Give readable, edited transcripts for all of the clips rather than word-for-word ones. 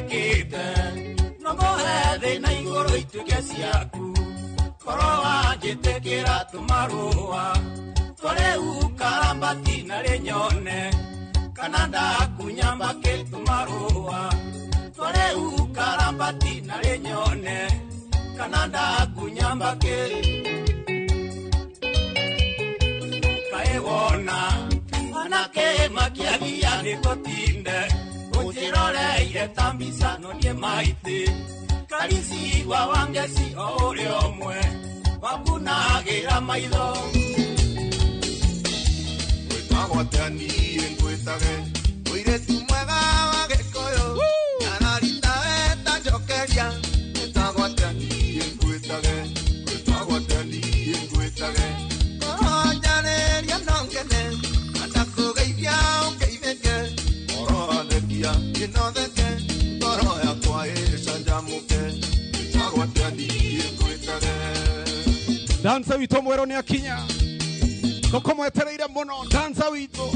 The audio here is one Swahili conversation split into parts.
wikite no mohe na iguru ituke ciaku koroa jitekira tumarua tore ukarambati na lenyone kananda kunyamba ke tumarua tore ukarambati na lenyone kananda kunyamba ke kaewona anake makiagia nikotinde ujirore ile tambisa no nie maite kalisi wa wangesi ore omwe wakuna gira maitho wetagwatani engwetage oire tumwega wagekoyo nararita eta jokeria wetagwatani engwetage wetagwatani engwetage ojaneria nonkene atakugeithia ukeitheke oroanekia inodeke toro yakwa icanjamuke wetagwatani engwetage dansa wito mwero ni akinya koko mwetereire muno dansa wito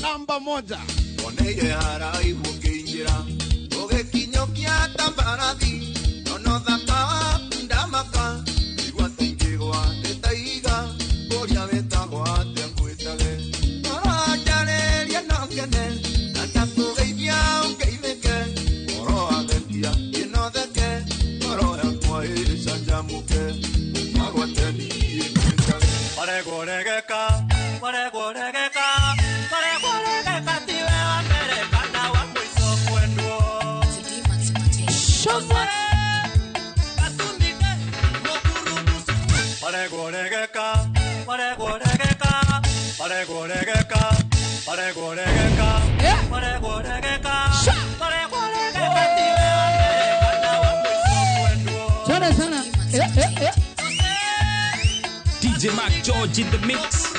namba 1 oneire haraihu ukiingira ugikinyokia tambarathi nono thaka ndamaka igua tingigwa ndetaiga boria wetagwa atengwitage orojaneria nokene atakugeithia ukeitheke oroathekia inotheke oro yakwa icanjamuke agwateni ingwitage Waregoregeka tiwe wa mbere kana wa mwisho kwendwo Shomwe Katundike Mokurubusu Waregoregeka tiwe wa mbere kana wa mwisho kwendwo Chora sana DJ Mac George in the mix.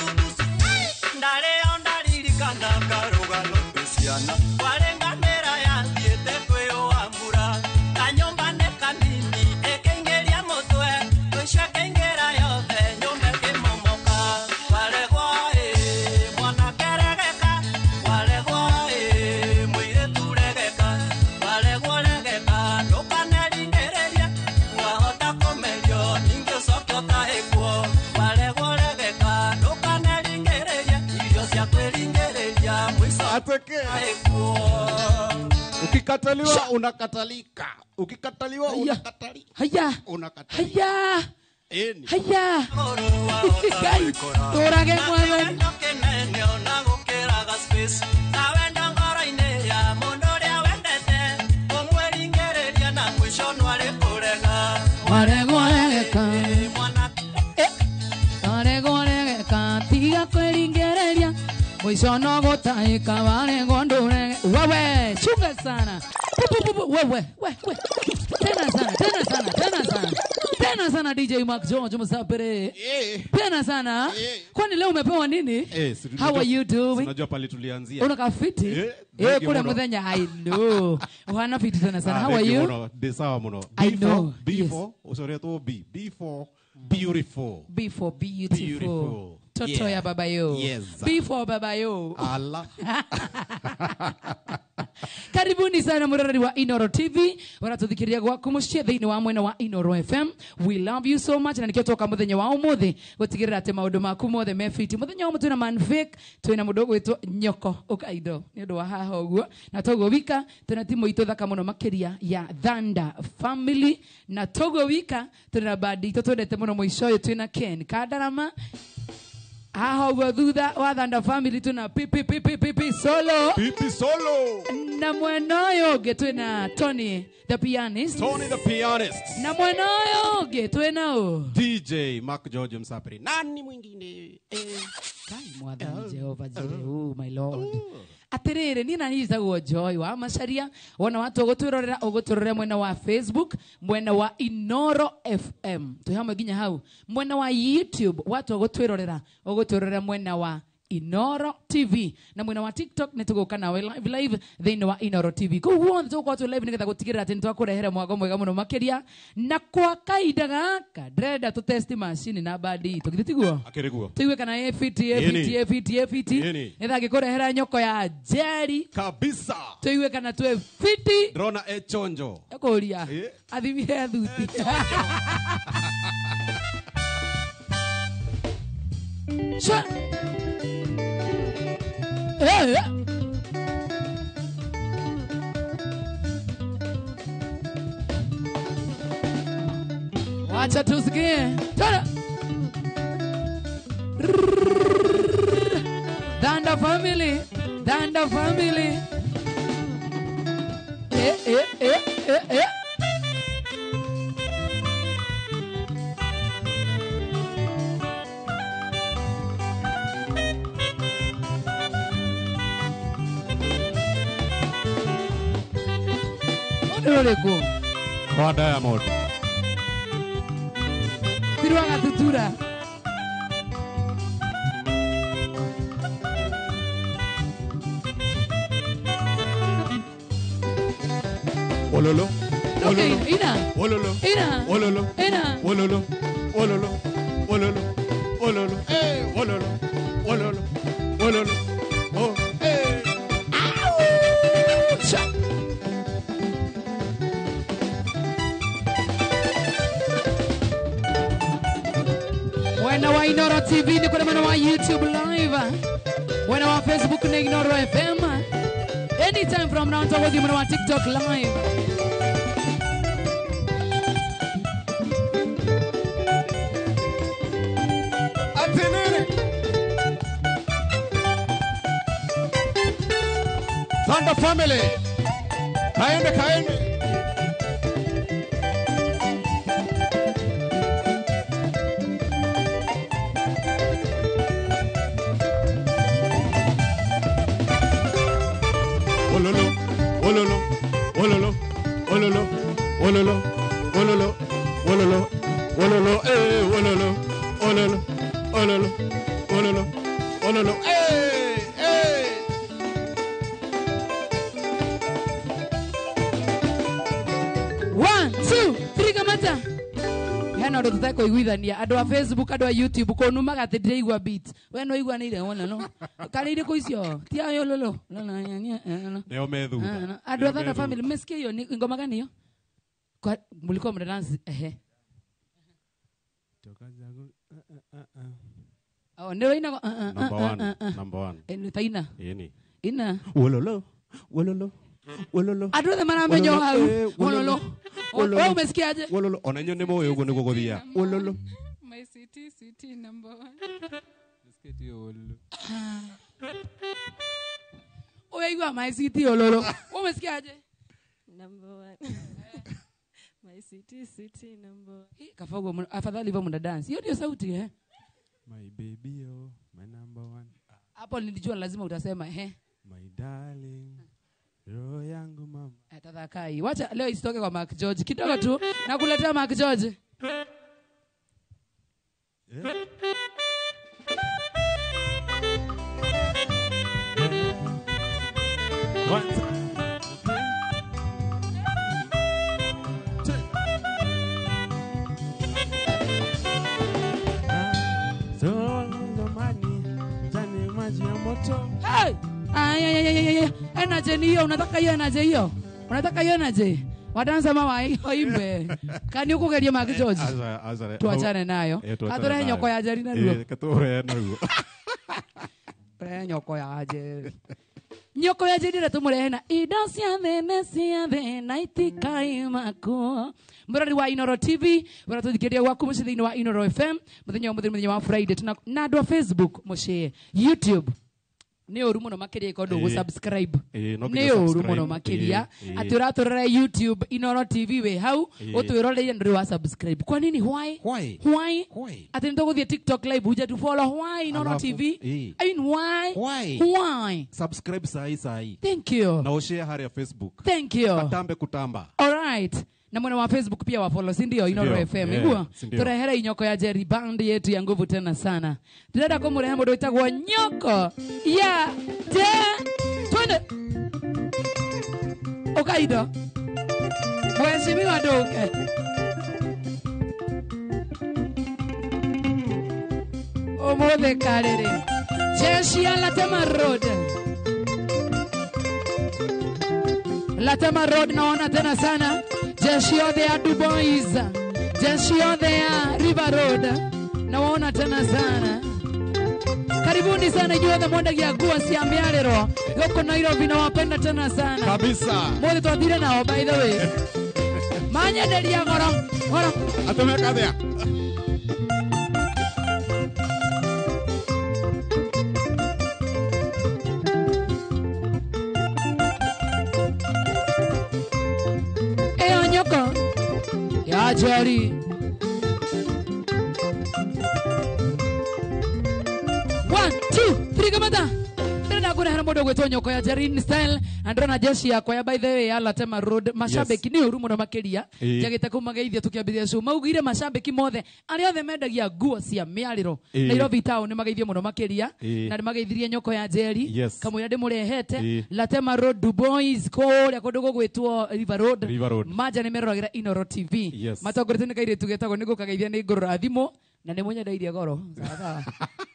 Ukikataliwa unakatalika. Ukikataliwa unakatalika. Haya. Unakatalika. Haya. Eni. Haya. Gai. Torage mwana. Waregoregeka tiga kweringereria mwisho no gutaika waregondure wewe chunga sana wewe tena sana DJ Mac George Musapere tena sana kwani leo umepewa nini how are you doing unajua pale tulianzia unaka fiti kule muthenya I know wana fiti tena sana how are you desawa muno I know before usore to before beautiful Toto ya baba yo. Yes. Before baba yo. Allah. Karibuni sana murarari wa Inoro TV. Waratuthikiria gwaku mucie thiini wa mwena wa Inoro FM. We love you so much. Na nikiotoka muthenya wa umuthi gutigirira ati maundu maku mothe mefiti. Muthenya wa twina manfake, twina mudogo witwo Nyoko Ukaido. Ni undu wa haha uguo. Na togo wika twina timu itu thaka muno makiria ya Thunder Family. Na togo wika twina badi twendete muno mwisho twina Ken Kadarama. Haha thutha wa Thunder Family tuna pipi solo na mwenoyo getwena Tony the pianist na mwenoyo getwena DJ Mac George Musapere nani mwingine kai mwathani Jehova Jireh my Lord atirire ni nani izagwo Joy wa Macharia wana watu ogotwirorera mwena wa Facebook mwena wa Inoro FM tuhamwe ginya hau mwena wa YouTube watu ogotwirorera mwena wa Inoro TV na mwena wa TikTok nituguka nawe live thini wa Inoro TV koguo tugukorwo tu live nigetha gutigirira ati nitwakurehera mwago mwega muno makiria na kwa kaida gaka ndrenda tu test machine na badi tugithitiguo akiriguo tuiwe kana efiti etha gikurehera nyoko ya Jerry kabisa tuiwe kana tu fiti drona chonjoekuria athimie thuti Sha wacha tusikie tena Danda family Oleko kwa Diamond Kirwanga tutura Ololo Okay, ina Ololo Ina Ololo Ina Ololo Ololo Ololo Ololo Ololo Ololo Ololo oh Cha Wena wa Inoro TV ni kuna wa YouTube live. Wena wa Facebook ni Inoro FM. Anytime from now until with you wa TikTok live. Atenene Thunder family kaende Ololo Ololo Ololo Ololo Ololo Ololo Ololo Ololo Ololo Ololo Ololo Ololo Ololo One, two, three kamata. Hena ndo tutako igwithania andu a Facebook andu a YouTube ko numa gatire igwa beat. We no igwa nire wona no. Kalire ko icio. Ti ayo lolo. Neo methuga. Andu a Thunder family mmesikia hiyo ni ngoma gani hiyo? Kwa mlikuwa mna dance Oh, ndio ina number one. Ni taina. Yeni. Ina. Ololo Ololo Ololo Andu the maramenyo hau. Ololo. Wewe umesikiaje? Ololo onanyo ni moyo ugo niko guthia. Ololo. My city number 1. Let's get you ololo. Oya igwa my city ololo. Wewe umesikiaje? Number 1. My city number 1. Kafago afadhali hivyo mna dance. Hiyo ndio sauti My baby oh, my number 1. Hapo nilijua lazima utasema My darling. Roho yangu mama. Tadhakai. Wacha leo isitoke kwa Mark George. Kidogo tu nakuletea Mark George. Hey! Ay. Energy hiyo unataka hiyo energy hiyo? Unataka hiyo energy? Wadansa mama waimbe. Kani ukugeria Mark George? Tuachane nayo. Atore nyoko ya Jerry na ruo. Katore na ruo. Pre nyoko ya Jerry. Nyoko ya Jerry tumurehe na idosia thene na itikai mako. Murari wa Inoro TV, waratuthikiria gwaku mucithini wa Inoro FM, muthenya wa Friday na ndo Facebook mucie YouTube. Ni uru muno makiria ikondo go subscribe. Ni uru muno makiria ati uratorera YouTube Inoro TV we hau utwiroreire nduri wa subscribe. Kwa nini why? Ati ndoguthie TikTok live uja to follow why Inoro TV? I mean why? Subscribe sai. Thank you. Na ushare hali ya Facebook. Thank you. Katambe kutamba. All right. na mwena wa Facebook pia wa follow, si ndio? Inoro FM. Igua turehere Nyoko ya Jerry band yetu ya nguvu tena sana. Ndĩrenda kũmũrehe mũndũ wĩtagwo Nyoko ya twende Okaido mheshimiwa Nduke. Omothe karere jeshi ya Latema Road. Latema Road naona tena sana. Jeshi yothe ya Dubois, jeshi yothe ya River Road naona tena sana. Karibuni sana nyuothe mwendagia nguo cia miariro goko Nairobi, na wapenda tena sana kabisa. Mothe twathire nao by the way. Manyenderia goro atomeka thia Nyoko ya Jerry. 1 2 3 kamata. Ndana kuna hana modo gweto Nyoko ya Jerry in style androna jeshi yako ya by the way ya Latema Road. Mashabiki ni urumo na makeria jagita kumageithia tukiambithia show maugire mashabiki mothe ari othe mendagia nguo cia miariro Nairobi town ni mageithia muno makeria na ni mageithirie Nyoko ya Jerry kamwe ndi murehete Latema Road Dubois kore kundu gugwitwo River Road maja ni meroragira Inoro TV matongorete ni kaire tugetagwo ni gukageithia ni ngorora thimo na ni munyendairie goro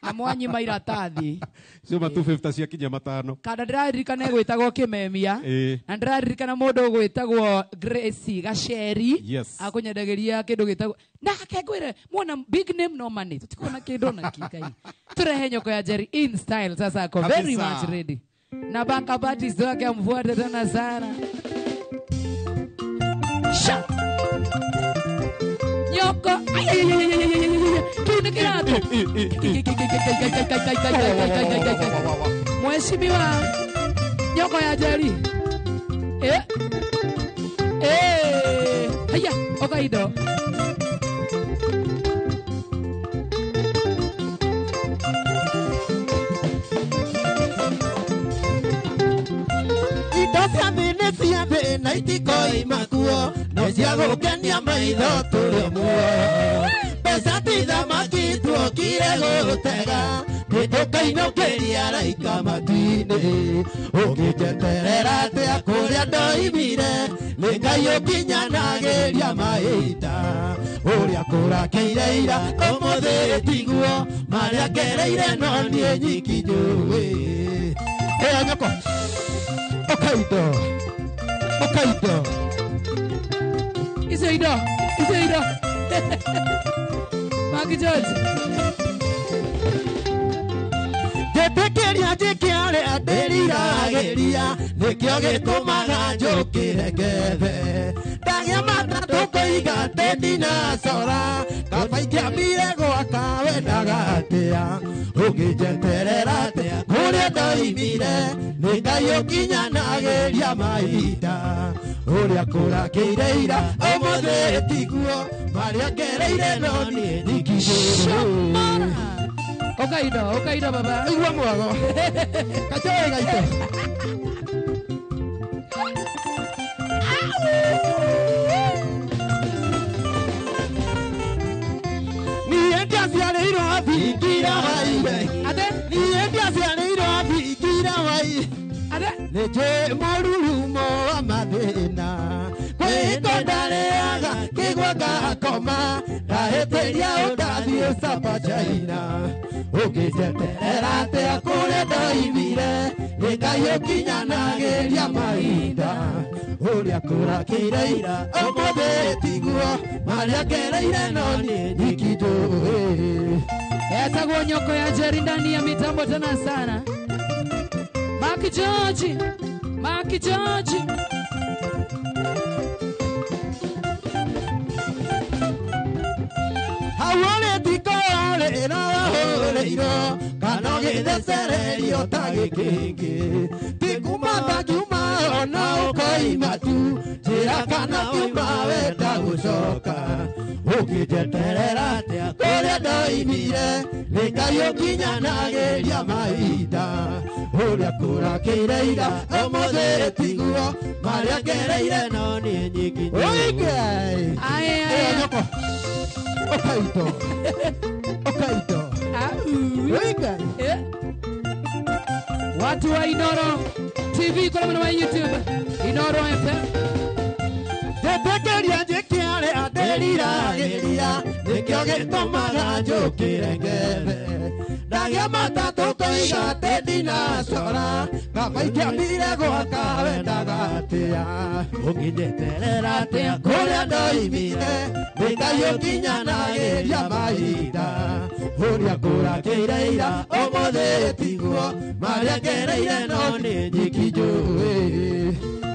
na mwanyi maira tathi sio matu 50 cia kinya matano kada ndirarikana gwitagwo Kimemia na ndirarikana mundu gwitagwo Grace Gasheri akunyendagiria kindu gitagwo nake ngwire muona big name no money tutikona kindu na kikai turehe Nyoko ya Jerry in style sasa ako very much ready na banka parties wake amfuate tena sana sha Nyoko tunikirato mheshimiwa Nyoko ya Jerry haya Okaido cia thina itikoi makuo no cia gũkenia maitho tũrĩ muoyo mbeca ti thamaki tuokire gũtega nĩtũkainũkĩria raika matu-inĩ ũngĩnjeterera atĩa kũrĩa ndoimire nĩ Ngai ũkinyanagĩria mahinda ũrĩa kũrakĩire ira ũmũthĩ tiguo marĩa ngereire no niĩ nyiki njũĩ Nyoko Okaido Isaido Maki George Jetekeria jekiare aderirageria nikio gitumaga njukire ngethe ndagia matatu koiga tendina sora kabaikia mire gwaka wendaga atia ũngĩnjeterera atia kũrĩa ndoimire nĩ Ngai ũkinyanagĩria mahinda ũrĩa kũrakĩire ira ũmũthĩ tiguo marĩa ngereire no niĩ nyiki njũĩ Okaido baba igua mwago kachoe gaite niĩ ndiaciarĩirwo abingira waire niĩ ndiaciarĩirwo abingira waire nĩ njũĩ mũrurumo wa mathĩna kwĩhingo ndarĩaga kĩgwa ngakoma ndahĩtĩria ũndathiĩ Sabachaina ũngĩnjeterera atĩa kũrĩa ndoimire nĩ Ngai ũkinyanagĩria mahinda ũrĩa kũrakĩire ira ũmũthĩ tiguo marĩa ngereire no niĩ nyiki njũĩ etagwo Nyoko ya Jerry ndani ya mitambo tena sana Maki George hawale tikore na horeiro kana githecererio ta gĩkĩngĩ tikumata kiuma ona ukoima tu njĩra kana kiuma wenda gũcoka ũngĩnjeterera atĩa kũrĩa ndoimire Nikayo kinyanageria mahinda Uria kurakeire ira Omothe tiguo Maria ngereire no ni nyiki Oigai Aya nyoko Okaito Okaito Oigai watu wa Inoro TV kwa mwana wa YouTube Inoro FM Tetekeria njikiare aderirageria Nikio gitumaga njukire ngethe Ndagia matatu koiga tendina cora Kaba ikiambire gwaka wendaga atia Ũnginyeterera atia kũrĩa ndoimire Nĩngai ũkinyanageria mahinda Ũrĩa kũrakĩire ira ũmũthĩ tiguo Marĩa ngereire no nĩ nyiki njũĩ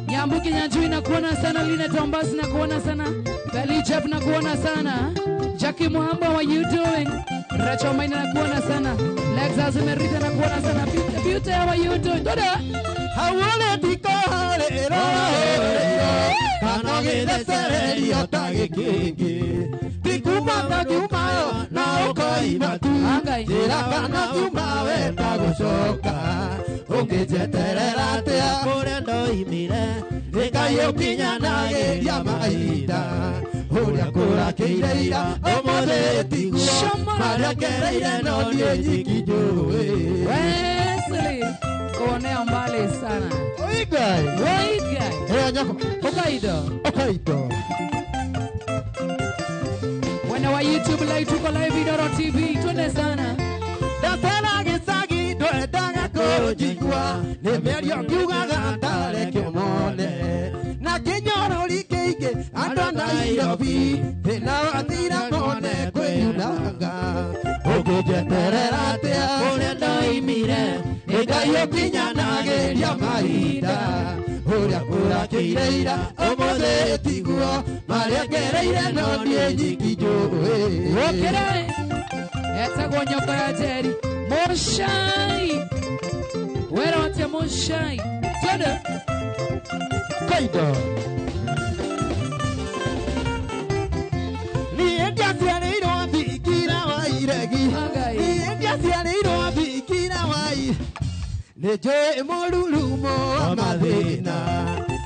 Nyambuki Nyanjui na kuona sana Line Tombas na kuona sana Beli Jeff na kuona sana Jackie Muhamba, what you doing? Racho Maina na kuona sana Lexus Merita na kuona sana Beauty, how are you doing? Doda Hawale tikore Kanoge desere yotage kingi Tikumata kiumayo na okoi matu Angai Tira kana kiumawe tagucoka Ungijeterera atia Kũrĩa ndoimire Nĩngai ũkinyanageria mahinda Ũrĩa kũrakĩire ira ũmũthĩ tiguo Marĩa ngereire no niĩ nyiki njũĩ Wesley kuonea mbali sana Oigai Oigai nyako Okaido Okaito Wana wa YouTube live tuko live Inoro TV twende sana Ndasena gĩcagi ndwendaga kũnjigua nĩ mĩario ngiugaga ntareke ũmone na kĩnyoro kĩingĩ andũ a Nairobi thĩna wathira mone kwĩyunanga ũngĩnjeterera atĩa kũrĩa ndoimire Ngai ũkinyanagĩria mahinda ũrĩa kũrakĩire ira ũmũthĩ tiguo marĩa ngereire no niĩ nyiki njũĩ Okere etagwo nyoko ya Jerry Moshai wera watia Moshai twende Kaido Niĩ ndiaciarĩirwo mbikira wa iregi Agai. Niĩ ndiaciarĩirwo mbikira wa iregi Nĩ njũĩ mũrurumo wa mathĩna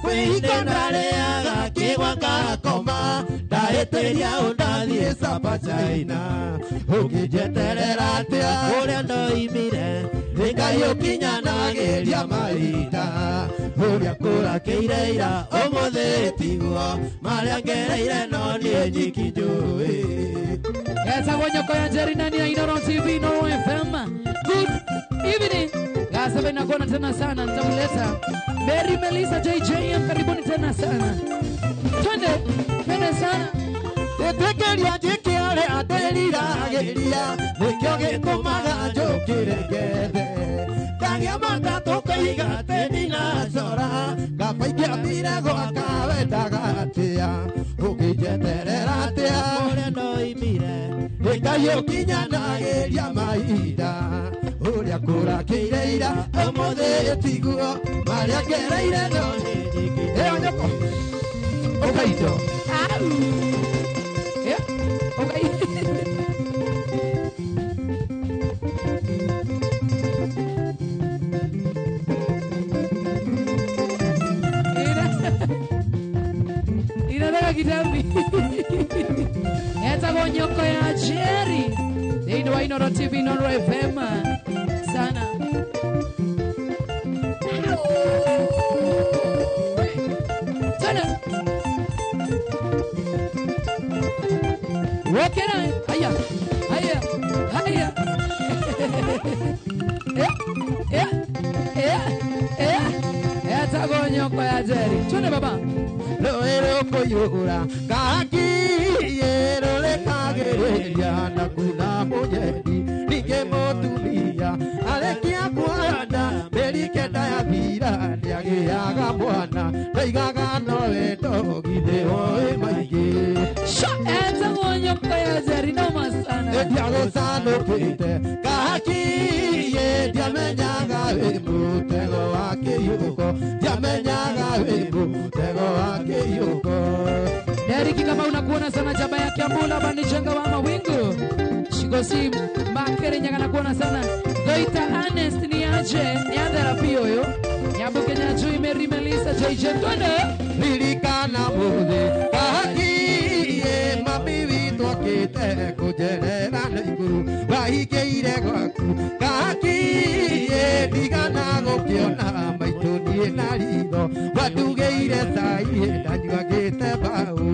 Kwĩhinga ndarĩaga kĩgwa ngakoma Ndahĩtĩria ũndathiĩ Samba China Ũngĩnjeterera atĩa kũrĩa ndoimire Ngai ũkinyanagĩria mahinda Ũrĩa kũrakĩire ira ũmũthĩ tiguo Marĩa ngereire no niĩ nyiki njũĩ etagwo nyoko ya Jerry nani ya Inoro TV Inoro FM good evening Gasebe na kuona tena sana nitamleta Mary Melissa JJM karibuni tena sana twende sana Tetekeria njĩkĩare aderirageria Nĩkĩo gĩtũmaga njũkĩre ngethe Ndagia matatũ koiga tendina cora Kaba ingĩambire gwaka wendaga atĩa Ũngĩnjeterera atĩa kũrĩa ndoimire Ngai ũkinyanagĩria mahinda Ũrĩa kũrakĩire ira ũmũthĩ tiguo Marĩa ngereire no niĩ nyiki ĩyo nyoko Ũkaindo yeah okay Inataka kitambi etagwo nyoko ya Jerry thĩinĩ wa Inoro TV Inoro FM sana sana Wokera haya etagwo nyoko ya Jerry twende baba Rũĩ kũiyũra ngakiĩ rũrekagĩrĩria na kwĩna mũnyendi ningĩ mũtumia arekia kuona mĩeri kenda yathira nĩagĩaga mwana ndoigaga no wendo githĩ oĩ maingĩ etagwo nyoko ya Jerry noma sana ndiagũcanũkĩte ngakiĩ ndiamenyaga wĩ mũtego wa kĩiyũko ndiamenyaga wĩ mũtego wa kĩiyũko Deriki kama unakuona sana chaba ya Kiambula bani chenga wa mawingu Shigo Kosim Makere nyagana kuona sana Doita Ernest ni aje ni therapy oyo Nyabuke nyachui Mary Melissa JJ Twende Lirikana muthe kahakiye mabibi twakite kujerera na iguru wahigeire gwaku kahakiye ndigana gukiona maituni na ritho watugeire sai ndanyuagite bau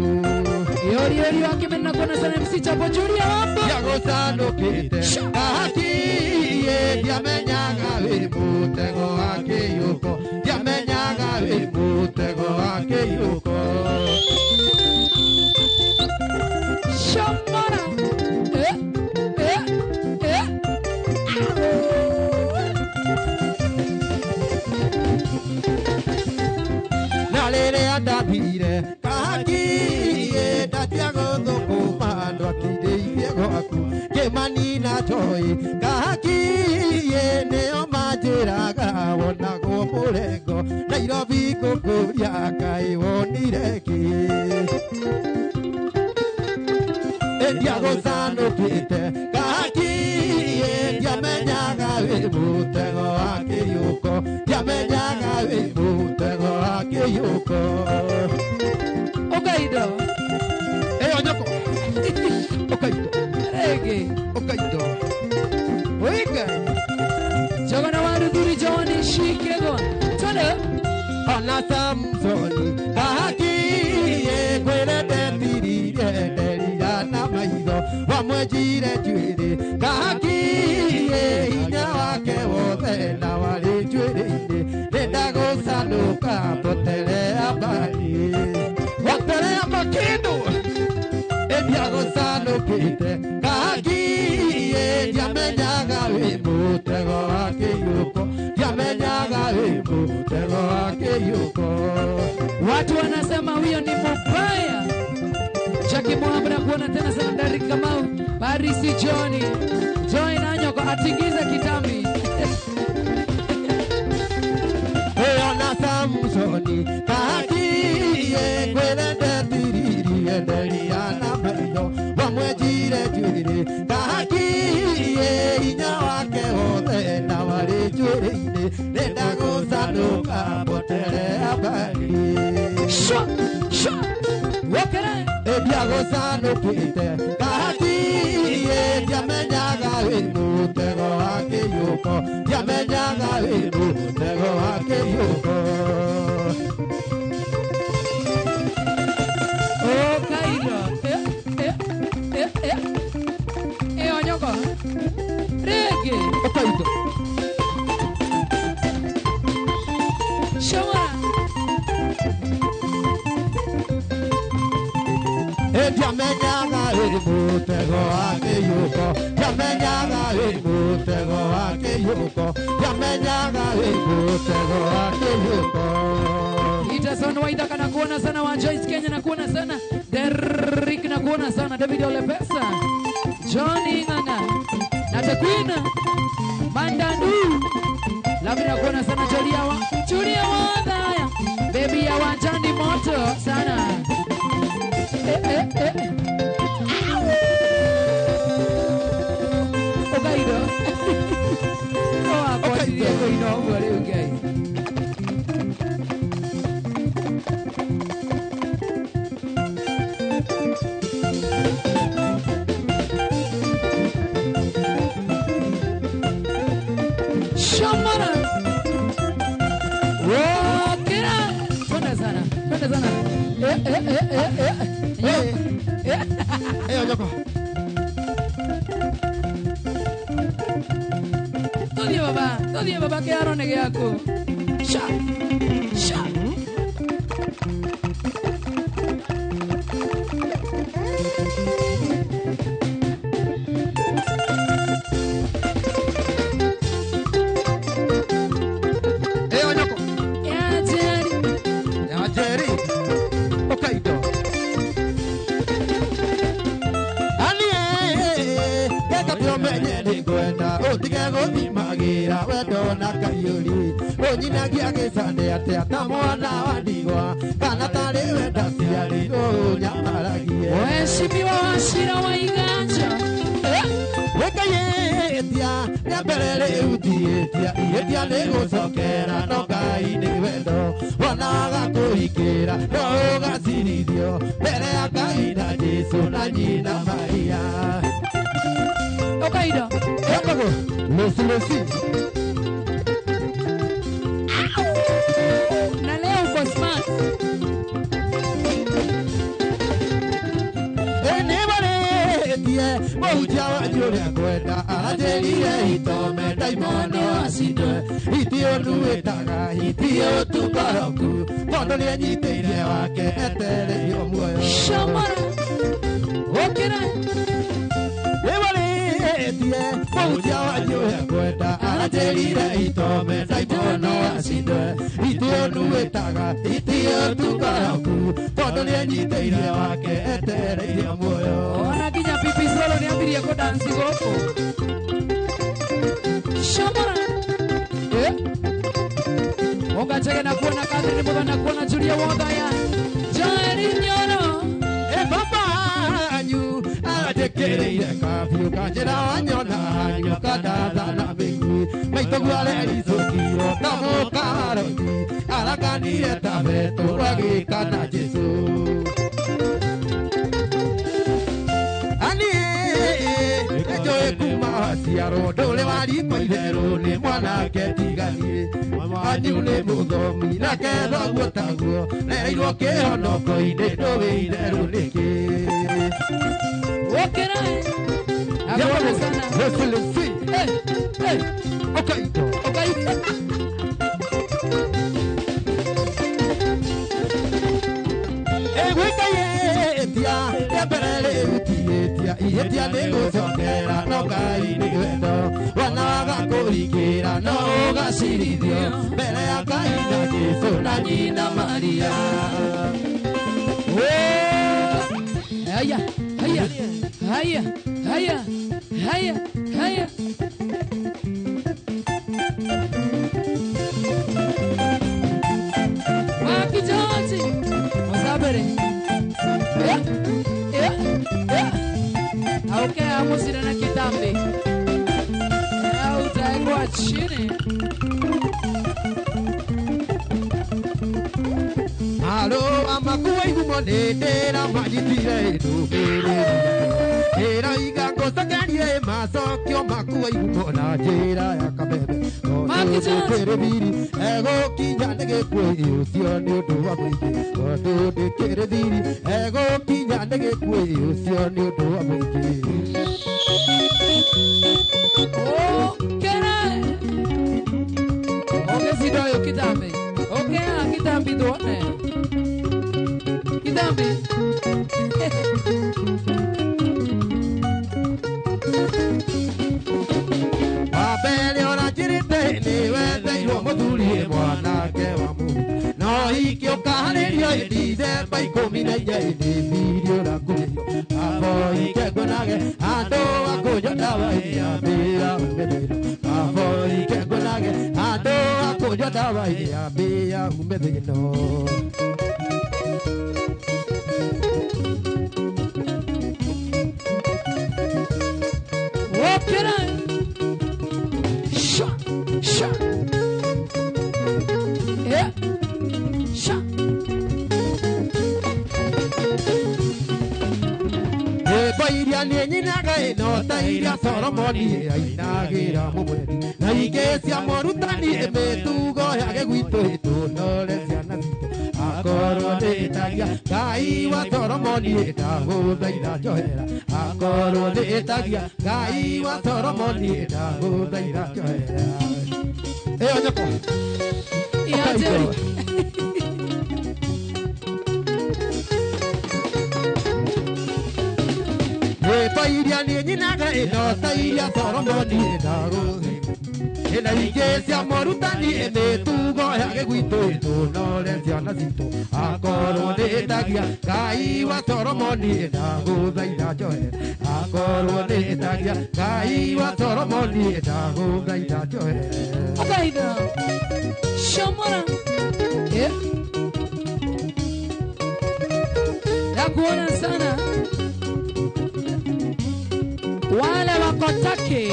Yori wakimena kuona sana MC Chapo Julia Wambo yagusandukite kahakiye ndiamenyaga wi mutego akiyuko ndiamenyaga wi mutego akiyuko Shamara na rĩrĩa ndathire kahakiĩ ndatiaga thũkũma andũ akindĩithie gwaku kĩmanina njoĩ kahakiĩ nĩo manjĩraga wonagwo mũrengo Nairobi ngũkũria Ngai wonire kĩ ndiagũcanũkĩte kahakiĩ ndiamenyaga wĩ mũtego wa kĩyũko ndiamenyaga wĩ mũtego wa kĩyũko Okaido ĩyo nyoko Okaido Rege Okaido Oiga Jogana waru duri Johnny Shikego Twende Ona Samsoni kahakiĩ kwĩrende tirire nderira na maitho wamwenjire njuĩrĩ kahakiĩ hinya wake wothe na warĩ njuĩrĩ-inĩ nĩndagũcanũka potelea mbari potelea makĩndũ ndiagũcanũkĩte kahakiĩ ndiamenyaga wĩ mũtego wa kĩyũko ndiamenyaga wĩ mũtego wa kĩyũko Watu wanasema huyo ni mubaya Jackie Mohamed akuona tena sana Dari Kamau Barisi Johnny Joy Nanyoko atingiza kitambi Ona Samsoni kahakiĩ kwĩrende tiriri enderia na maitho wamwenjire njuĩrĩ kahakiĩ hinya wake wothe na warĩ njuĩrĩ-inĩ nĩndagũcanũka potelea mbari Wokere ndiagũcanũkĩte kahakiĩ ndiamenyaga wĩ mũtego wa kĩyũko ndiamenyaga wĩ mũtego wa kĩyũko Okaido Onyoko Rege Okaido Shawara ndiamenyaga wĩ mũtego wa kĩyũko ndiamenyaga wĩ mũtego wa kĩyũko ndiamenyaga wĩ mũtego wa kĩyũko Itason Waithaka na kuona sana wa Joyce Kenya na kuona sana Derrick na kuona sana David Olepesa Johnny Nganga na Tekwina Mandandu Lavi na kuona sana Julia Wadhaya Baby ya Wanjani moto sana Okaido Okaido Okaido Shamara Wokera Twende sana Nyoko Todie baba que arone yako Sha Nyoko Ya Jerry Okaido Geka nĩngwenda ũtige gũthimagĩra wendo na kaiyũri ũnyinagia gĩcande atĩa ta mwana wa ndigwa kana tarĩ wenda ciarĩ ũnyamaragie Mheshimiwa Wachira wa Iganja Nebele utitia Yetia nego sokera no kai ni wendo Wanaga kuhikira no gasiridio Bere ya kaida Jesu na nyina Maria Okaida Ekago Losi na leo uko smart. Enebaretie Mauja wa jure kwenda Ajerie itome daimono asindwe Itio nuetaga Itio tubaroku Kondo ni anyiteire wake Etere yo muoyo Shamara Okera Ebaretie Mauja wa jure kwenda Ajerie itome daimono asindwe Itio nuetaga Itio tubaroku Kondo ni anyiteire wake Etere yo muoyo ona kinya pipi solo ni ambiria ko dance goko. Shamara Oga chege na kuona kadri muda na kuona Julia woda ya Jari nyono baba anyu ajekereire kabiu kanjira wanyona anyu kadaza na bingi maitogwale alizokiro kamo karoti arakanire tabeto wagikana Jesu ani ejoe kuma siaro dole wali koidero ni mwana ketigani anyu ne muthomi na ketho guotaguo nereirwo kihonoko inde ndogeire runiki Okera Agora sana okay Wekayetia Eberele utietia Ietia nego sokera No kai ni wendo Wanaga kuhikira No gasiridio Bere ya kaina Jesu na nyina Maria Haya Wakijoji Wasabere Auke amusira na kitambi Utaekwa chini Halo amakuwa igumonetera majitire ndugere Era igango sakanie masokyo makuwa igumona jera ya kabebe Kerebiri ego kinya ndege kwe usio ni undu wa mwingi Odo de kerebiri ego kinya ndege kwe usio ni undu wa mwingi Okera Oke sidoyo kitambi Okea kitambi doone Kitambi Wabele ora jirite ni wete iro muthuri mwanake wa mu No ikio kaharirio December 14 video la kuyo Abo ikegonage ando akuyo dawa ya bia umedero Abo ikegonage ando akuyo dawa ya bia umedero Okera Sha Sha Bairia ni nyinaga ino tairia Solomoni ainagira mumweri na igecia morutani emetugo yage gwito itunore ciana citu akorwo nditagia Ngai wa Solomoni ndaguthaitha njohera akorwo nditagia Ngai wa Solomoni ndaguthaitha njohera iyo nyoko Iajeri Bairia ni nyinaga ino tairia Solomoni ndaguthaitha Ina igecia morutani emetugo yage gwito itunore ciana citu akorwo nditagia Ngai wa Solomoni ndaguthaitha njohera akorwo nditagia Ngai wa Solomoni ndaguthaitha njohera Okaida Shamara Nakuona sana Wale wako Turkey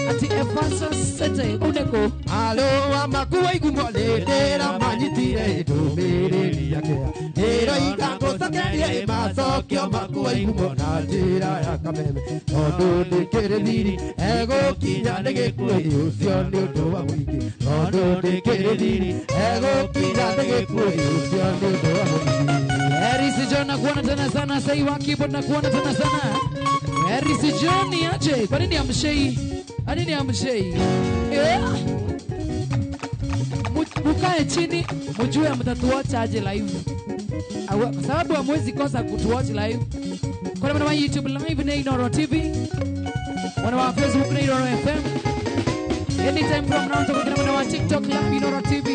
ati efasa sete uneko alo amakuwa igumolera manyitire ndumĩrĩri yake ĩro igangũcokerie macokio makuwa igumona njĩra ya kameme tondũ ndĩkĩrĩ thiri egũkinya nĩ gĩkuũ ũcio nĩ ũndũ wa mũingĩ tondũ ndĩkĩrĩ thiri egũkinya nĩ gĩkuũ ũcio nĩ ũndũ wa mũingĩ. Harris John nakuona tena sana, Sei wa keyboard nakuona tena sana. Harris John ni aje? Kwa nini amshei? Kwa nini amshei? Mukae chini, mjue mtatuacha aje live. Kwa sababu hamwezi kosa kutuwatch live. Kwa wana wa YouTube live na Inoro TV. Wana wa Facebook na Inoro FM. Anytime from now to kuna wa TikTok live Inoro TV.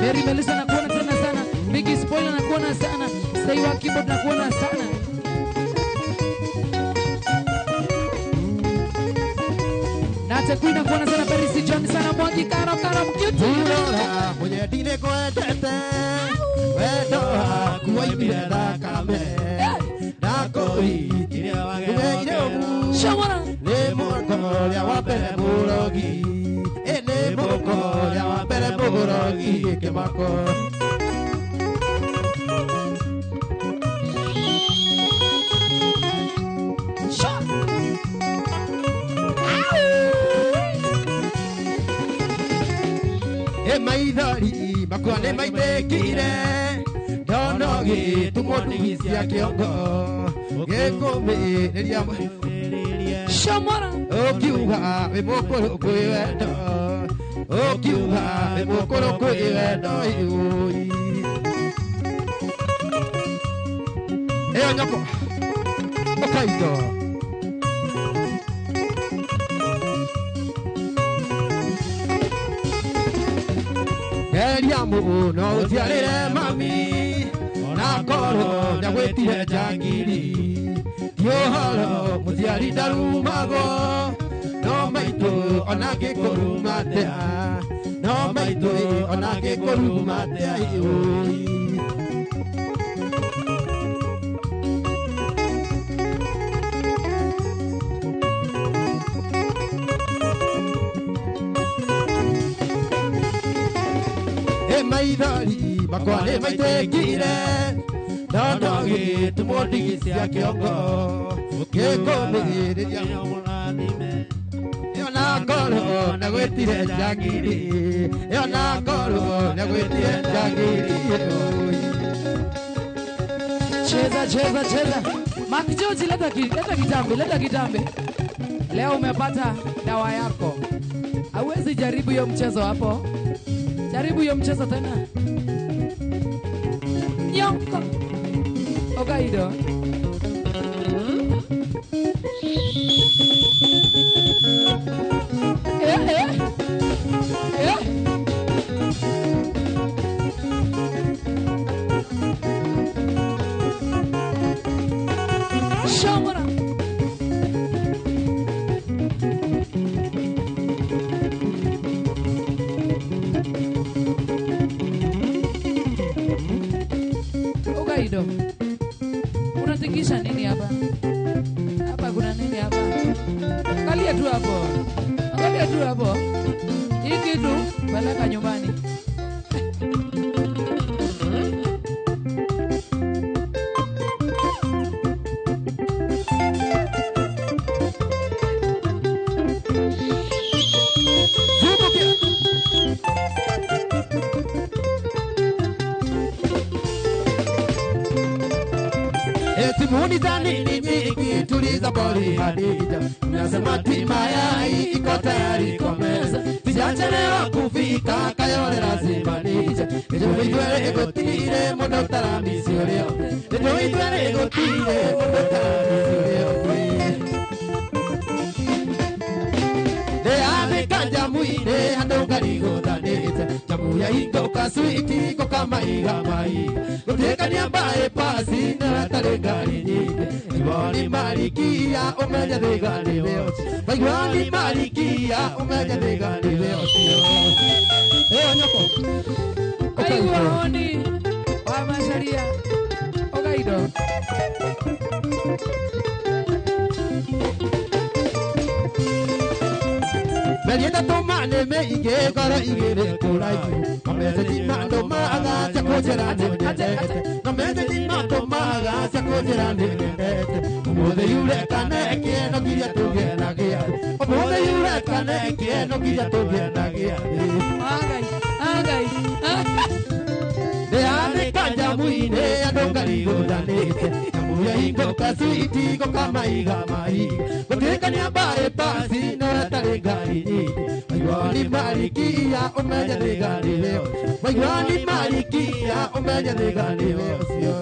Mary Melissa nakuona tena sana. Biggie Spoiler nakuona sana. Sei wa keyboard nakuona sana. Nate Queen nakuona sana. Paris John sana. Mwangi Karo mkiuti. Urora mwenye dine kwendete wendo kuwaimire thakame ndakuhingire kugeire ũguo Shawara. nĩ mũko ũrĩa wa mbere mũrogi nĩ mũko ũrĩa wa mbere mũrogi kĩmako. Maithori makwa nĩ maitĩkire ndono gĩtumwo ndigi cia kĩongo gĩkũmĩrĩria Shamara. ũkiuga wĩ mũkũrũ kwĩ wendo ũkiuga wĩ mũkũrũ kwĩ wendo ĩũi ĩyo nyoko ũkaindo Geria mũno ũciarĩre mami na koro nyagwĩtire njangiri ti ũhoro mũciari ndarumagwo no maitũ ona ngĩkũruma atia no maitũ ona ngĩkũruma atia ĩũi maithori makwa nĩ maitĩkire ndono gĩtumwo ndigi cia kĩongo gĩkũmĩrĩria ĩyo na ngoro na gwĩtire njangiri ĩyo na ngoro na gwĩtire njangiri Cheza. Mark George, leta kitambi. Leo umepata dawa yako. Hauwezi jaribu hiyo mchezo hapo. Jaribu hiyo mchezo tena. Nyonko. Okaido. Shamara. Okaido. Unatingisha nini hapa? Hapa kuna nini hapa? Angalia tu hapo. Hii kitu peleka nyumbani. Simuni zanini mingi tuliza boli hadija nasema tima yai iko tayari kwa meza sijachelewa kufika kayole lazima nija ndio itwere egotire mundo taramisi ulio ndio itwere egotire mundo taramisi ulio kanja muine handongari gothanite jamu ya ingo kasuiti ko kama iga mai gutekania mbae pasi na tarengari nyingi iboni malikia umeja thigani weoti baigwani malikia umeja thigani weoti nyoko Aigua oni wa masharia Okaido. Melienda tomane me ige kara igere kolai. Kameze jimando maga chakojerane ngete. Kameze jimando maga chakojerane ngete. Omode yure kane kieno kia tugena kia. Omode yure kane kieno kia tugena kia. Agai. De ane kanja muine adongari godanete. Kamuya ingo kasuiti ko kamaiga mai. Koteka ni abae pasi no talegari ni. Maigwani malikia omeja de gari leo. Maigwani malikia omeja de gari leo.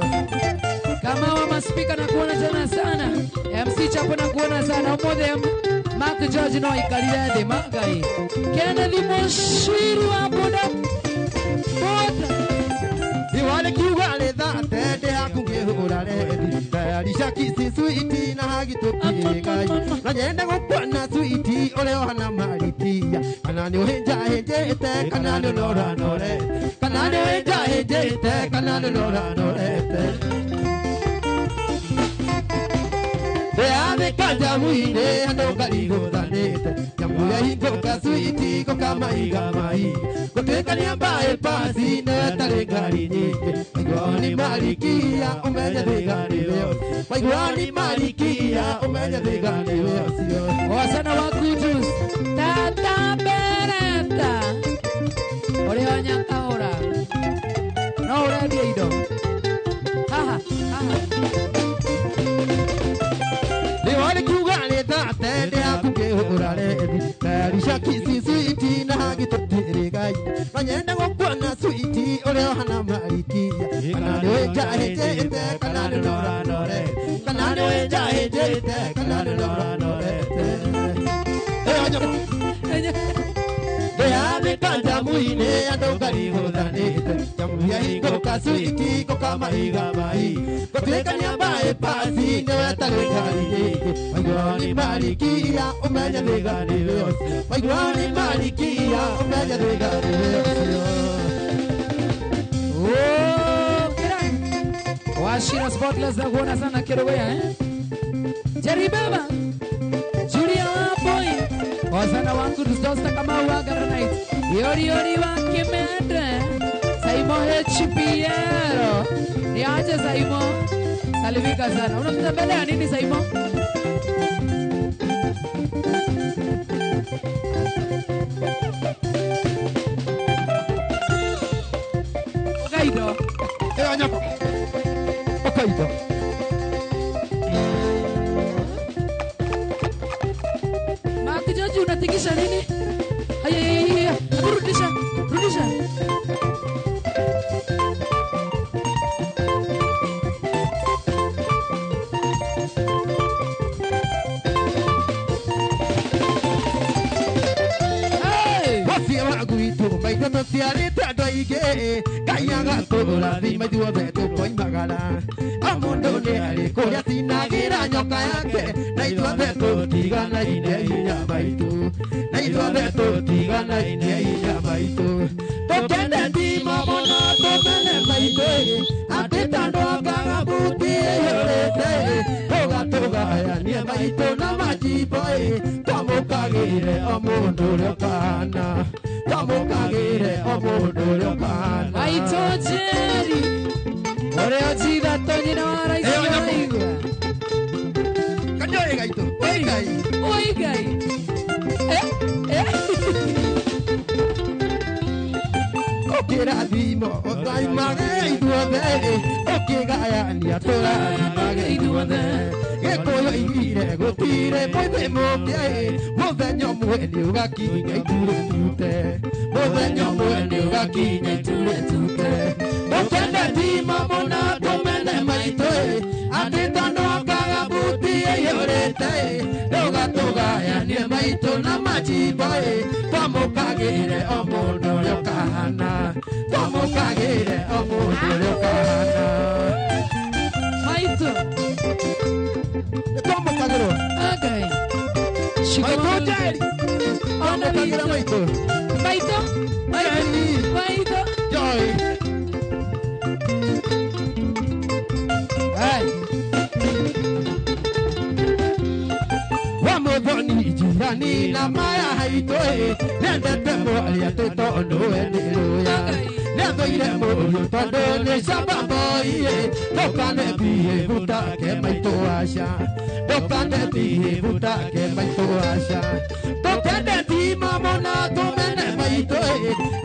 Kama wa maspika na kuona tena sana. MC Chapo na kuona sana. Omode Mark George no ikalira de magai. Kennedy Moshiri wa boda. Iwale kiwale dhate de akunge hurare. Alisha kisi suiti na hagitoki gai. Na nyenda ngopana suiti ole hana maritia. Kanani ohenja hejete kanani nora nore. Kanani ohenja hejete kanani nora nore. Ame kaja muine ando galigo danete. Yamuya hingo kasuiti ko kamaiga mai. Koteka ni ambaye pasi na talegari nyingi. Maigwani malikia umeja de gari leo. Maigwani malikia umeja de gari leo. Wasana wa kutus. Tata bereta. Ore wanyaka ora. No ora dieido. Haha. Iwale kiwale dhate de akunge hurare. Alisha kisi suiti na hagitoki gai. Na nyenda ngopana suiti ole hana maritia. Kanani ohenja hejete kanani nora nore. Kanani ohenja hejete kanani nora nore. Ame kanja muine ando galigo danete. Yamuya hingo kasuiti ko kamaiga mai. Koteka ni ambaye pasi no talegari nyingi. Maigwani malikia umeja de gari leo. Maigwani malikia umeja de gari leo. Oh, kirai. Washira spotless na kuona sana kirowea Jerry Baba. Julia Boy. Wasana wangu tustosta kama uaga night. Yori wa kimende. Saimo HPR. Niaje Saimo. Salivika sana. Unamtembelea nini Saimo? Okaido. Anyako. Okaido. Mark George unatikisha nini? Haya. Rudisha. Maitho matiarĩte andũ aingĩ Ngai agatũrathima ithuothe tũkoimagara mũndũ nĩ arĩ kũrĩa tinagĩra nyoka yake na ithuothe tũtiganaine hinya maitũ na ithuothe tũtiganaine hinya maitũ tũkende ndimo mũno tũmene maitũ atĩ tandũ akaga mbuti ĩyũrĩte tũgatũgayanie maitũ na majimbo twamũkagĩre o mũndũ ũrĩa ũkahana twamũkagĩre o mũndũ ũrĩa ũkahana Maitũ Jerry ũrĩa ũthigatwo nyina wa raici waigua kanjoĩ gaitũ Oi Ngai ũkĩrathimo ũtaimage ithuothe ũkĩgayania tũrathimage ithuothe gĩkũyũ igire gũtirĩ mũthĩ mũngĩ mũthenya ũmwe nĩ ũgakinya ithuĩ tute mũthenya ũmwe nĩ ũgakinya ithuĩ tute ũkende ndimo mũno tũmene maitũ atĩ tondũ akaga mbuti ĩyũrĩte ũgatũgayanie maitũ na majimbo twamũkagĩre o mũndũ ũrĩa ũkahana twamũkagĩre o mũndũ ũrĩa ũkahana Maitũ twamũkagĩrwo Ngai maitũ Jerry twamũkagĩra maitũ Maitũ Joy wa mũthoni njĩra njirani na maya haitoi nendete mwaria tetondo endiroya nethoire mũriũ tondũ nĩ camba boiĩ ndũkane behave utake maitũ aca ndũkane behave utake maitũ aca tũkende timamo na tũmene maitũ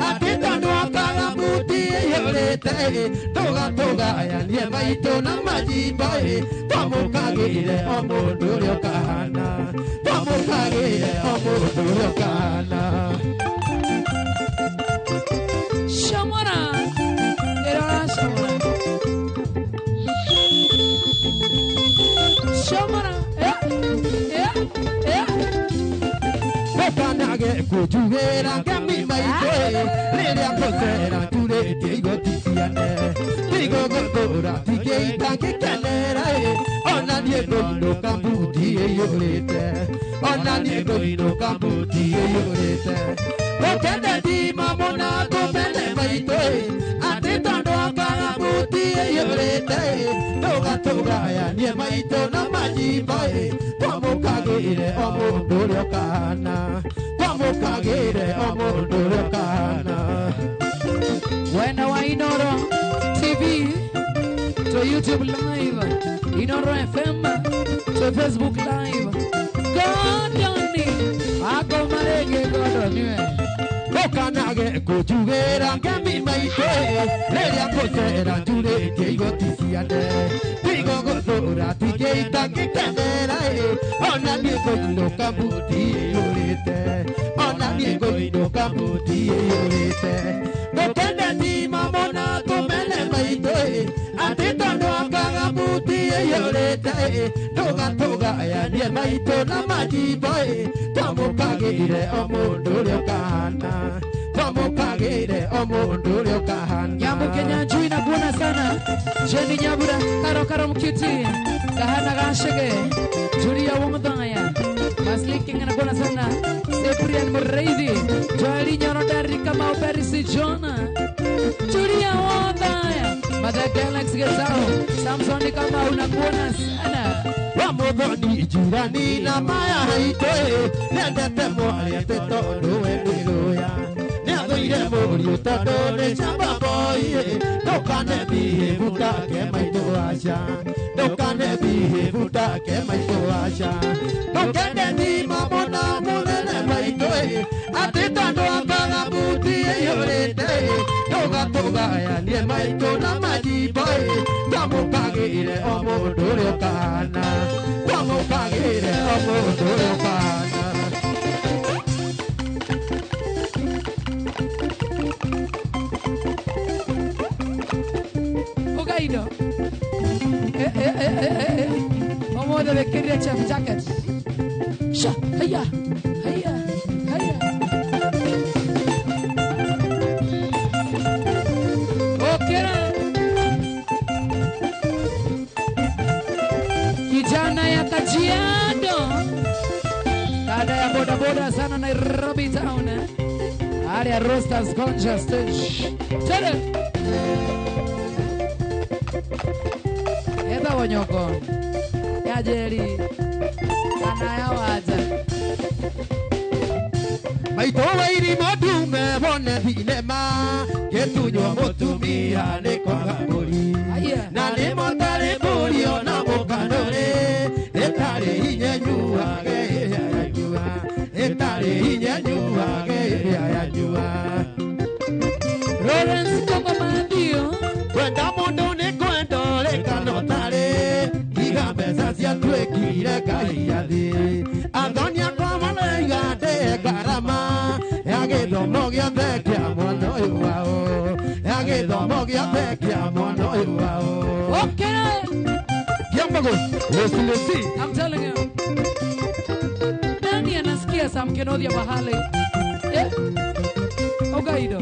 atĩ tondũ akaga muti ĩyũrĩte tũgatũgayanie maitũ na majimbo twamũkagĩire o mũndũ ũrĩa ũkahana twamũkagĩire o mũndũ ũrĩa ũkahana Shamara, era Shamara. Shamara, Okanage kujugera kami maitwe Liria kosera turete igoticiane Tigo gotora tigeita kikenera Ona niego ino kambuti eyorete Ona niego ino kambuti eyorete Okende di mamona kumene maitwe Ati tondo kambuti eyorete Toga toga ya nie maito na majibae Twamũkagĩire o mũndũ ũrĩa ũkahana twamũkagĩire o mũndũ ũrĩa ũkahana Wena wa Inoro TV to YouTube live, Inoro FM to Facebook live. Godoni, ako marege Godoni. Okanage kujugera ngemi maitwe rĩrĩa ngũcera njurĩtie igoticiane tigo gũthũra tigeita ngĩkenera ona niĩ ngũinũka mbuti ĩyũrĩte ona niĩ ngũinũka mbuti ĩyũrĩte ngũkende timamo na tũmene maitwe atĩ tondũ akaga mbuti ĩyũrĩte ndũgatũgayanie maitũ na majimbo twamũkagĩire o mũndũ ũrĩa ũkahana twamũkagĩire o mũndũ ũrĩa ũkahana Nyambu Kenya njui na kuona sana. Jeni Nyabura, Karo Mkiti, Kahana Gashege, Julia Womadaya, Maslinking na kuona sana. Cyprian Murreidi, Joeli Nyorodari Kamau Perisi Jona, Julia Womadaya, Mother Galaxy Getao, Samson Kamau na kuona sana. Wamũthoni njirani na maya haitwe nendete mwaria tetondo endiroya nĩathũire mũriũ tondũ nĩ camba boiĩ ndũkane behave utake maitũ aca ndũkane behave utake maitũ aca ndũkende thimamo na mũnene maitũ atĩ tondũ akaga mbuti ĩyũrĩte ndũgatũgayanie maitũ na majimbo twamũkagĩire o mũndũ ũrĩa ũkahana twamũkagĩire o mũndũ ũrĩa ũkahana Ogaido. Omoda de Kiria Chef Jacket. Sha, hiya, hiya, hiya. Okera. Kijana ya Kajiado. Dada ya boda boda sana Nairobi town. Area Roasters Conscious Stage. Tere. Eta wanyoko ya Jerry kana ya waza maitũ wairi mũndume wone thinema gĩtunywo mũtumia nĩ kwaga mbũri na nĩ mũtarĩ mbũri ona mũkanũrĩ ĩtarĩ hinya nyuage ĩrĩa yanyua ĩtarĩ hinya nyuage ĩrĩa yanyua Lawrence Kongo Mandio kwenda mũndũ nĩ kwenda ũrĩkana ũtarĩ iga mbeca cia twĩkire ngai athĩ athonia kwa maleiga ndĩ ngarama ya gĩthomo gĩothe kĩa mwana ũyũ wao ya gĩthomo gĩothe kĩa mwana ũyũ wao Okera. Kiambago Lesilesi I'm telling you. Nani anasikia Sam Kenodia Bahale? Ogaido.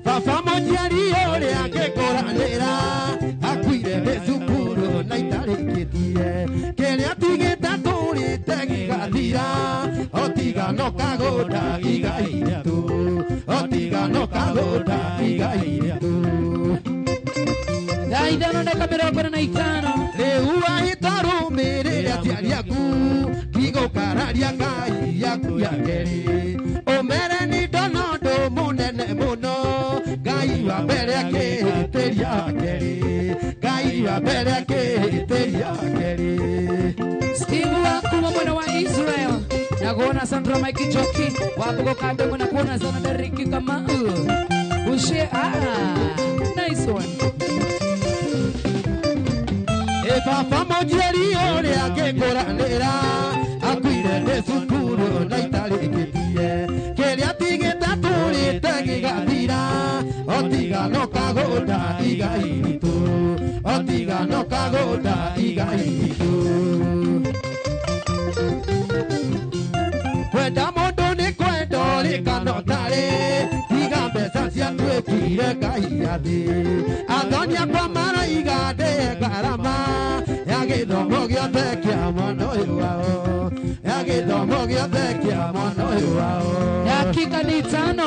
Baba mũnjiari ũrĩa angĩkũranĩra akuire nĩ cukuru na itarĩkĩtie kĩrĩa tigĩte tũrĩte gĩgathira otigano kagũnda igai tu otigano kagũnda igai tu Daidano na kamera kwa na itano. Leua hitaru mere atiariaku Kigo kararia kai yaku yakeri Omere ni donodo munene muno Gai wa mbere ake teria keri Gai wa mbere ake teria keri Steve wako mwana wa Israel. Na kuona Sandra Mike Joki. Wapo kwa kambe mwana kuona zona Deriki kama Ushe nice one. Papa mojeri ore agekoranira akwire ne sukuru na italikitie keria tigeta turi tegigathira otiga no kagoda igaitu otiga no kagoda igaitu kwenda mundu ni kwenda rikano tare tiga mbeca cia twikire ngai athi athonia kwa maraiga nde garama ya githomo giothe kia mwana uyu wao ya githomo giothe kia mwana uyu wao Dakika ni tano.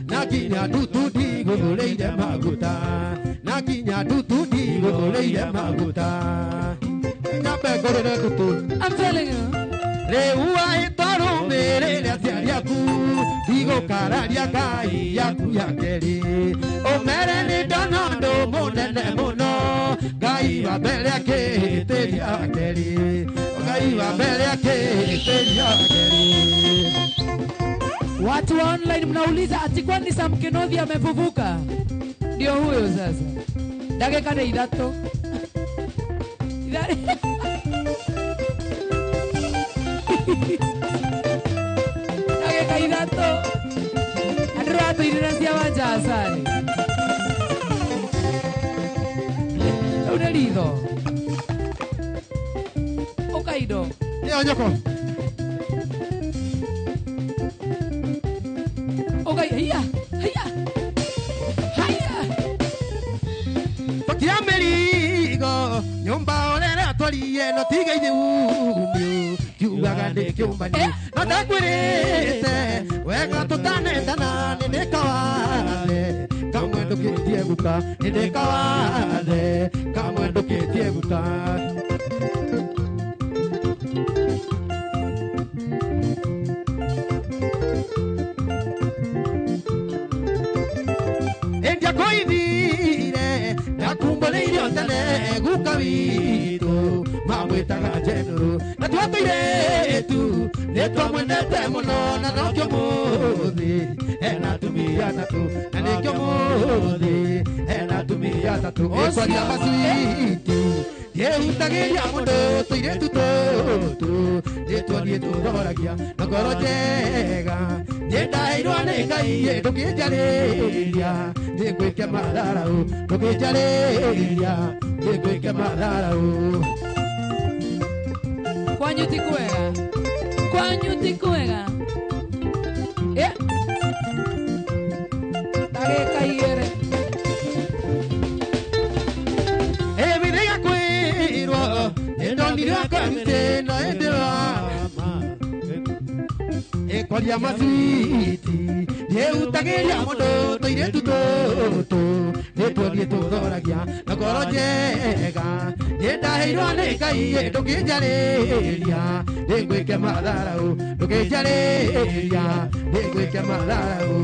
Naginya dutu digo leide maguta Naginya dutu digo leide maguta Nape gorere dutu I'm telling you. Leua itaru mere atiariaku Digo kararia kai yaku yakeri Omere ni donodo munene muno Gai wa mbere ake teria keri Gai wa mbere ake teria keri Watu wa online mnauliza ati kwani Sam Kinuthia amefufuka? Ndio huyo sasa. Dakika ni 3. Dakika 3. Andra tuiriracia wanja asali. Unalido. Okaido. Ndio nyoko Okay, hiya. Tokia merigo nyumba olera toliye no tigeine umyo kiugaga ndi kiumbani no ndakwirite wega tutanendana nini kawathe kamwe ndukitie guka nini kawathe kamwe ndukitie guka Endia koithire nakumboleire otene guka witu mamwitaga jenuru na twatuire tu nitwamwendete muno na nokio muthi ena tumia tatu na nikio muthi ena tumia tatu ikwaria maswiti yehutagiria mundu tuire tututu nitwathie tuthoragia na ngoro njega nyendairwo nĩ Ngai ndũkĩnjarĩria nĩngwĩke matharau ndũkĩnjarĩria nĩngwĩke matharau Kwanyu ti kwega. Kwanyu ti kwega. Dakika 2. Ebidiga kwĩrwo nĩndonire kanithe no ĩndĩrama ĩkwaria maswiti yehutagiria mundu tuiritu tutu nitwathie tuthoragia na ngoro njega nyendaheirwo nĩ Ngai ndũkĩnjarĩria nĩngwĩke matharau ndũkĩnjarĩria nĩngwĩke matharau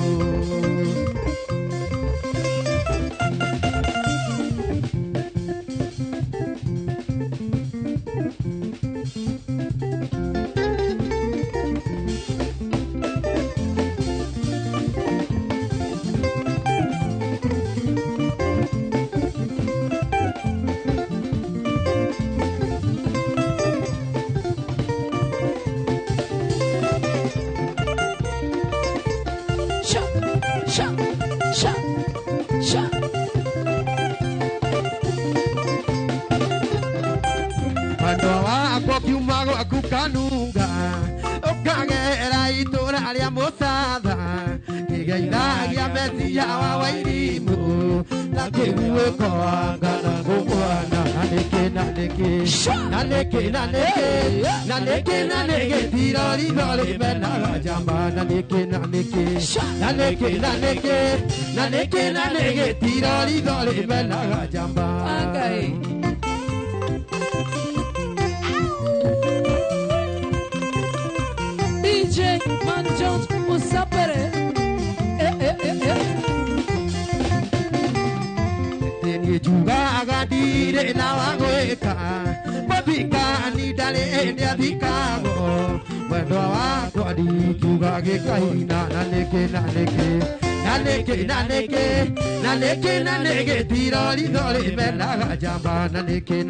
Kanunga ukagera itura aria musatha kigeithagia mesia wa wairimu na kibuko angana gumwana naneke tirori dole bena jamba naneke tirori dole bena jamba Okay. DJ Man Jones, what's up, Teni juga agadire na wagweka Mabika ni dale ende adikago Mwendo wako adikiuga gekaina naneke tirori dole benaga jamba naneke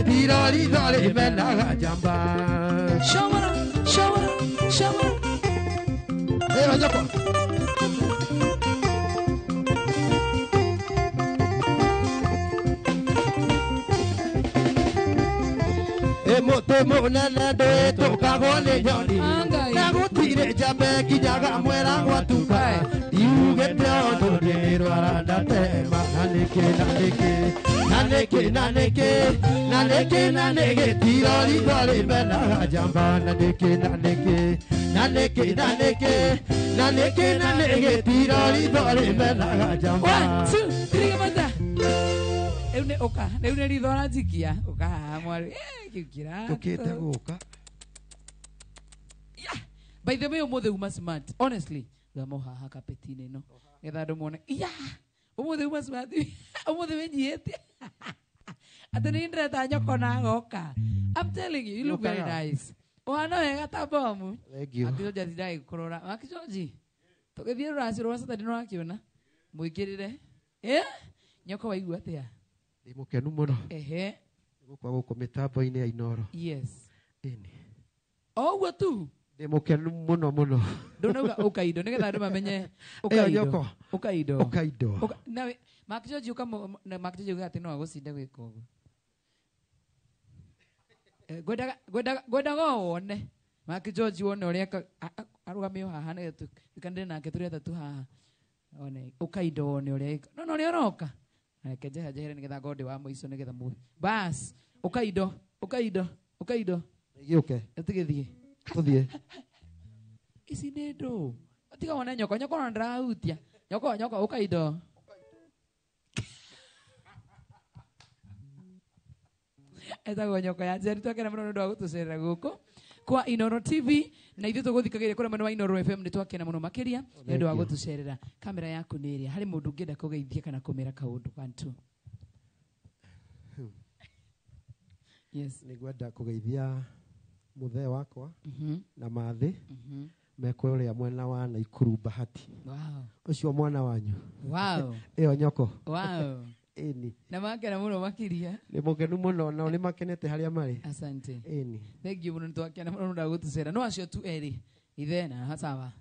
tirori dole benaga jamba Shawara. Onyoko Motemo nana de toka gole joni Nagutire jabe kinyaga mwera gwatuka Iugete ondo ndiro aranda tema Naneke tirori dole bena jamba Naneke tirori dole bena jamba 1, 2, 3, manda. Eune oka, eune ridora jikia. Oka mwari. Kikira. Tukite guka Yeah. By the way, umothe uma smart. Honestly, gamoha hakapetine no. Getha ndumone. Yeah. Umothe uma smart. Umothe wenyiete. Atani ndreta nyoko na goka. I'm telling you, you look very nice. Ohana wega ta bomu. Thank you. Akizo jatidai kurora. Akizoji. Tugithie ruraciro rwa Saturday no akiona. Muikirire. Nyoko waigua atia? Ndi mukenu muno Ehe. gukwa guko mitambo-ini ya Inoro Yes. ini Oguo tu. ndi mukenu muno Ndonauga ukaido nigetha andu mamenye Nyoko. ukaido ukaido nawe makijoji makijoji ugati no agusinde gwika uguo gwendaga wone makijoji wone uria arugamio haha nä tukandä nake tå rä atatå haha one ukaido wone uria no uria uroka reke njehere nä getha ngondä wa må ico nä getha må bas ukaido giuke atigä thiä tuthie ici nä ndå tiga wone nyoko no ndärahutia nyoko ukaido etagwo nyoko ya njeri twakena må no nä ndå wa gå tå cerera gå kå kwa Inoro TV na ithuĩ tũgũthikagĩrĩria kũrĩa mwena wa Inoro FM nĩ twakena mũno makĩria nĩ ũndũ wa gũtũcerera kamera yaku nĩ ĩrĩa harĩ mũndũ ũngĩenda kũgeithia kana kũmĩra kaũndũ kantu yes nĩngwenda kũgeithia mũthee wakwa na mathĩ mekwe ũrĩa mwena wa Naikuru Bahati wow ũcio mwana wanyu wow ĩyo nyoko wow ĩni na makena mũno makĩria nĩ mũkenu mũno nao nĩ makenete harĩa marĩ asante ĩni thank you mũno nĩ twakena mũno nĩ ũndũ wa gũtũcerera no acio tu erĩ ithe na hasawa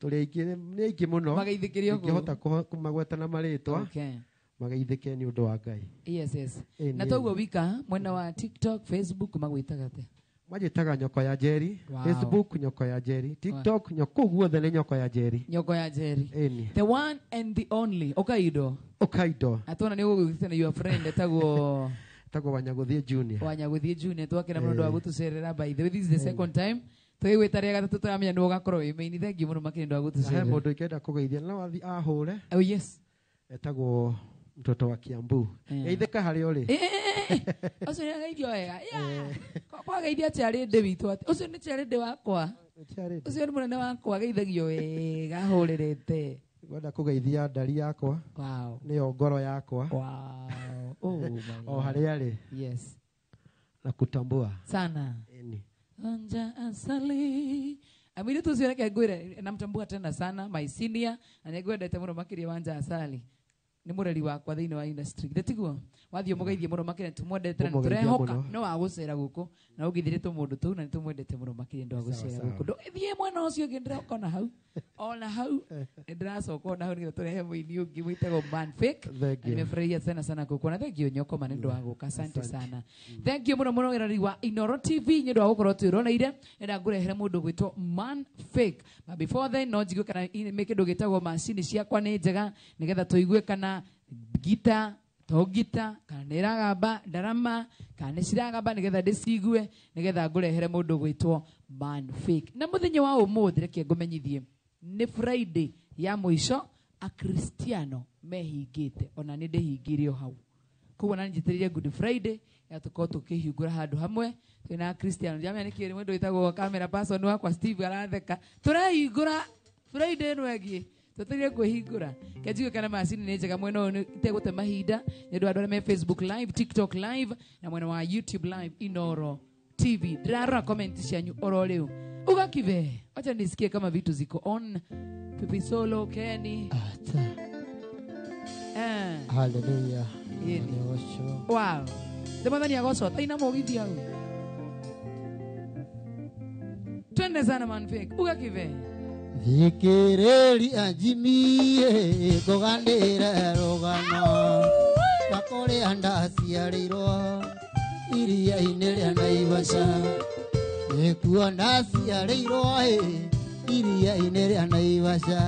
tũrĩ aingĩ nĩ aingĩ mũno mageithĩkĩrio ingĩhota kũmagweta na marĩtwa okay mageithĩke nĩ ũndũ wa Ngai yes na toguo wika mwena wa TikTok Facebook magwĩtaga atĩa majitaga nyoko ya Jerry Wow. Facebook nyoko ya Jerry TikTok nyoko guothe nĩ nyoko ya Jerry nyoko ya Jerry ĩni the one and the only ukaido Ukaido atona nĩ ũgũgĩte na your friend etagwo tagwo Wanyaguthie Junior Wanyaguthie Junior twakena mũno nĩ wa gũtũcerera by the way this is the second time twĩgwĩta rĩa gatatũ tũramenya nĩ ũgakorwo wĩ main thank you mũno makĩria nĩ wa he gũtũcerera mũndũ ingĩenda kũgeithia no athi ahũre oh yes etagwo mtoto wa Kiambu geithĩka harĩa ũrĩ ũcio nĩ ageithio wega kwageithia aciarĩ ndĩ witũ atĩ ũcio nĩ ciarĩ ndĩ wakwa ũcio nĩ mũnene wakwa ageithagio wega ahũrĩrĩte ngwenda kũgeithia ndari yakwa wow nĩyo ngoro yakwa wow oh my o harĩa arĩ yes na kutambua sana ĩni Anja asali amiri tu sione kagwire namtambua tena sana my senior na nĩngwendete mũno makĩria Wanja Asali nĩ mũreri wakwa thĩinĩ wa industry gĩtiguo wathiĩ mũgeithie mũno makĩria tũmwendete na tũrehoka no wa gũcera gũkũ na ũgĩthirĩtwo mũndũ tũu na nĩ tũmwendete mũno makĩria ndo wa gũcera gũkũ ndũgĩthiĩ mwena ũcio ũngĩ ndĩroka na hau ona hau ndracoka ona hau nĩ tũrehe mũini ũngĩ wĩtagwo Man Fake. Thank you. Nimefurahia sana kukuona. Thank you Nyoko manendo wa gũka. Asante sana. Thank you mũno mũno gerari wa Inoro TV nĩ ũndũ wa gũkorwo twĩroneire. Nenda ngũrehere mũndũ gwĩtwo Man Fake. But before then no njigue kana me kĩndũ gĩtagwo macini ciakwa nĩ njega nĩgetha tũigue kana gita to gita kana nĩ ragamba ndarama kana nĩ ciragamba nĩgetha ndĩcigue nĩgetha ngũrehere mũndũ gwĩtwo Man Fake. Na mũthenya wa ũmũthĩ reke ngũmenyithie nĩ Friday ya mũico akristiano mehingĩte ona nĩ ndĩhingĩire o hau. Koguo na njitĩrĩire Good Friday ya tũkorwo tũkĩhingũra handũ hamwe twĩna akristiano. Jamani nĩ kĩrĩ mũndũ wĩtagwo camera person wakwa Steve aratheka. Tũrahingũra Friday ĩno ĩngĩ tũtĩrĩrie kwĩhingũra. Kĩnjigue kana macini nĩ njega mwena ũyũ itegũte mahinda nĩ ũndũ andũ arĩa me Facebook live, TikTok live na mwena wa YouTube live Inoro TV. Ndĩrarora comment cianyu oro rĩu. Ugakive. Acha nisikie kama vitu ziko on. Pipi Solo, Kenny. Hallelujah. Yeni. Osho. Wow. Demandani agoso. Taina mogithi au. Twende sana Man Fake. Ugakive. Thikĩrĩri anjimie ngũganĩre rũgano rwa kũrĩa ndaciarĩirwo iria-inĩ rĩa Naivasha. Nĩkuo ndaciarĩirwo iria-inĩ rĩa Naivasha.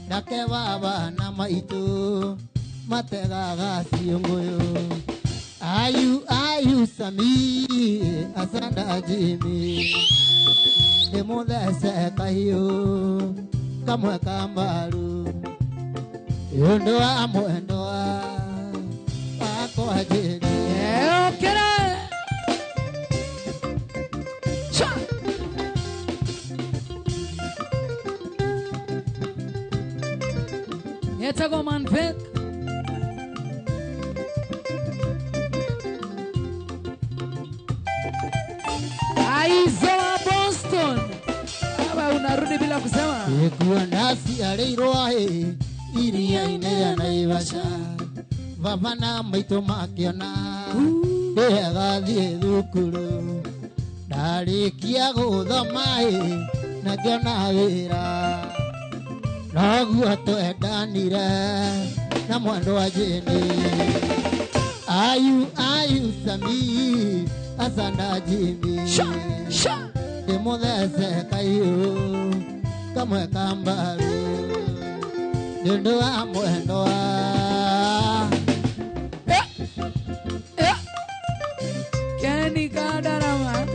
Nake baba na maitũ mategaga ciũngũyũ. Ayu Sami asanda Jimmy. Ndĩmũthece kahiũ kamwe ka mbaru yũndũ wa mwendwa wakwa njĩri. Okera. Cha. Yetago Man Fake. Aizola Boston. Aba unarudi bila kusema. Nĩkuo ndaciarĩirwo iria-inĩ rĩa Naivasha. Baba na maitũ makĩona ndĩgathiĩ thukuru. Ndarĩkia gũthoma na ngĩona wĩra. Noguo twendanire na mwendwa Jeni. Ayu Sami asanda Jimmy. Ndĩmũthece kahiũ kamwe ka mbaru nĩũndũ wa mwendwa. Kenny Kadarama.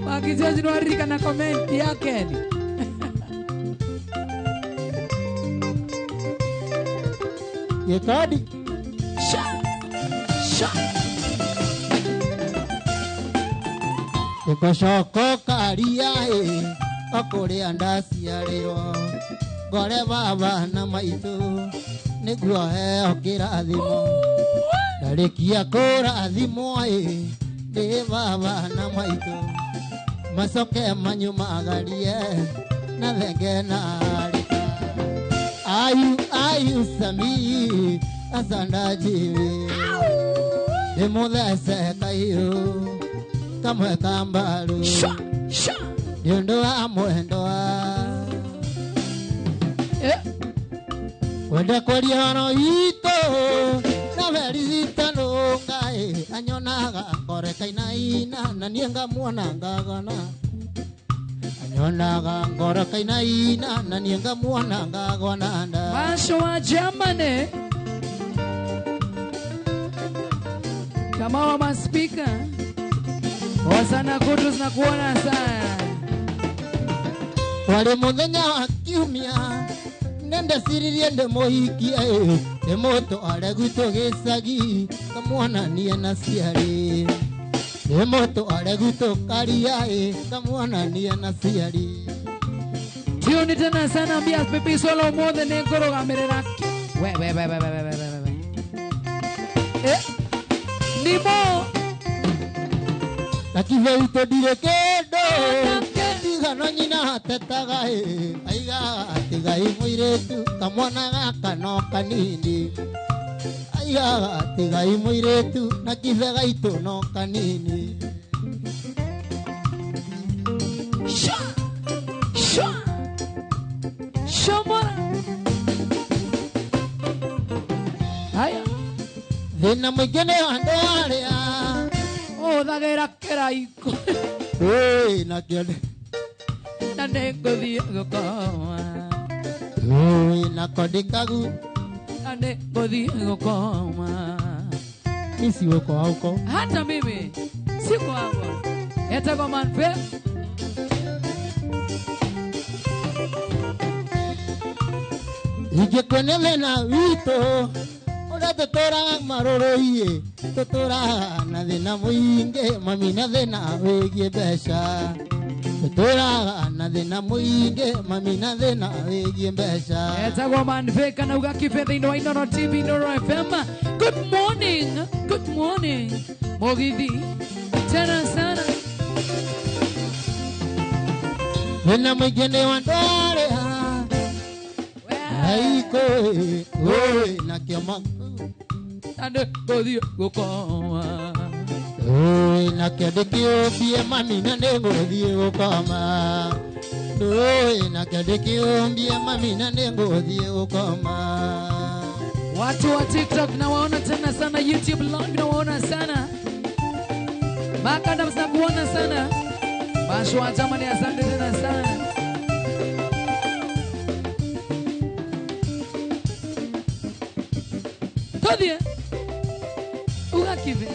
Wakijaji nuarika na comment ya Kenny. Gĩkadi gũcoko karia okũrĩa ndaciarĩrwo. Ngore baba na maitũ nĩguo heo kĩrathimo. Ndarĩkia kũrathimwo ndĩ baba na maitũ macoke manyumagarie na thenge na rĩka. Ayu Sami asanda Jimmy. Ndĩmũthece kahiũ kamwe ka mbaru nĩũndũ wa mwendwa. Wenda kwaria horo itũ na veritano ngai anyonaga ngorekainaina na niĩ ngamuona ngagona. Anyonaga ngorekainaina na niĩ ngamuona ngagona nda. Masho wa Germany. Kama wa maspika. Wasana Kudus na kuona sana. Wale mũthenya wa kiumia nĩndeciririe ndĩmũhikie ndĩmũtware gwitũ gĩcagi kamwonanie na ciarĩ. Ndĩmũtware gwitũ karia kamwonanie na ciarĩ. Tune tena sana ambia Pipi Solo mothe nĩ ngũrũgamĩrĩra. We. Nimo. Nakive itũ ndirĩ kĩndũ tigano nyina atetaga aigaga atĩ gai mũirĩtu kamwana gaka no kanini. Aigaga atĩ gai mũirĩtu na kive gaitũ no kanini. Shomora. Haya. Thina mwingine andå arä a O thagera keraiko. na kĩonde Na nĩngũthiĩ gũkoma. na kondikagu Na nĩngũthiĩ gũkoma. isi wako hauko Hata mimi siko hapo. Etagwo Manfe. ingĩkuone thĩna witũ ũrĩa tũtũraga marũrũ-inĩ tũtũraga na thĩna mũingĩ mami na thĩna wĩgiĩ mbeca tũtũraga na thĩna mũingĩ mami na thĩna wĩgiĩ mbeca Etagwo Manfe kana ugakibe thĩinĩ wa Inooro TV, Inooro FM. Good morning. Good morning. Mogithi. Tena sana. thĩna mũingĩ nĩ wa andũ arĩa aiko na kĩoma Na nĩngũthiĩ gũkoma. na kĩonde kĩũmbie mami na nĩngũthiĩ gũkoma na kĩonde kĩũmbie mami na nĩngũthiĩ gũkoma Watu wa TikTok nawaona tena sana, YouTube live nawaona sana, Makadams nakuona sana, Bashwa jamani, asante tena sana. Todie ugakive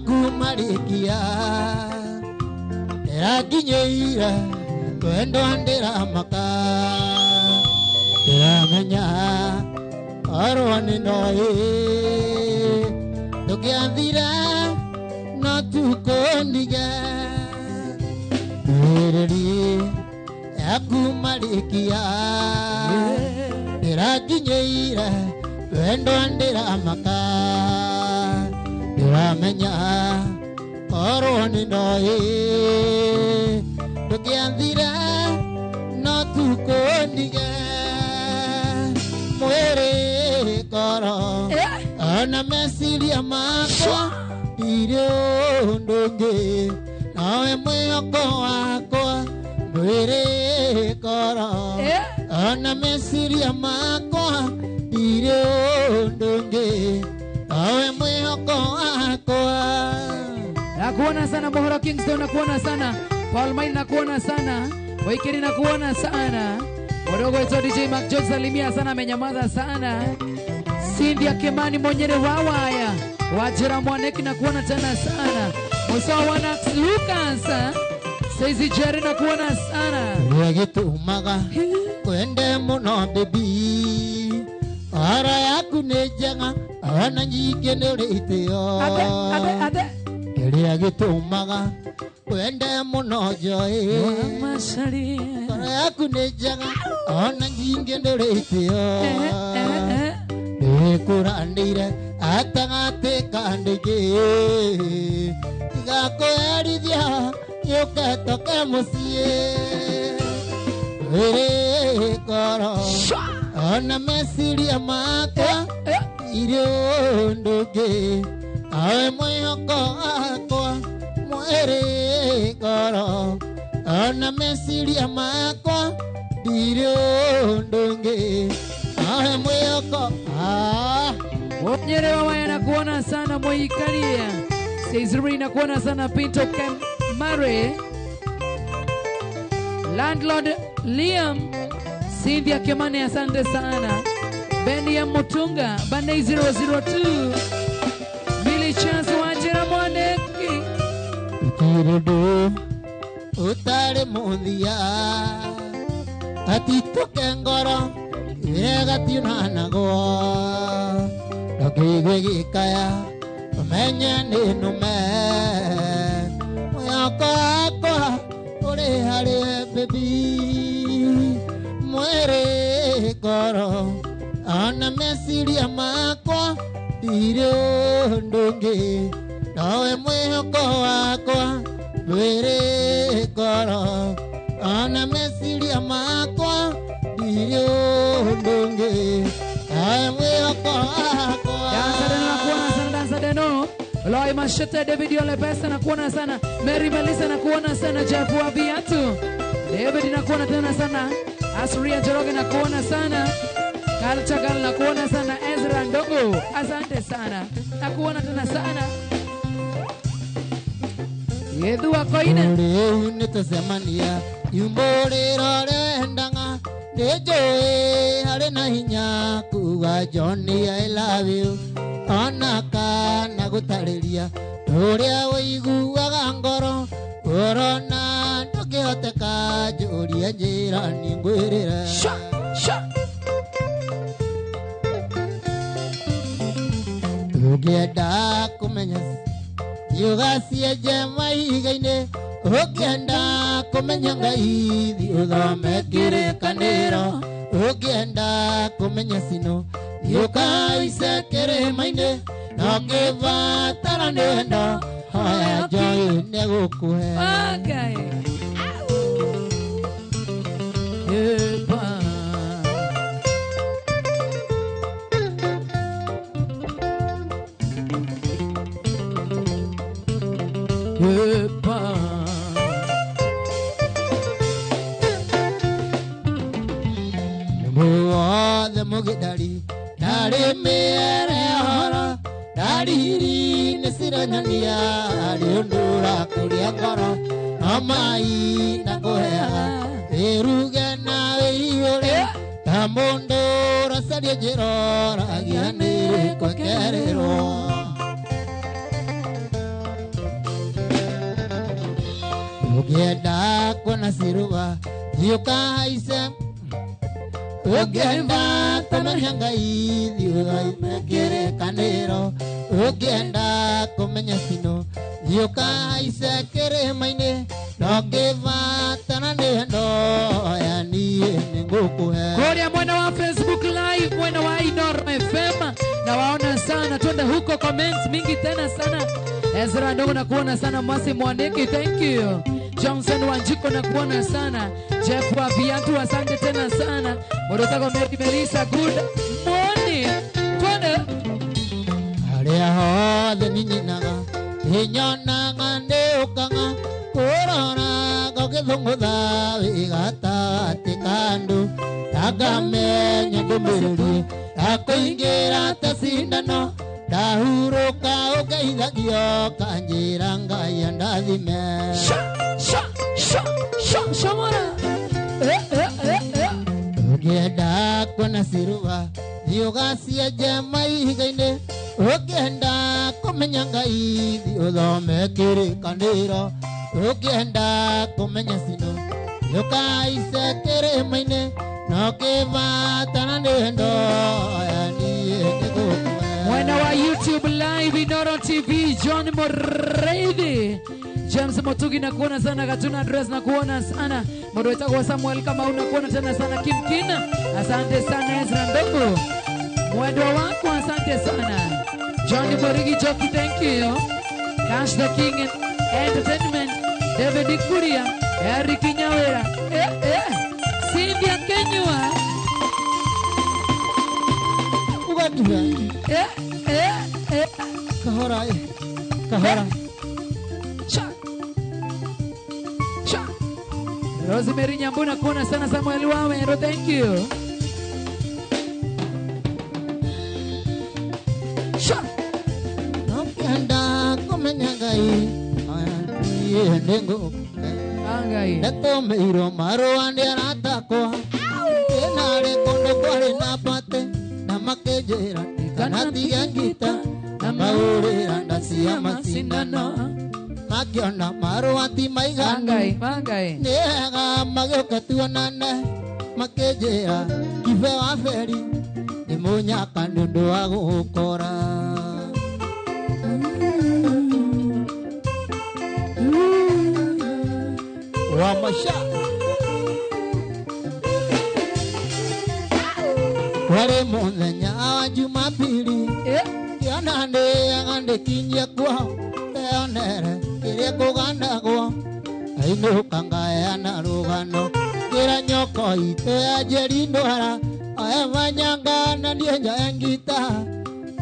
kumarikia erakinyeira twendo andira maka tiramenya arwani noi tukiathira no tukondiga ereri akumarikia erakinyeira twendo andira maka tiramenya arwani noi tukiathira no tukondiga mwere koro ana mesiria makwa irio ndungi nawe mwĩhoko wakwa mwere koro ana mesiria makwa irio ndungi nawe mwĩhoko wakwa. Nakuona sana Mohoro Kingston, nakuona sana Paul Main, nakuona sana Waikiri, nakuona sana wadogo wetu DJ Mac George, salimia sana, amenyamaza sana. Cynthia Kimani Monyere Wawaya Wajira Mwaneki, nakuona tena sana. Musawa Nax Lucas Saizi Jerry, nakuona sana. Yagitumaga kwende muno baby ara yaku nĩ njega ona nyingĩ nĩ ũrĩtĩo Ade kĩrĩa gĩtũmaga wende mũno njoĩ ara yaku nĩ njega ona nyingĩ nĩ ũrĩtĩo nĩkũranĩire atagatĩ kandĩngĩ tigakũherithia gĩũke toke mũciĩ wĩrĩ koro ona meciria makwa irio ndũngĩ awe mwĩhoko wakwa mwĩrĩ koro ona meciria makwa irio ndũngĩ awe mwĩhoko Monyere Wawaya, nakuona sana. Moikaria Seizuri, nakuona sana. Pinto Mare Landlord Liam Cynthia Kimani, asante sana. Benia Mutunga Bandai 002 Billy Chance Wajira Mwaneki Kirudu utare muthia atituke ngoro ĩgationanago ndakĩigwe gĩkaya ũmenye nĩ nũme mwĩhoko wakwa ũrĩ harĩ baby mwĩrĩ ngoro ona meciria makwa ndirĩ ũndũ ũngĩ nowe mwĩhoko wakwa mwĩrĩ ngoro ona meciria makwa ndirĩ ũndũ ũngĩ nowe mwĩhoko wakwa. Dansa deno Loi Mashete, David Yole Pesa na kuona sana. Mary Melissa na kuona sana. Jeff wa Viatu, David na kuona tena sana. Asuria Joroge na kuona sana. Kalchagal na kuona sana. Ezra Ndogo, asante sana. Na kuona tena sana. Yedu wako ine Ule nitasemania Yumbore rore ndanga Nejoe hare na hinya Kuwa Johnny I love you Onaka na gutariria Uria wiguaga ngoro Korona ndukihoteka Juria njirani ngwirira Ugienda kumenya Yugacie jema igaine Ugienda kumenya ngai Thi uthome kirikaniro Ugienda kumenya sino Yukaise kirimaine Na ngivatara nendo Hoya Joy negukuhe Okay. Yepa. Yepa. Muothe mugidari Dari mere hora Dariri nesiranyania Riundura kuria ngoro Amai na kuhea Iruge na iure Tamundo rasaria jiro Ragianiri kwa kerero Ugienda kuna siruwa Yuka haise Ugienda kumenya ngai Thiuga kirikaniro Ugienda kumenya sino Thiuka haise kirimaine No ngivatana nendo Ya niĩ nĩngũkũhe Kuria mwana wa Facebook live, mwana wa Inoro FM. Na waona sana, twende huko comments mingi tena sana. Ezra Ndogo na kuona sana. Mwasi Mwaniki, thank you. Johnson Wanjiko na kuona sana. Jeff wa Viatu, asante tena sana. Morotako Mary Melissa, good morning. Twende. Harĩa hothe ninyinaga Inyonaga ndĩũkaga Kũroraga ũgĩthũngũtha Wĩgatagatĩ ka andũ Ndakamenya ndũmĩrĩri Ndakũingĩra ta cindano Ndahurũka ũgeithagio Kanjĩra Ngai andathime Shamora. Ugienda kuona siruva Thiugacie jema ihiga-inĩ Ugienda kumenya ngai Thi uthome kirikaniro Ugienda kumenya sino Yukaice kirima-inĩ Na ũkĩvatana nĩndo Ya niĩ nĩngũkũhe Mwana wa YouTube live Inoro TV John Moreithi. James Motugi na kuona sana. Gatuna Dress na kuona sana. Modweta kwa Samuel Kamau na kuona tena sana. Kim Kina, asante sana. Ezra Ndogo, mwendo wako asante sana. Johnny Borigi Joki, thank you. Cash the King Entertainment, David Kuria, Eric Nyawera, Cynthia Kenyua, Ugatua Kahora Kahora Rosemary Nyambuna kuona sana. Samuel Wawero, thank you. Ugienda kumenya ngai Ya niĩ nĩngũkũhe Angai. Nĩtũmĩirwo marũa nĩ arata akwa Ĩnarĩ kũndũ kwarĩ na mbate Na makĩnjĩra ndikanatige ngita Na mahũrĩra nda cia macindano Makĩona marũa ti maiganu Angai. Angai. Nĩ wega magĩũka tuonane Makĩnjĩra kibe wa beri Nĩ mũnyaka nĩ ũndũ wa gũgũkora Wa masha Warĩ mũthenya wa Jumapili Kĩa Anande angande kinye kwa Eonere kire kuganda kwa Aino kanga ana rugano Kira nyoko ito ya jerindo hara Aeva nyangana dienja engita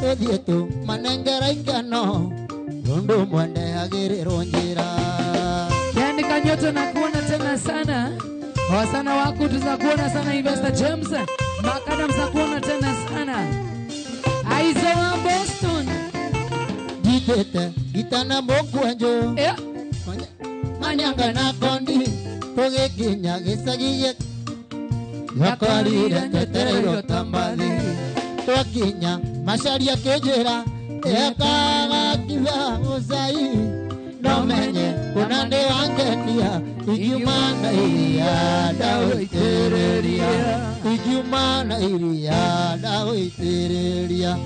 Todietu manengera ingano Yondo mwende agiri ronjira Yani Kanyoto na kuona tena sana. Wasana wako tuzakuona sana Investor James. Makadam za kuona tena sana. Aizo wa Boston. Jitete gitana mokwenjo Manyanga na kondi Toge kinya gisagiye Yakorire tetere tambali Tokinya masharia kejera Ekaga kiva uzai Nomenye kunande wangenia Igiumana iria dawe itereria Igiumana iria dawe itereria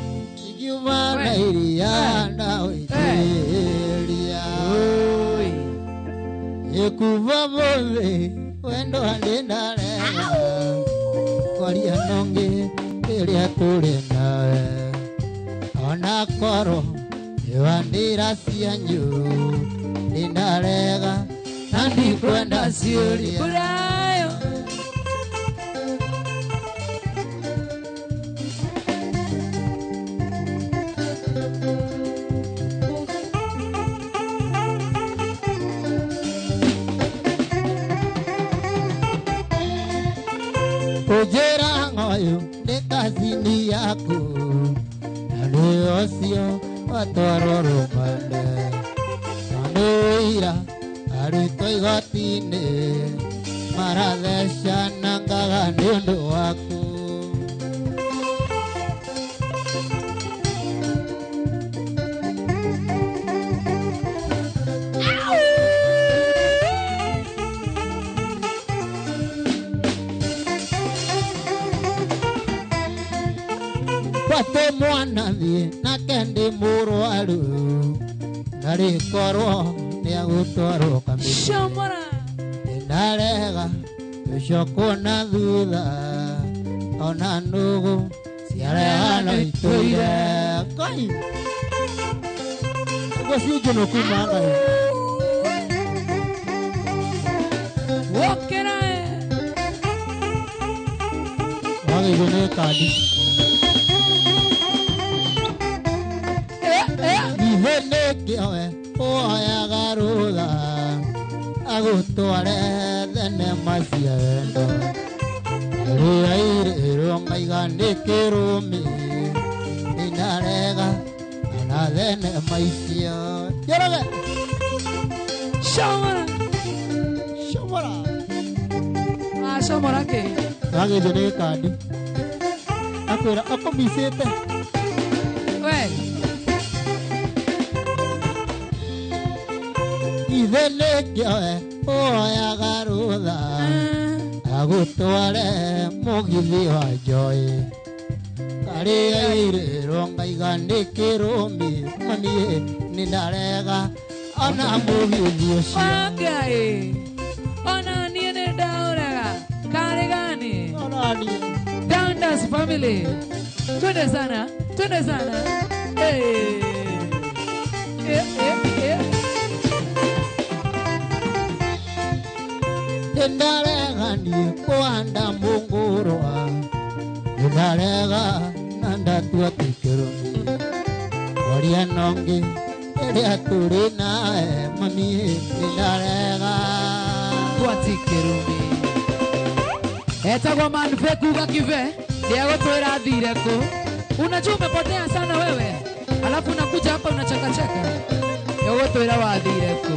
Igiumana iria dawe itereria Ekuva move wendo alenda lega Kwaria nonge iria turi nawe Ona koro Ewandira sianyu Nindarega Nandi kwenda siuria Burayo. Ujera ngoyo Nekazini yaku Nani osio Watororo mande Tanduira Arito igotine Maradesha nangaga Nundu waku Kwate mwana thie na kendi murwaru Nari korwo ni agutwarwo kamiri Shomora. Ndarega tushoko na thutha Ona nugu ciarehano ituire Kai Ugo sinjuno kumanga Wokera. Wagi gune kadi Ihene kioe Oya garudha Agutware thene macia wendo Ria iro maiga nikirumi Inarega Ana thene maicio Yoroge Shomora. Shomora Shomora ke. Wagi gune kadi Akwira akomisete We. Ihene kioe Oya garudha Agutware mugithi wa joy Karia iriro ngaiga nikirumi Manie nindarega Ona mugithi ucio Wagai. Ona niene daurega. Kare gani? Onani Dandas family. Twende sana. Twende sana. Eh. Nindarega ni kuanda mungurwa Nindarega nanda tuatikirumi Waria nongi Iria turi nae Mami nindarega Twatikirumi. Etagwa manfe kuga kive. Ndiago twira thire ku. Unajua umepotea sana wewe. Alafu unakuja hapa unachekacheka. Yago twira wathire ku.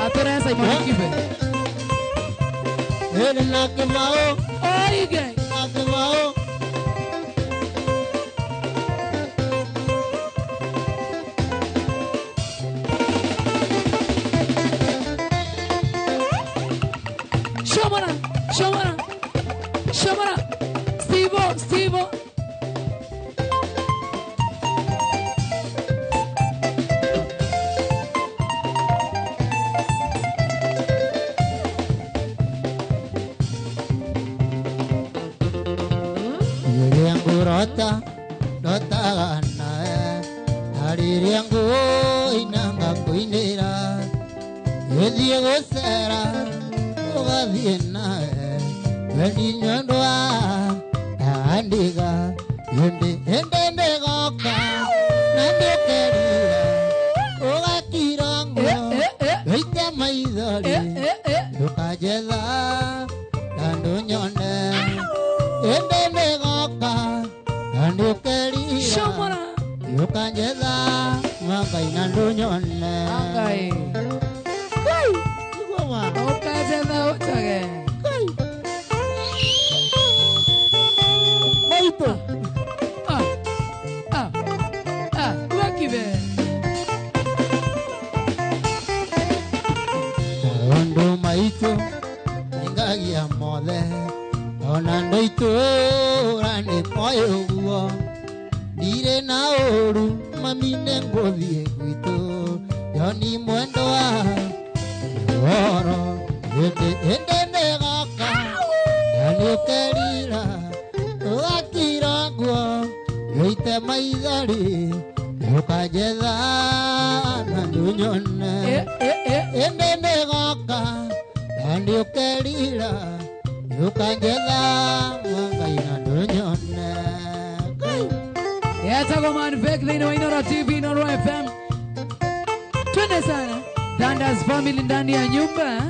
Atora Simon kive. Nina kimao Oige. Nakimao Shomora. Shomora. Shomora. Stevo. Stevo. Yang rota gana kuinira Yethie gũcera ũgathiĩ nawe wendi nyondwa andiga yende nĩgoka na ndĩkerira ũgakirangwo wĩite maithori ndũkanjetha na ndũnyone yende nĩgoka na ndĩkerira ndũkanjetha Ngai na ndũnyone Ngai ukajetha utage Maito wakive Ondo maito Ngagia mothe Ona ndoito Rani moyo guo Dire na oru Mamine ngothie gwito Yoni mwendo wa Oro Ende negaka Nani ukerira Uakira guo Yoite maithari Ukajetha Na ndunyone Ende negaka Nani ukerira Ukajetha Ngai na ndunyone Yatago man fake thini wa Inoro TV Inoro FM. Twende sana Danda's family ndani ya nyumba.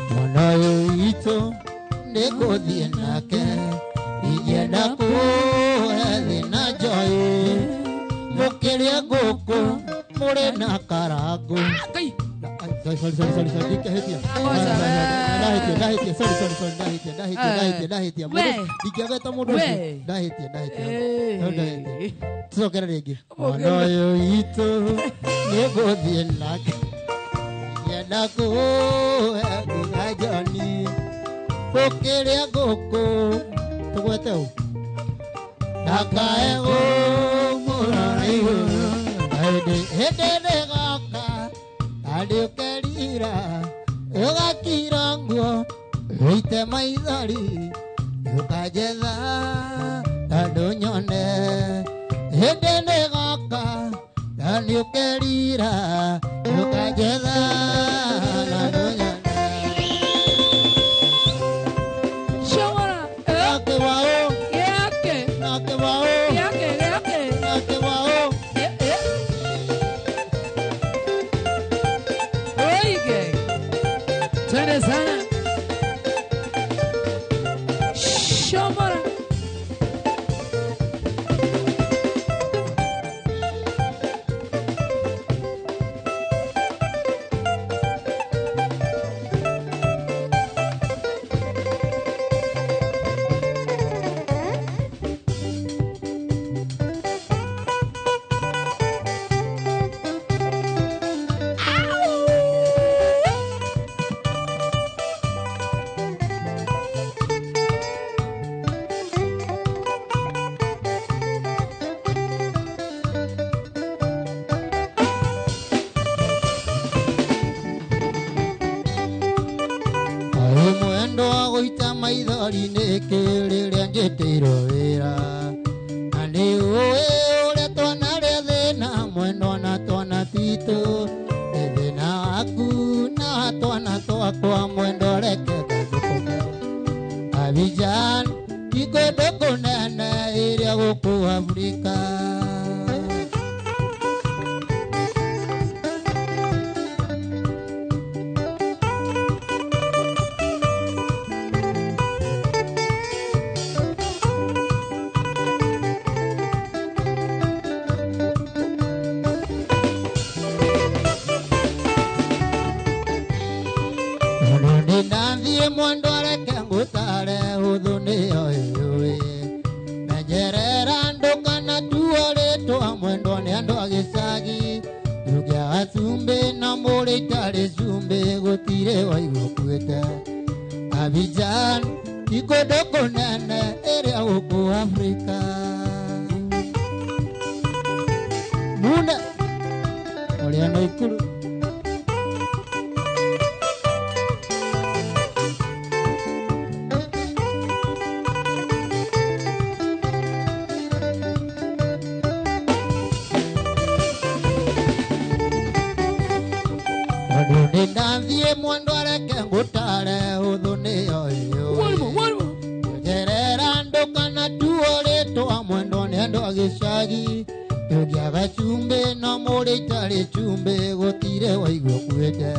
Mwanayo ito Negothie nake Igenda kuhethi na joy Mukiria guku Mure na karago Sorry. Dikehetia. Dahitia. Dikageta mudo. Dahitia. Tsokera regi. Monoyo ito negothie nake. Yenda ku agajani. Pokeria goko tugwete u. Nakaego muraigo. Hede gaka. Adiukerira Ugakiranguo Wĩite maithori Ukajetha Tandunyone Hĩndĩ nĩgoka Adiukerira Ukajetha Tandunyone Shawara Nake wao Yake Nake wao Yake Nake wao Oige Twende sana Shawara Mwendo wa gũita maithori nĩ kĩrĩrĩa njĩtĩirwo wĩra na nĩ ũĩ ũrĩa twana rĩa thĩna mwendo na twana twitũ nĩ thĩna waku na wa twana twakwa mwendo reke gathũkũme Abidjan ikũndũ kũnene ĩrĩa gũkũ Afrika Nĩndathiĩ mwendo reke ngũtare hũthũ nĩyo ĩyũĩ menjerera ndũkana tuo rĩtwa mwendo nĩ andũ a gĩcagi ndũngĩaga cumbĩ na mũrĩ itarĩ cumbĩ gũtirĩ waigua kuĩte Abidjan ikũndũ kũnene ĩrĩa gũkũ Afrika Mune ũrĩa no ikuru Ndanthie mwendo areke ngutare huthu niyo One more, one more. Jerera ndukana tuoretwa mwendo ni andu agicagi tugiaga chumbe no muri tari chumbe gutire waigua kwende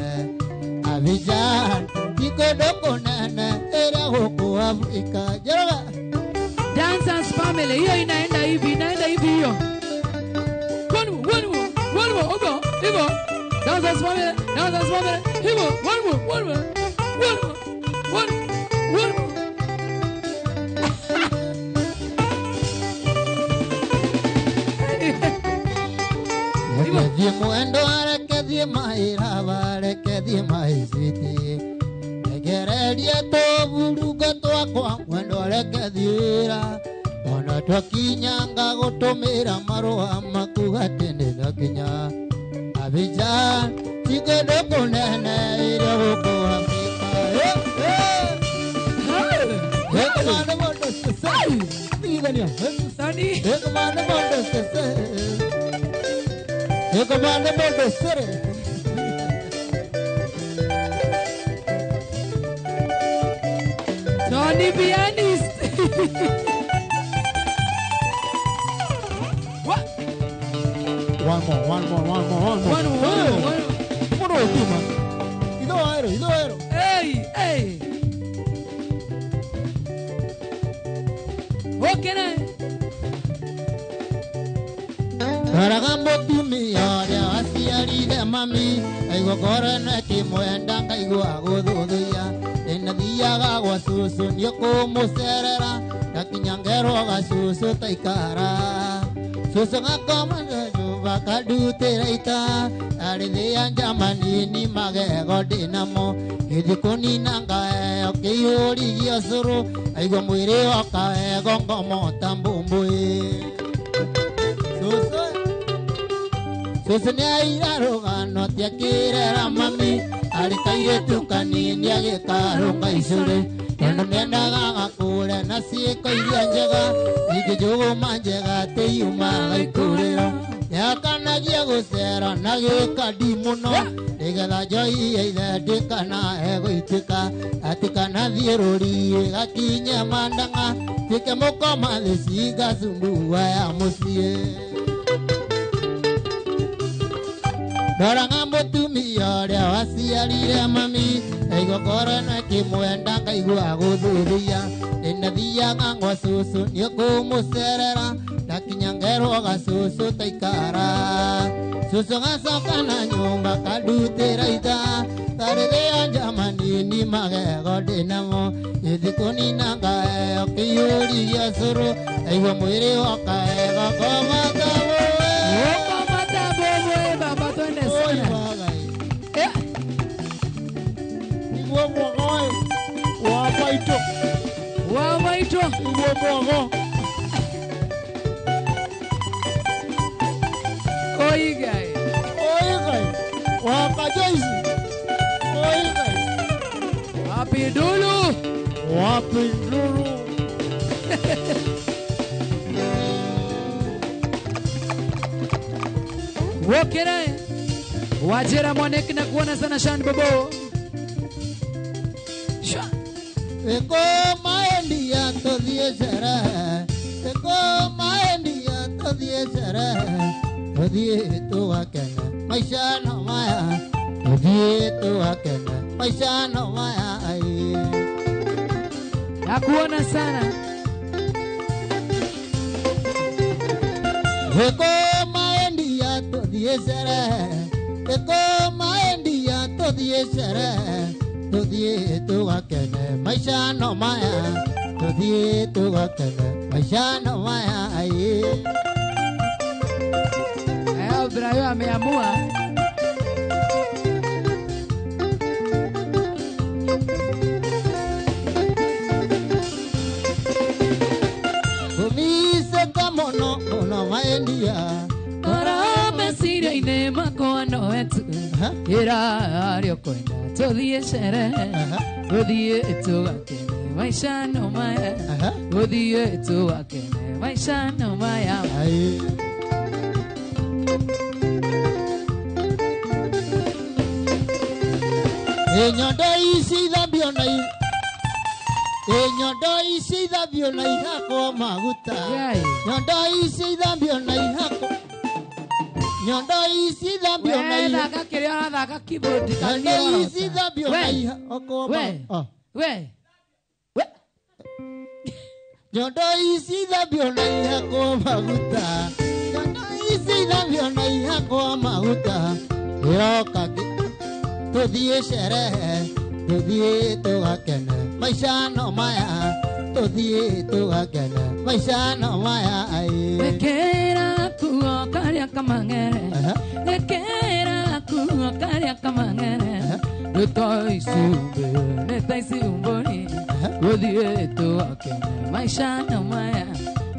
Abidjan tikodo nene era huko Afrika Jera Dancers family, hiyo inaenda hivi hiyo. One more, ogo, hivyo. Dancers family, hivyo, one more. Thie mwendo areke mahira bareke mahisiti Egererie tuburuga twakwa mwendo areke thiira Ona twakinyanga gutumira marua makugatene gakinya Abidjan tikodo kunene ira huko Afrika Ekamane mondo sese Bigania Nani? Ekamane mondo sese Ekamane mondo sere Tony pianist. What? One more. One more. Moro tuma. Ido aero. Hey. Okay, now. Karagambo tumi ya asiari de mami. Aigo korene ki mwenda ngaigo agudhuya. Enadia gwa susu nyoko muserera. Takinyangero ga susu taikara. Susu ngakomanda juba kadute raita. Arithia jamani ni magego dinamo. Idikoni nanga okeyori giosuru. Aigo mwiri okaego ngomo tambumbui. Susu ni airaruga no tiakirera mami Arikaire tukanini agikarunga icure Eno nendaga gakure na ciiko iria njega Ingijuguma njega tiyumaga ikurira Yakanagia gucera na gikadi muno Nigetha njoi eithe ndikana egũitĩka Ati kana thiĩ rũri gakinye mandanga Tuĩke mũkoma thĩ cingacumbuwa ya mũciĩ Doranga mutumia ria waciarire mami Eigokoro na kimwenda ngaigua guthuthia Ninathiaga ngwa susu niukumucerera Ndakinyangerwo gasusu taikara Susu gacoka na nyumba kadutira itha Tarithia jamani ni magego ndinamo Ithikũnina ngaeo kĩiyũri gĩa cũrũ Aigua mwĩrĩ wakaego komatabo Baba twende sana. Wawaito. Oigai. Wakajoisi. Wapindulu. Wokere. Wajera mwaneki na kuona sana Shan Bobo. Sha. Eko maendia todhie sere. Eko maendia todhie sere. Todhie tu akena. Maisha no maya. Todhie tu akena. Maisha no maya. Na kuona sana. Eko maendia todhie sere. Eko maendia todhie sere. Todhie tu akena. Maisha no maya. Todhie tu akena. Maisha no maya. Ibrahim ameamua. Umise kamono ono maendia. Ora mesiria ine makono wetu. Ira ario koina todhie shere. Todhie tu akene maisha no maya. Todhie tu akene maisha no maya. Nyondo ici thambio na nyondo ici thambio na ihako maguta. Nyondo ici thambio na ihako. Nyondo ici thambio na ihako. Thaka kiria arathaka keyboard. Nyondo ici thambio na ihako. We. Nyondo ici thambio na ihako maguta. Nyondo ici thambio na ihako maguta. Iroka tuthie sherehe, tuthie tugakene maisha no maya, tuthie tugakene maisha no maya. Lekera kuo karia kamangere, lekera kuo karia kamangere. Netaisi umboni, tuthie tugakene maisha no maya,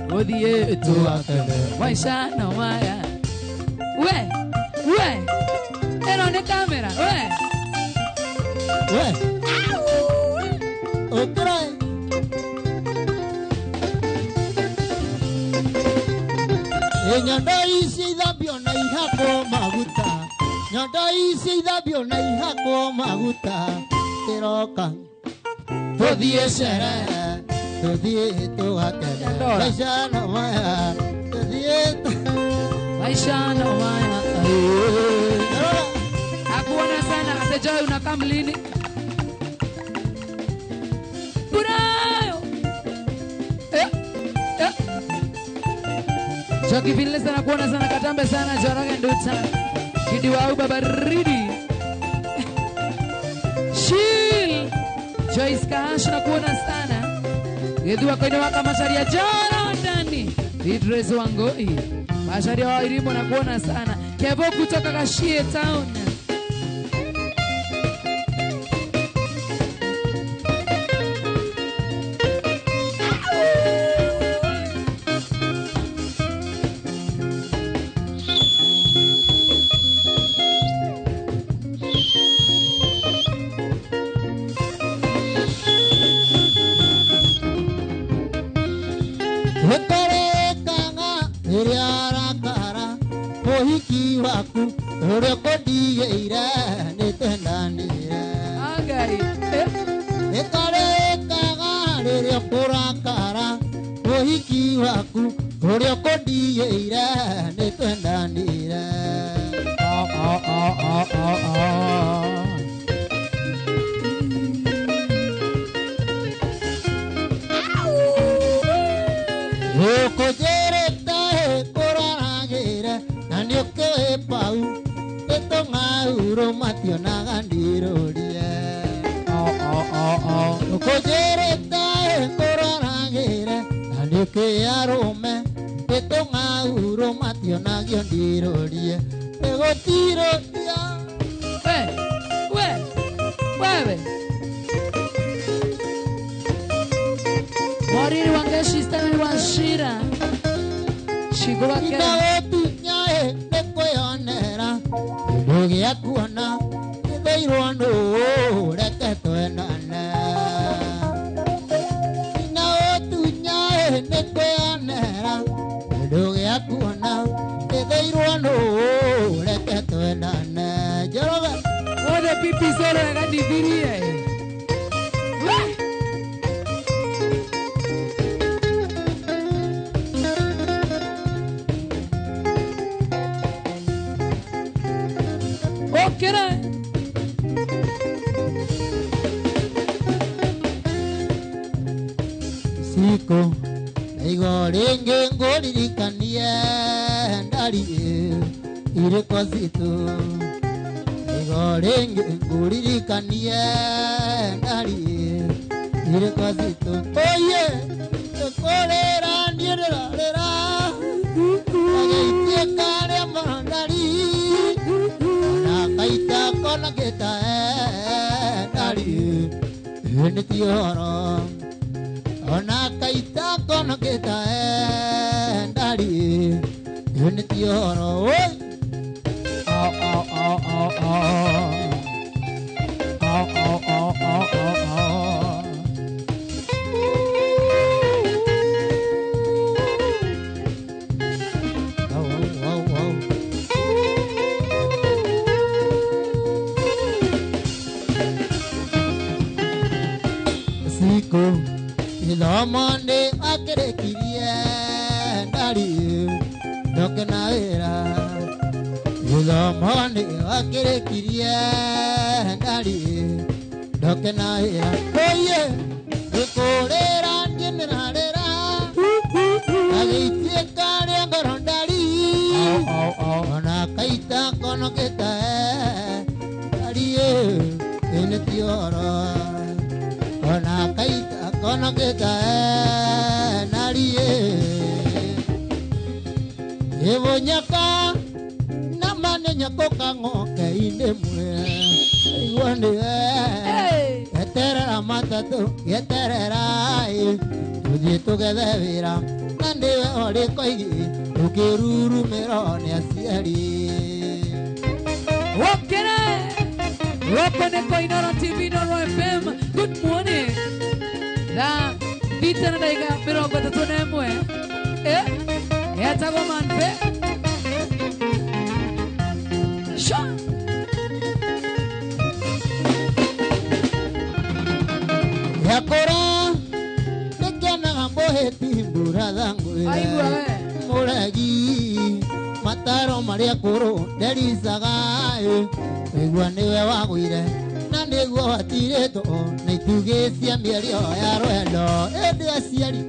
tuthie tugakene maisha no maya. We, ero ne kamera, we. Otra. Nyondo ici thambio na ihako maguta. Nyondo ici thambio na ihako maguta. Tiroka tuthie sherehe, tuthie tugakene maisha no maya, tuthie maisha no maya. Akuona sana atejoy unakaa mlini. Burayo. Joki vile sana kuona sana katambe sana Joroge Nduta. Kidi wau babaridi. Shil. Joyce Cash na kuona sana. Gedua kwenye waka masharia jara ndani. Idris Wangoi. Masharia wa Irimo na kuona sana. Kevo kutoka Kashie Town. Mohiki waku uria kundigeire nitendanire Agai. Ekarekaga riria kurakara. Mohiki waku uria kundigeire nitendanire. Ukujereta kuraragire na niukiwe pau itongauro mationaga ndirurie. Ukujereta kuraragire na niukiwe arume itongauro mationagio ndirurie. Igutiruria Wewe. Moriri wangeshi stani washira. Shigo wake. inawetunyae nekwionera kindu gia kuona githairwo ndu reke twendane. Inawetunyae nekwionera kindu gia kuona githairwo ndu reke twendane. Joroge Ode pipi solo yakadivirie. Okera. Siko Igo ringi nguririkanie ndari iriko zitu. Igo ringi nguririkanie ndari iriko zitu. Oye tukorera ndirera agaitie kare mandari na kaita kona geta ndari nitioro ona kaita kona geta ndari nitioro. ithomo-nĩ akĩrĩkirie ndari ndoke na wĩra ithomo-nĩ akĩrĩkirie ndari ndoke na wĩra oye gĩkũrĩra ngĩnĩrarĩra agĩituĩka rĩa ngoro ndari ona kaita konokĩte ndari ĩnĩ tioro ona kaita konokĩte ndari ĩbũnyaka na manĩnyako kang'oke-inĩ mwe iguanĩwe eterera matatũ gĩeterera tũthiĩ tũgethe wĩra na nĩwe ũrĩkoigi ũkĩrurumĩrwo nĩ aciari Wokere Rokoneko Inoro TV Inoro FM. Good morning. Da vita na daiga mirongo tatu na imwe. Etago manpe. Sha. yakora nikena mboheti mbura zangu Aigua we. muragi mataro maria kuru ndericaga igua niwe wagwire na niguo watirĩtwo na itugĩ cia mĩario ya rwendo ĩndĩ aciari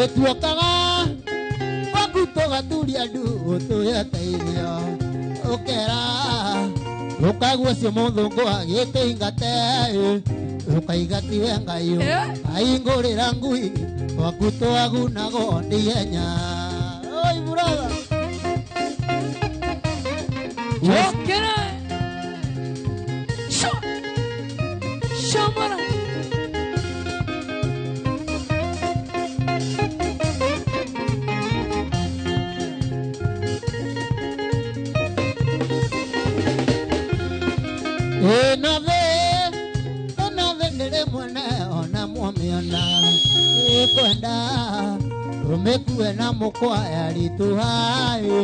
ĩtuokaga gwaku tũgaturia ndu ũtũyeteithio ũkera ũkagua cio mũthũngũ agĩtũingate ũkaigatiwe Ngai aingũrĩra ngui gwaku twagunago ndihenya oi brother Wokere. Sha. Shamara. enave nĩrĩ mwene ona mwamĩona ĩkwenda ũmĩkue na mũkwa yaritũhaĩ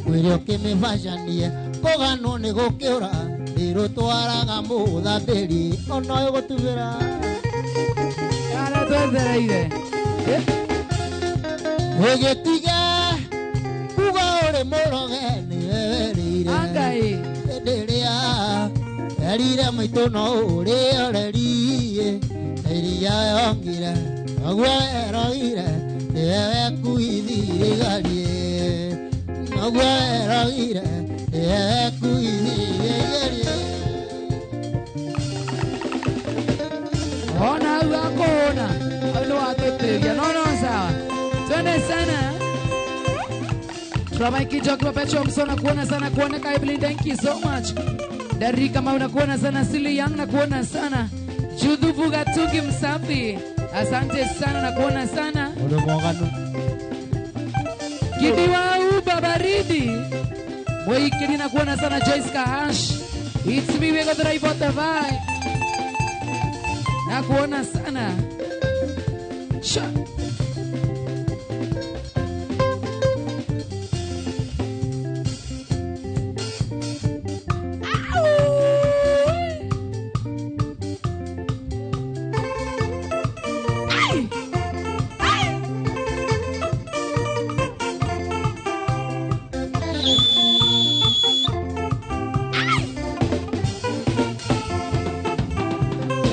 mwĩrĩ ũkĩmĩbacanie kũganwo nĩ gũkĩũra ndĩrũtwaraga mũthambĩri ona ũgũtumĩra Ara twethereire. ũgĩtiga kuga ũrĩ mũroge nĩwe werĩire Angai. hĩndĩ ĩrĩa erire maitũ no ũrĩorerie na iria yongire naguo werogire nĩwe wekuithirigarie naguo werogire nĩwe wekuithirigarie Ona hau akona. Hau nĩ watũtĩrĩria. No sawa. Twende sana. Tramaiki Jokro Pecho Msona kuona sana kuoneka Evelyn, thank you so much. Dari kama unakuona sana Sili Young na kuona sana. Judhuvu Gatugi Msafi. Asante sana na kuona sana. ũndũ mwaganu Gidi wa Uba Baridi. Mwikili na kuona sana Joyce Kahash. It's me we got the right vai. Na kuona sana. Sha.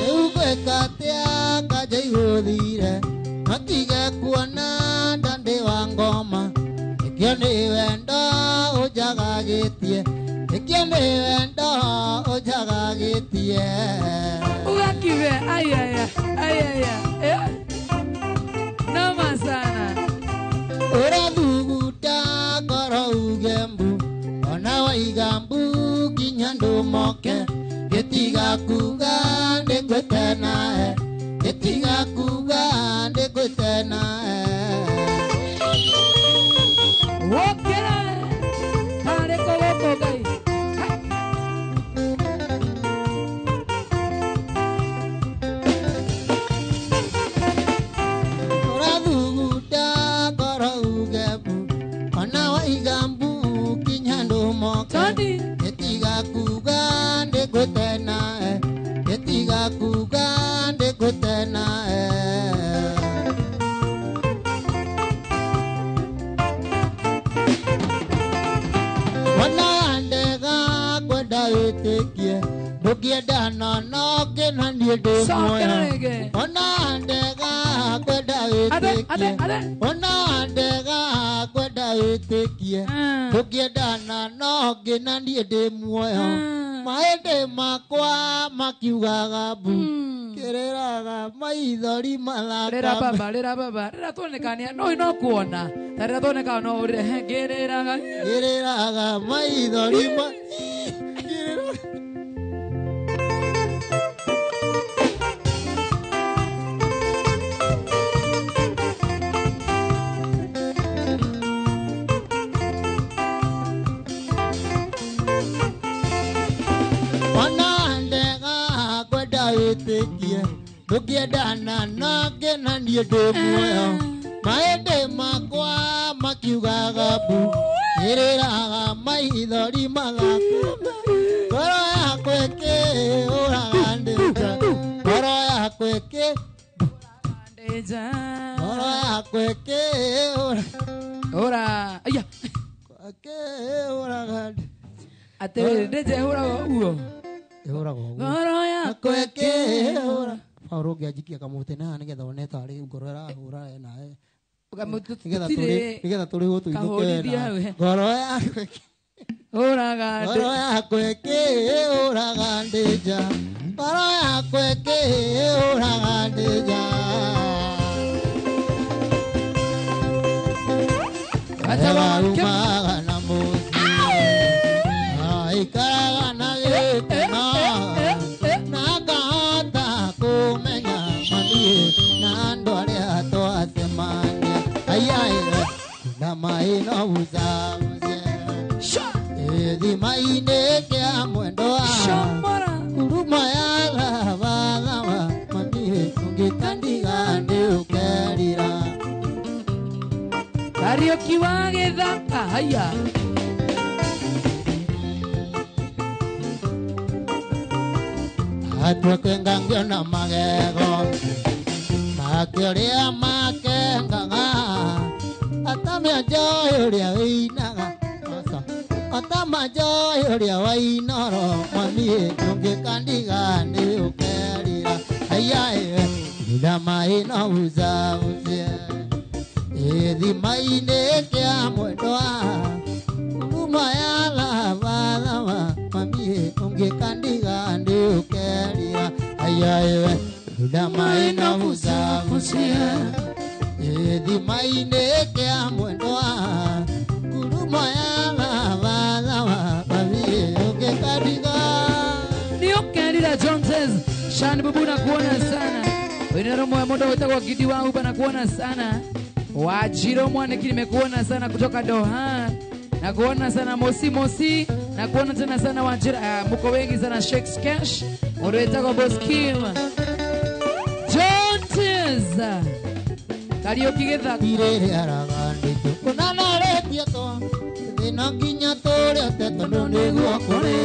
Eugekatea kaja igũthire matige kuona ndandĩ wa ngoma ĩkĩo nĩ wendo ũnjagagĩtie ĩkĩo nĩ wendo ũnjagagĩtie Ugakive. Ayaya. Ayaya. Noma sana. ũrathuguta ngoro uge mbu ona waiga mbu nginya ndũmoke gĩtiga kuga ndĩngwĩte nawe gĩtiga kuga ndĩngwĩte nawe Wokera. Hareko woko gai. ũrathuguta ngoro uge mbu ona waiga mbu nginya ndũmoke Tony. gĩtiga kuga ndĩngwĩte nawe kuga ndikutena Wana ndega kwenda witikie Ndukienda no ngina nie ndi muoyo Ona ndega kwenda witikie Ona ndega kwenda witikie Ndukienda no ngina nie ndi muoyo Maende makwa makiugaga bu Kiriraga maithori malaka Rera baba Rera tuonekania no kuona Rera tuonekana no Kiriraga maithori Ndukiendana na ngena nie ndi muoyo maende makwa makiugaga bu Kiriraga maithori magakuma Ngoro yakwa ĩkĩũraga ndĩnja Ngoro yakwa ĩkĩũraga Atĩrĩrĩ ndĩnja ĩhũraga ũguo Ngoro yakwa ĩkĩũraga Paulo ngiajikia kamute na nigetha one tari ngoro irahura nae nigetha turi gutu ithuke ngoro yakwa ĩkĩũraga ndĩnja ngoro yakwa ĩkĩũraga ndĩnja Umaga na mũciĩ aikaraga na gĩkeno na ngahota kũmenya mami na andũ arĩa twacemania kuna maĩ no bucabucie ĩthima-inĩ kĩa mwendo wa kuruma ya thabathawa mami ũngĩkandiga ndĩũkerira Karaoke wa gĩthaka haya Atwekwenga ngiona magego makĩrĩa makengaga atamĩanjoĩ ũrĩa wĩinaga atamanjoĩ ũrĩa wainoro mami ndũngĩkandiga ndĩũkerira aiyaĩ nda maĩ no bucabucie ĩthima-inĩ kĩa mwendo wa kuruma ya thabathawa mami ũngĩkandiga ndĩũkerira aiyaĩ nda maĩ no bucabucie ĩthima-inĩ kĩa mwendo wa kuruma ya thabathawa mami ũngĩkandiga ndĩũkerira Joneses Shani Bubu na kuona sana Wenero moya mondo wetagwa Gidi wa Uba na kuona sana Wajiro Mwaniki nimekuona sana kutoka Doha na kuona sana Mosi na kuona tena sana Wajira mko wengi sana Shakes Cash Mwetagwa Boskim Joneses Karaoke gĩthaka irere aragandĩtwo kunanaretie to thĩna nginya tũrĩte tondũ nĩguo kũrĩ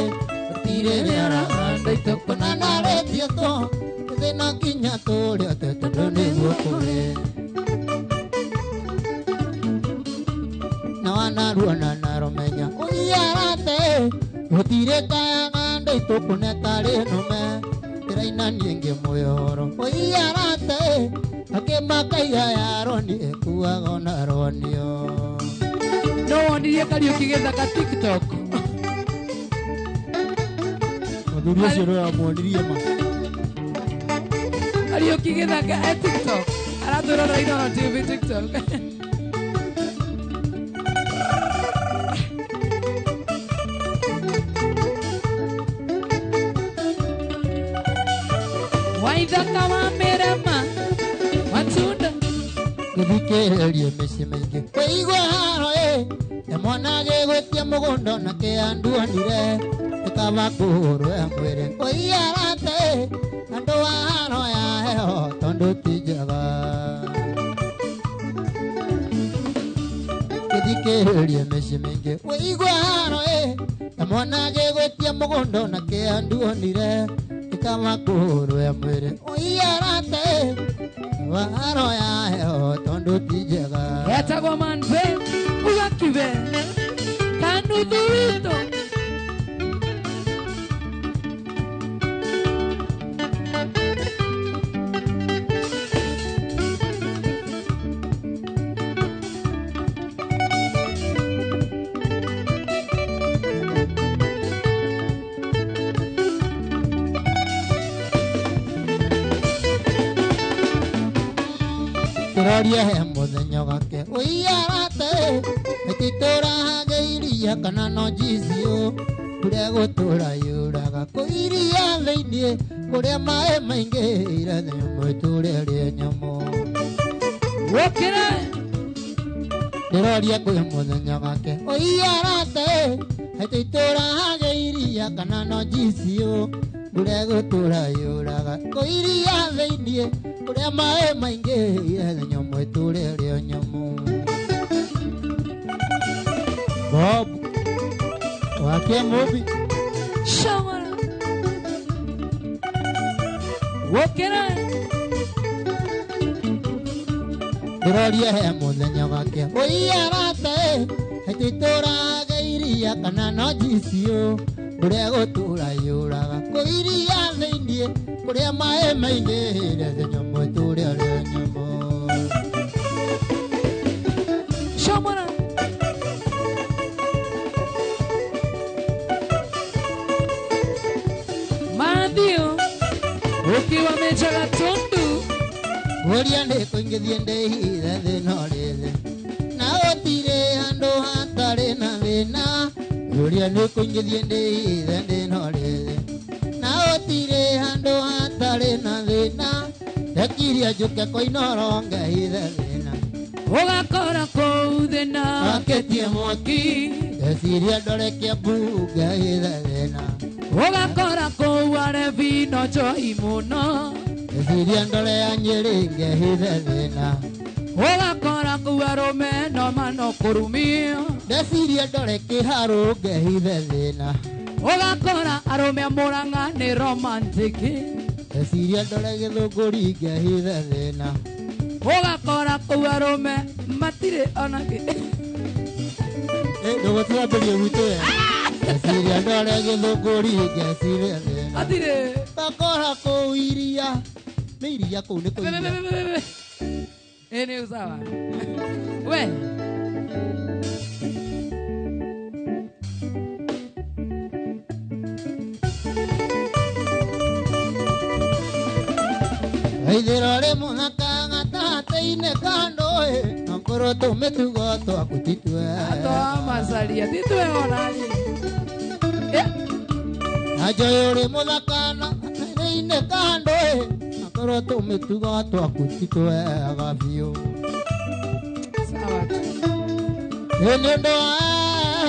irere aragandĩtwo kunanaretie to thĩna nginya tũrĩte tondũ nĩguo kũrĩ na wanaruona naromenya ũthiarate gũtirĩ kayagandĩtwo kũnetarĩ nũme ndĩraina niĩngĩ mũyoro ũthiarate akĩmakaiga yaroni ĩkuaga onaronio no wonirie Karaoke gĩthaka TikTok mũthuri ũcio ũramwonirie ma Karaoke gĩthaka TikTok aratũrora Inooro TV TikTok waithaka wa mĩrema matunda gũthikĩrĩrie mĩciĩ mĩingĩ kũigua haro mwana gĩgwĩtia mũgũnda na kĩanduonire ĩkaba kũhũrwo mwĩrĩ kũiarate andũ a haro ya heho tondũ ti njega gũthikĩrĩrie mĩciĩ mĩingĩ kũigua haro mwana gĩgwĩtia mũgũnda na kĩanduonire kama kuru ya mwere Uyarate Waro ya heo tondo tijega Etagwo manbe ugakibe kanudhuito Roria he muthenya wake Uyarate Etitora geiria kana no jizio Kuria gutura yuraga Kuiria theinie Kuria mae maingi Irathi mwiture ria nyamu Wokira Roria kwe muthenya wake Uyarate Etitora geiria kana no jizio Kuria gutura yuraga Kuiria theinie Kuria mae maingi Irathi nyamu iture ria nyamu Bob Wake Mobi Shamara Wokira Roria he muthenya wake Uyarate Etitora geiria kana no jisio Kuria gutura yuraga Kuiria theinie Kuria mae maingi Irathi nyamu iture ria nyamu Shamara Madio ukiwa mejaga tundu Kuria ndi kuingithie ndihithe thina rithe Na gutire handu hatari na thina Kuria ndi kuingithie ndihithe thina rithe Na gutire handu hatari na thina Ndekiria njuke koinoro ngehithe thina ugakora kou thina Aketie mwaki Ndeciria ndore Kiambu ngehithe thina ugakora kou arebi no njoi muno Ndeciria ndore ya Nyeri ngehithe thina ugakora kou arume no manokurumia Ndeciria ndore Kiharu ngehithe thina ugakora arume a Murang'a ni romantic Ndeciria ndore Githunguri ngehithe thina ugakora kou arume matire onake Ndũgũtũambĩrie gwitũ we Ndeciria ndore Githunguri ngeciria thina atire Ngakora kũu iria Nĩ iria kũu nĩ kũu iria ni usawa we Waithĩra rĩ mũthaka gatagatĩ-inĩ ka ndũĩ Nakorwo tũmĩtugo twaku titwe atoa masalia titwe onani Na njoĩ ũrĩ mũthaka gatagatĩ-inĩ ka ndũĩ Nakorwo tũmĩtugo twaku titwega biũ sawa Nĩ ũndũ wa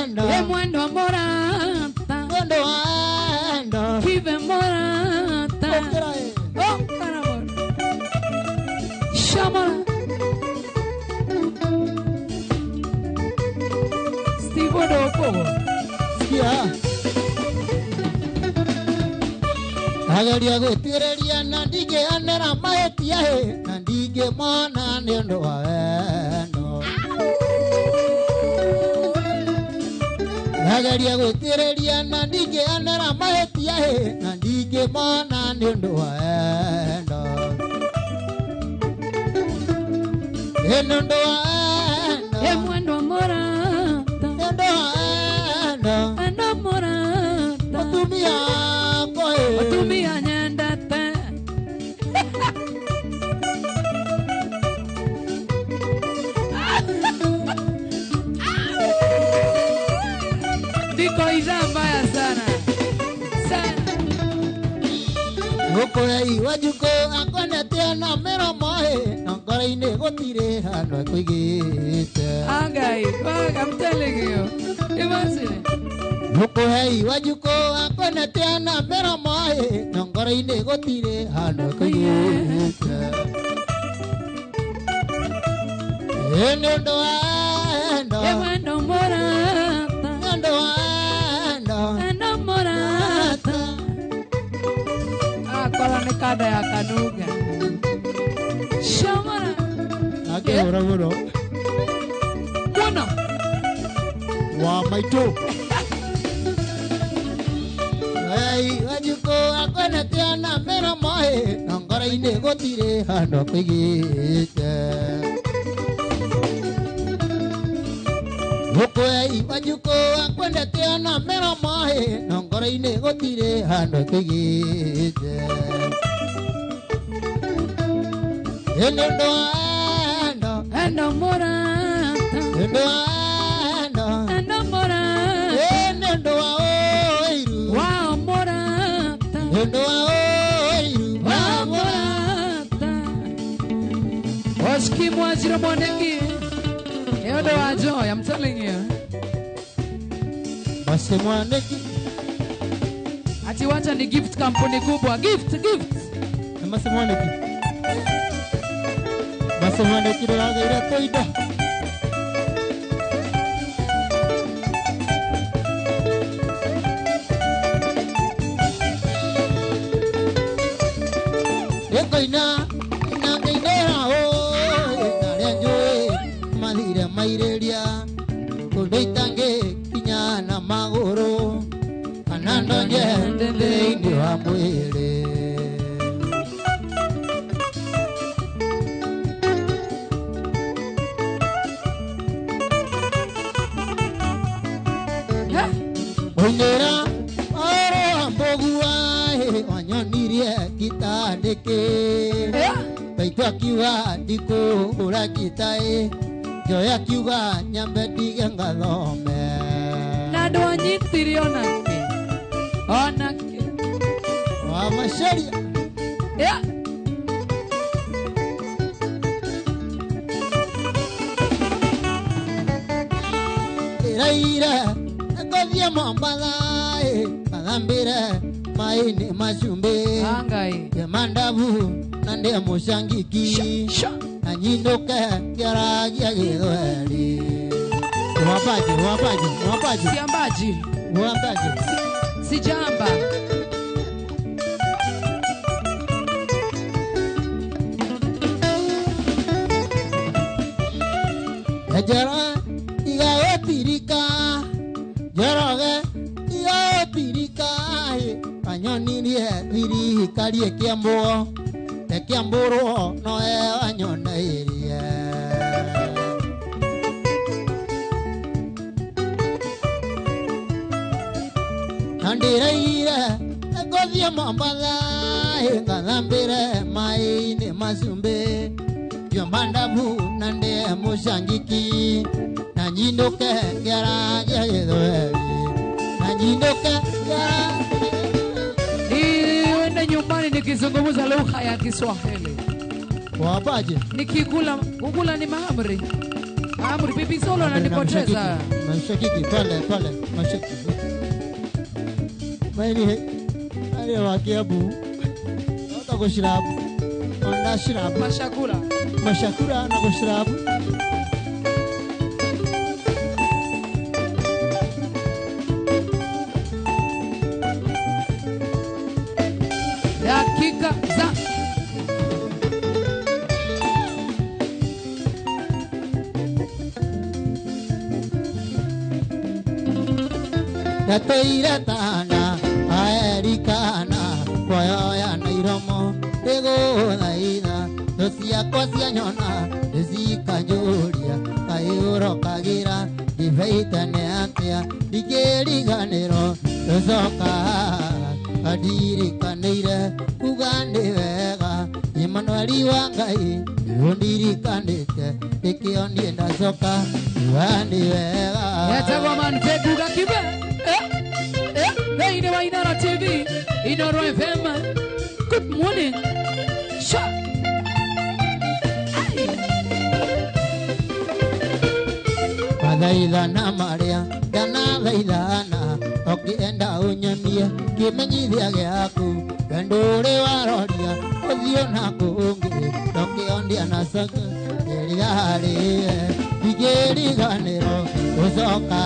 endo we mwendo morata Nĩ ũndũ wa endo kive morata Ũkĩra ĩ oh caramba shamara Steve Odoko Sikia Ageria gwĩtĩrĩria na ndingĩanĩra mahĩtia hĩ Na ndingĩmona nĩ ũndũ wa wendo Ageria gwĩtĩrĩria na ndingĩanĩra mahĩtia hĩ Na ndingĩmona nĩ ũndũ wa wendo Nĩ ũndũ wa wendo we mwendo morata Nĩ ũndũ wa wendo endo morata Mũtumia wakwa ĩ mutumia nyendete Diko iza mbaya sana sana Gũkũrei Wanjikũ akwendete na mĩromo ĩ Na ngoro-inĩ gũtirĩ handũ ekũigĩte Agai, I'm telling you. Imagine. Gũkũhei Wanjikũ akwendete na mĩromo ĩ Na ngoro-inĩ gũtirĩ handũ ekũigĩte Ĩ nĩ ũndũ wa wendo We mwendo morata Nĩ ũndũ wa wendo endo morata Okora ni kada ya kanuga. Shamara. Ake ora ora. Mwana. Wa maito. Ai wajuko akona tiana mera moe ngora ine gotire hando kwigite. Hokoi wajuko akona tiana mera moe ngora ine gotire hando kwigite. Endo morata. Endo morata. Wow morata. Wow morata. Oski mwajiro moneki. Endo wa joy, I'm telling you. Basi mwaneki. Ati wacha ni gift kampuni kubwa. Gift. Basi mwaneki. Basi mwaneki ndo agaira toida. Ekoina inangeira o narenjoe madire maireria kundoitange kinyana magoro kanando nyende ndi wa mwire. Oinera oro ambogua onyonirie kitandike baitwa kiuga ndikũhũra gitaĩ njoya kiuga nyambe ndige ngathome Na ndwanyitire onake. wa macaria ĩraire ngũthiĩ Mombatha kathambĩre maĩ-inĩ macumbĩ Angai. mandavu na ndĩ mũcangiki na nyinũke ngĩaragia gĩthweri. Wambaje Siambaji. Sijamba. Ejara igaotirika Joroge igaotirika Anyonirie thirikarie Kiambu Kiamburu no anyoneirie Nandiraire ngũthiĩ Mombatha ngathambĩre maĩ-inĩ macumbĩ mandavu na ndĩ mũcangiki na nyinũke ngĩaragia gĩthweri na nyinũke Niende nyumbani nikizungumza lugha ya Kiswahili. Wapaje Kukula ni mahamri. Mahamri bibi solo ananipoteza. Mashakiki pale mashakiki maini ale wa Kiambu nota kushirabu onda shirabu mashakura na kushirabu Dakika za Yatoira tana aerikana koyoya na iromo ego naida dosia kosia nyona desikanjuria kaiuro kagira diveitane atia digeriganero dosoka adiri kaneire kugande wega Emmanueli wangai ndiri kandete ikionie ndasoka wandi wega Yatawa man feguga kibe. Hey, wa Inoro TV, Inoro FM. Good morning. Sha. Padaila na Maria, dana lailana, okienda unyonie, kimenyithia giaku, kendure waroria, uthio na kungi, okiondia na saka, erigari, digeriganero, usoka.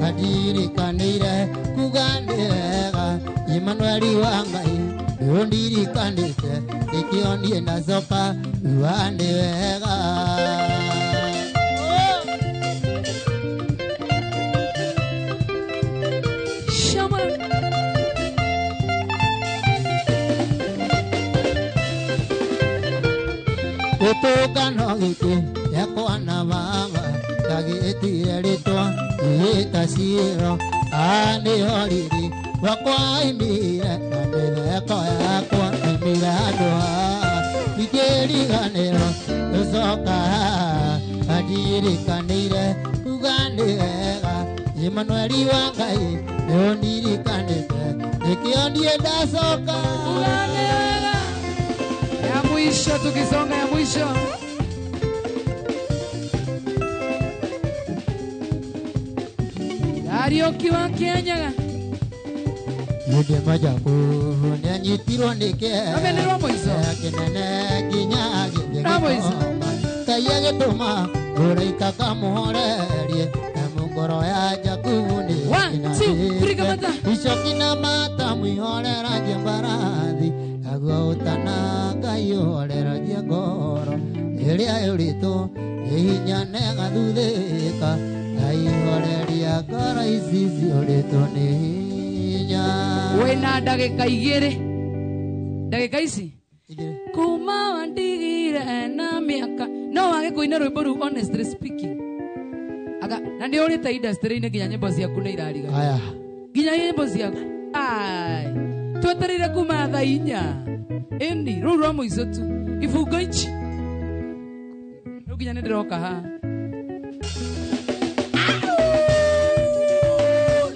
Adiri kanire kugande wega Emmanueli wangai nĩũndirikanĩte nĩkĩo niĩ ndacoka kuga nĩ wega. Gĩtũngano gĩkĩ gĩakwa na mama ndagĩtire rĩtwa gĩgĩta ciĩro nĩho riri wakwa imire na mĩtheko yakwa imire andũ ndingĩriganĩrwo gũcoka andirikanĩire kuga nĩ wega. Emmanuel wa Ngai nĩũndirikanĩte nĩkĩo niĩ ndacoka kuga nĩ wega. Ya mwisho tukisonga ya mwisho. Arioki wa Kianyaga. Yende majaku nyanyitirwo nĩke. Abenero mwiso. Kinene nginya gĩthĩ. Mwiso. Ngai agĩtũma ũraika kamũhorerie na ngoro ya Jakubu nĩ. 1 2 3 kamata. Icoki na mata mwihorera njembarathi. Naguo ũtana Ngai ũhoreragia ngoro ĩrĩa yũrĩtwo nĩ hinya na ĩgathuthĩka. Ngai ũhoreria ngoro ici ciũrĩtwo nĩ hinya. Wĩna ndagĩka 2 ndagĩka ici kuma wandigire na mĩaka no wage kũina rwĩmbo rũu honestly speaking aga na nĩ ũrĩte industry-inĩ nginya nyĩmbo ciaku nĩ irariga aya nginya nyĩmbo ciaku ai twetereire kuma thaa 4 ĩni rũu rwa mũico tu ibungo ici rĩu nginya nĩ ndĩroka haha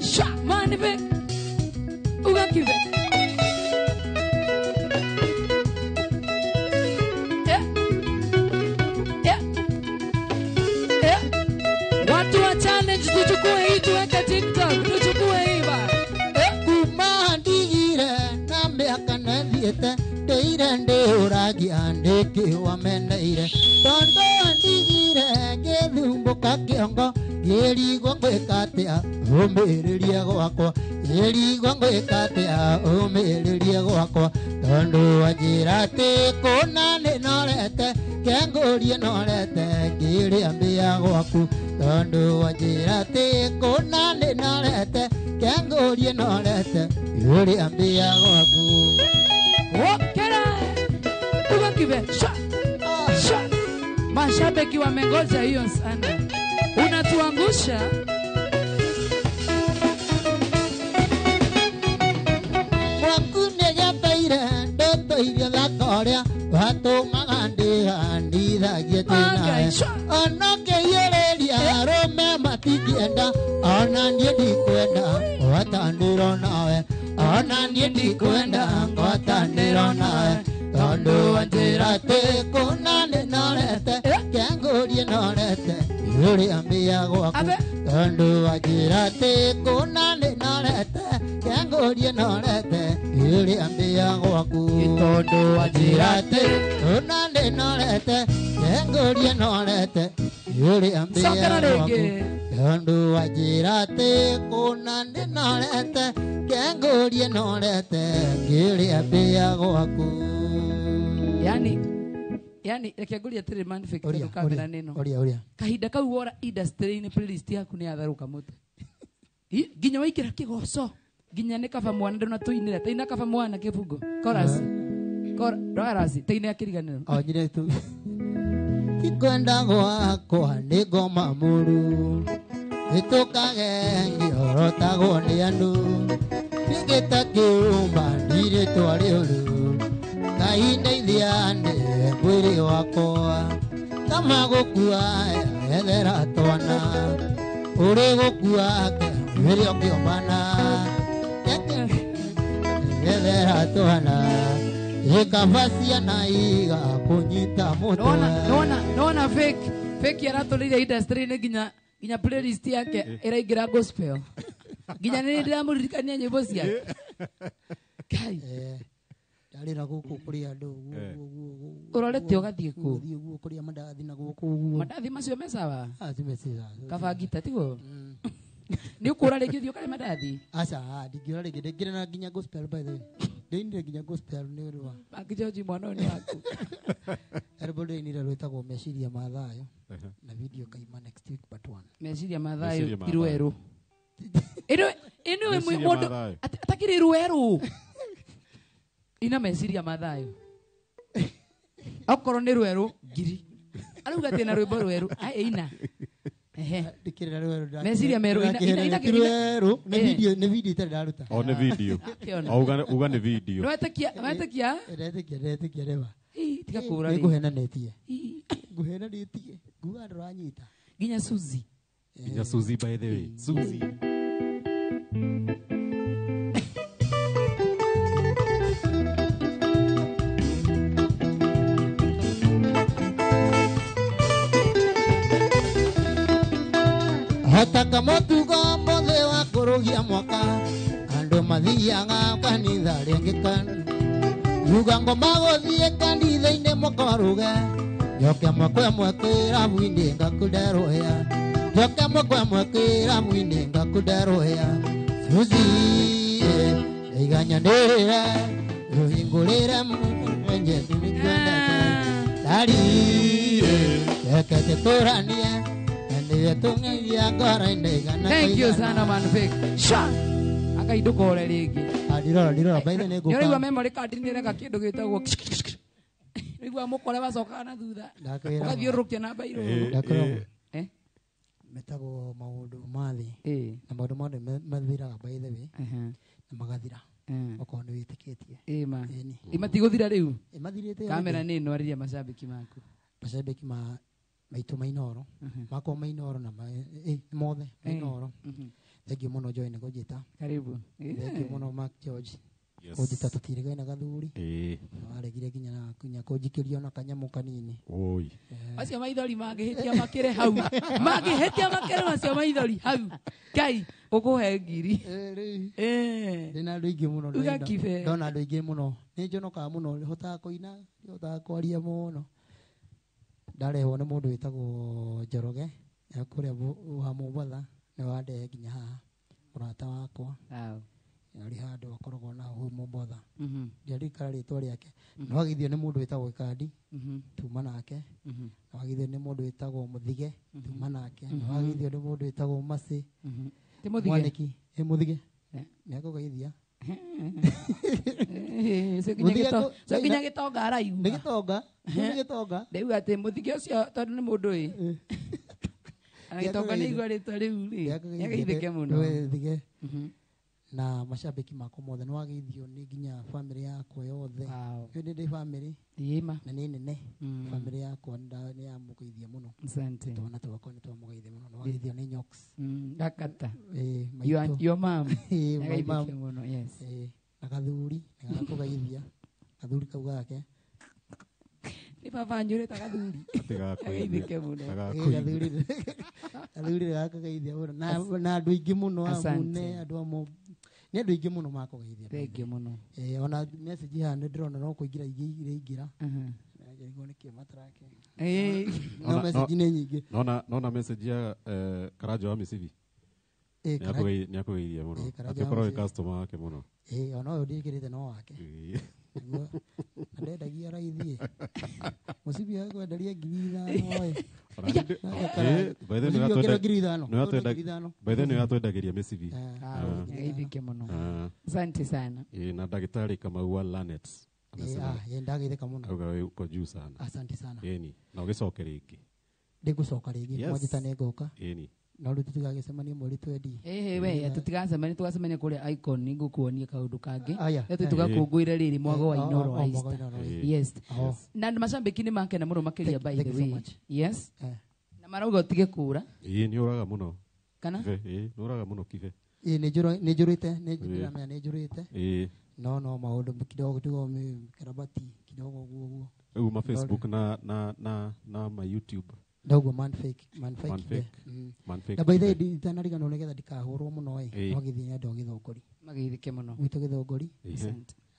shamanive ugakive watu wa challenge tuchukue hii tuweke TikTok tuchukue hii ba kuma ndigire na mĩaka na thiĩte ndĩire ndĩũragia ndĩkĩwameneire tondũ ndigire ngĩthumbũka kĩongo ngĩrigwo ngwĩka atĩa ũmĩrĩrie gwakwa ngĩrigwo ngwĩka atĩa ũmĩrĩrie gwakwa tondũ wanjĩra atĩ kũna nĩ norete kengũrie norete ngĩrĩa mbĩa gwaku tondũ wanjĩra atĩ kũna nĩ norete kengũrie norete ngĩrĩa mbĩa gwaku. Okera ugakive sha mashabiki wamengoja hiyo sana unatuangusha mwaku nĩgĩateire ndoto iria thakorĩa watũmaga ndĩhandithagie tĩnawe ona ngĩiyũrĩria arũme matingĩenda ona niĩ ndikwenda ngwatanĩro nawe ona niĩ ndikwenda ngwatanĩro nawe tondũ wanjĩra atĩ kũna nĩ norete kengũrie norete igũrĩa mbĩa gwaku tondũ wanjĩra atĩ kũna nĩ norete kengũrie norete igũrĩa mbĩa gwaku tondũ wanjĩra atĩ kũna nĩ norete kengũrie norete igũrĩa mbĩa gwaku tondũ wanjĩra atĩ kũna nĩ norete kengũrie norete igũrĩa mbĩa gwaku. Yani reke nguria tiri man fake ndo kamera neno oria kahinda kau wora industry ni playlist yaku ni yatharuka mutu ginya waikira kigoco ginya ni kaba mwana ndo na tuinira taina kaba mwana kibungo chorus chorus taina yakiriganiro nyine tu kikwenda gwakwa nĩ ngoma mũru nĩtũkage ngĩorotagwo nĩ andũ nĩngĩta kĩũmba ndirĩtwa rĩũru Ngai ndeithiane mwĩrĩ wakwa kama gũkua ethera twana ũrĩ gũkua mwĩrĩ ũkĩomana ethera twana ĩkabacia na iga kũnyita mũtwe nona fake yaratũrĩire industry-inĩ nginya playlist yake ĩraingĩra gospel nginya nĩ ndĩramũririkania nyĩmbo ciake Kai ari na guku kuri andu urorete ugathie ku guku kuri mandathi na guku mandathi macio mesawa zimesiza kabagita tigo ni ukura rĩngĩ thio kare mandathi aca ndingiora rĩngĩ ndingire na nginya gospel by the way Ndĩinire nginya gospel nĩ ũrĩ wa. Akijoji mwana ni waku. Erbo ndĩinire rwĩtagwo meciria ma thayũ. Na video kaima next week but one. Meciria mathayo iruero. Ino mondo atakire iruero. Ina meciria mathayo. Akorwo nĩ rweru ngiri. Aruga tena rwĩmbo rweru. Ina. Ndikirira rweru. Meciria meru ina rweru. Nĩ video itarĩ ndaruta. O nĩ video. Uga nĩ video. Wetĩkia? Ndetĩkia rewa. Tiga kũra. Nĩngũhenanetie. Ngũhenanetie. Nguga ndũranyita. Ginya Suzy. Ginya Suzy by the way. Suzy. Hotaka motugo mothe wa kũrũgia mwaka andũ mathiaga kanitha rĩngĩkana yuga ngoma gũthiĩ kanitha-inĩ mũkoruge njoke mwekwe kĩrabu-inĩ ngakũnderũhĩa njoke mwekwe kĩrabu-inĩ ngakũnderũhĩa Suzy ndaiganyanĩrĩre rũhingũrĩre mwenye ndinikwendete Dari reke tũtũranie Thank you sana man fake. Sha. Akaiduka ore rigi. Ndirora by the nego. Ndirigwa memory card ni reka kindu gitagwo. Ndigwa mukore bacoka na thutha. Ukathiũrũrũkia na bairo. Metagwo maũndũ mathi. Na maũndũ mothe mathiraga by the way. Na magathira. Okorwo nĩ wĩtĩkĩtie. Ma. Imatigũthira rĩu. Imathirĩte. Kamera nĩ ĩno arĩria macambĩki maku. Macambĩki maitũ mainoro makwa mainoro na mothe mainoro thengio muno Joy nĩ gũnjĩta karibu thengio muno Mark George gũnjĩta tũtirĩgaine gathuri waregire nginya kũnjikĩria na kanyamũ kanini oi acio maithori mangĩhĩtia makĩre hau mangĩhĩtia makĩre acio maithori hau Ngai ũkũhe ngiri ndĩna andũ aingĩ mũno ndona andũ aingĩ mũno nĩ njonokaga mũno hotaga kũina hotaga kwaria mũno ndarehwo nĩ mũndũ wĩtagwo Njoroge ya kũrĩa wa Mũmbatha nĩ wandehe nginya haha mũrata wakwa arĩ handũ akoragwo na hau Mũmbatha ndiarikara rĩtwa rĩake no agithio nĩ mũndũ wĩtagwo Kandi tuma nake no agithio nĩ mũndũ wĩtagwo Mũthige tuma nake no agithio nĩ mũndũ wĩtagwo Macĩ ti Mũthige Mwaniki Mũthige nĩ akũgeithia Ginya gĩtonga araiu nĩ gĩtonga rĩu atĩ Mũthige ũcio tondũ nĩ mũndũ gĩtonga nĩ igua rĩtwa rĩu nĩageithĩke mũno na macambĩki makwa mothe nĩ wageithio nĩ nginya bamĩrĩ yakwa yothe nĩ ndĩ bamĩrĩ na nĩ nene bamĩrĩ yakwa nĩ yamũgeithia mũno twana twakwa nĩ twamũgeithia mũno nĩ wageithio nĩ Nyox Gakata your mom nĩageithĩke mũno na gathuri nĩ gakũgeithia gathuri kau gake nĩ baba nyũrĩta gathuri ageithĩke mũno gathuri gakũgeithia mũno na andũ aingĩ mũno amune andũ amwe nĩ andũ aingĩ mũno makũgeithia thengiũ mũno ona message haha nĩ ndĩrona no kũingĩra iraingĩra nĩagerigwo nĩ kĩo matarake no message nĩ nyingĩ nona message ya Karanja wa Mĩcibi nĩakũgeithia mũno angĩkorwo wĩ customer wake mũno ona ũyũ ndĩkĩrĩte no wake ndendagia raithi Mũcibi yakwenderia 5,000 by the way atwendagĩria Mĩcibi ageithĩke mũno asante sana na ndagĩtarĩ Kamau wa Lanet ndageithĩka mũno auga uko juu sana asante sana na ũgĩcoke rĩngĩ ndĩgũcoka rĩngĩ mwanjĩta nĩ ngoka no rĩu tũtigagĩcemanie mweri 20 we tũtigacemanie tũgacemania kũrĩa Icon ngũkuonie kaũndũ kangĩ tũgakũngũĩra rĩrĩ mwago wa Inoro wa Easter yes na macambĩki nĩ makena mũno makĩria by the way yes na marauga ũtige kũra nĩ ũraga mũno kana nĩ ũraga mũno kibe nĩ njũrĩte no maũndũ kidogo karabati kidogo guo rĩu ma Facebook na ma YouTube ndogo man fake na by the way itanarigano nĩgetha ndikahũrwo mũno no gĩthiĩ andũ gĩthongori mageithĩke mũno gwitũ gĩthongori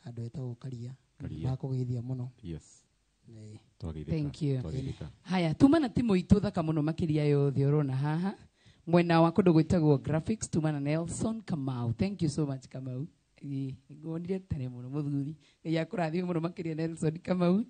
andũ etagwo Karia makũgeithia mũno thank you haya tuma na timu itũ thaka mũno makĩria yothe ũrona haha mwena wa kũndũ gwĩtagwo graphics tuma na Nelson Kamau thank you so much Kamau ngonire tene muno muthuri ya kurathi muno makiria Nelson Kamau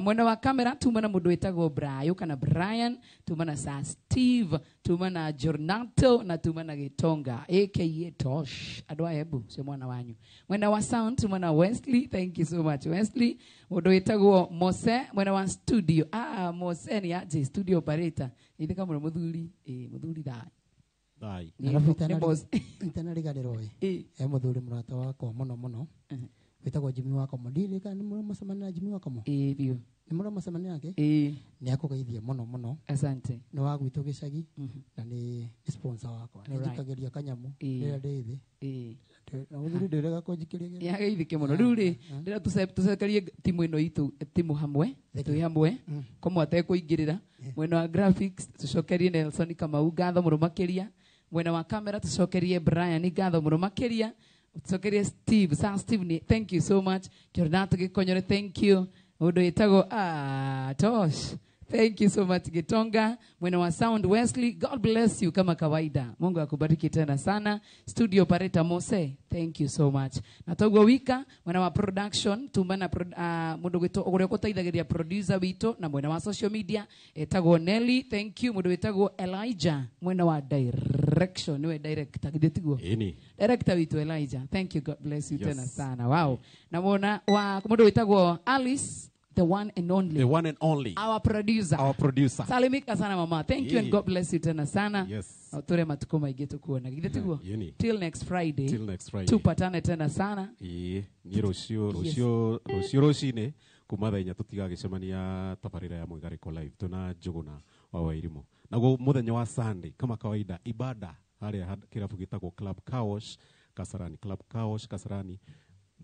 mwena wa kamera tuma na mundu wetagwo Brian kana Brian tuma na Sir Steve tuma na Jornato na tuma na Gitonga aka Tosh adwa hebu sio mwana wanyu mwena wa sound tuma na Wesley thank you so much Wesley mundu wetagwo Mose mwena wa studio Mose ni aje studio operator ithika muno muthuri muthuri dai Dai. Itana rigariro muthuri murata wakwa muno witagwo Jimmy wako modile kana ni musamania Jimmy wako mo bio ni musamania yake ni akugeithia muno asante ni wa gwitu gicagi na ni sponsor wakwa ni jikageria kanyamu rira ndithi na muthuri ndirega kunjikiria ya geithike muno ruri ndira tucekarie timu ino itu timu hamwe tu hamwe komo atekuingirira mwena wa graphics tucokerie Nelson Kamau ngatho muno makiria mwena wa kamera tucokerie Brian ngatho muno makiria tucokerie Steve Steve thank you so much Jordan Gikonyore thank you udo itago Tosh thank you so much Gitonga mwena wa sound Wesley God bless you kama kawaida Mungu akubariki tena sana studio operator Mose thank you so much natogwa wika mwena wa production tumana mundu gwito uria gutaithagiria producer wito na mwena wa social media etagwo Nelly thank you mundu wetagwo Elijah mwena wa direction niwe director githetigo director wito Elijah thank you God bless you tena sana wow na mwena wa mundu wetagwo Alice the one and only our producer salimika sana mama thank you and God bless you tena sana tore matuko maige tukuona githetigo till next Friday tupatane tena sana ni rocio kuma thainya tutigagicemania tabarira ya Mwigariko live tuna Njuguna wa Wairimu naguo muthenya wa Sunday kama kawaida ibada haria kirabu gitagwo Club Kaosh Kasarani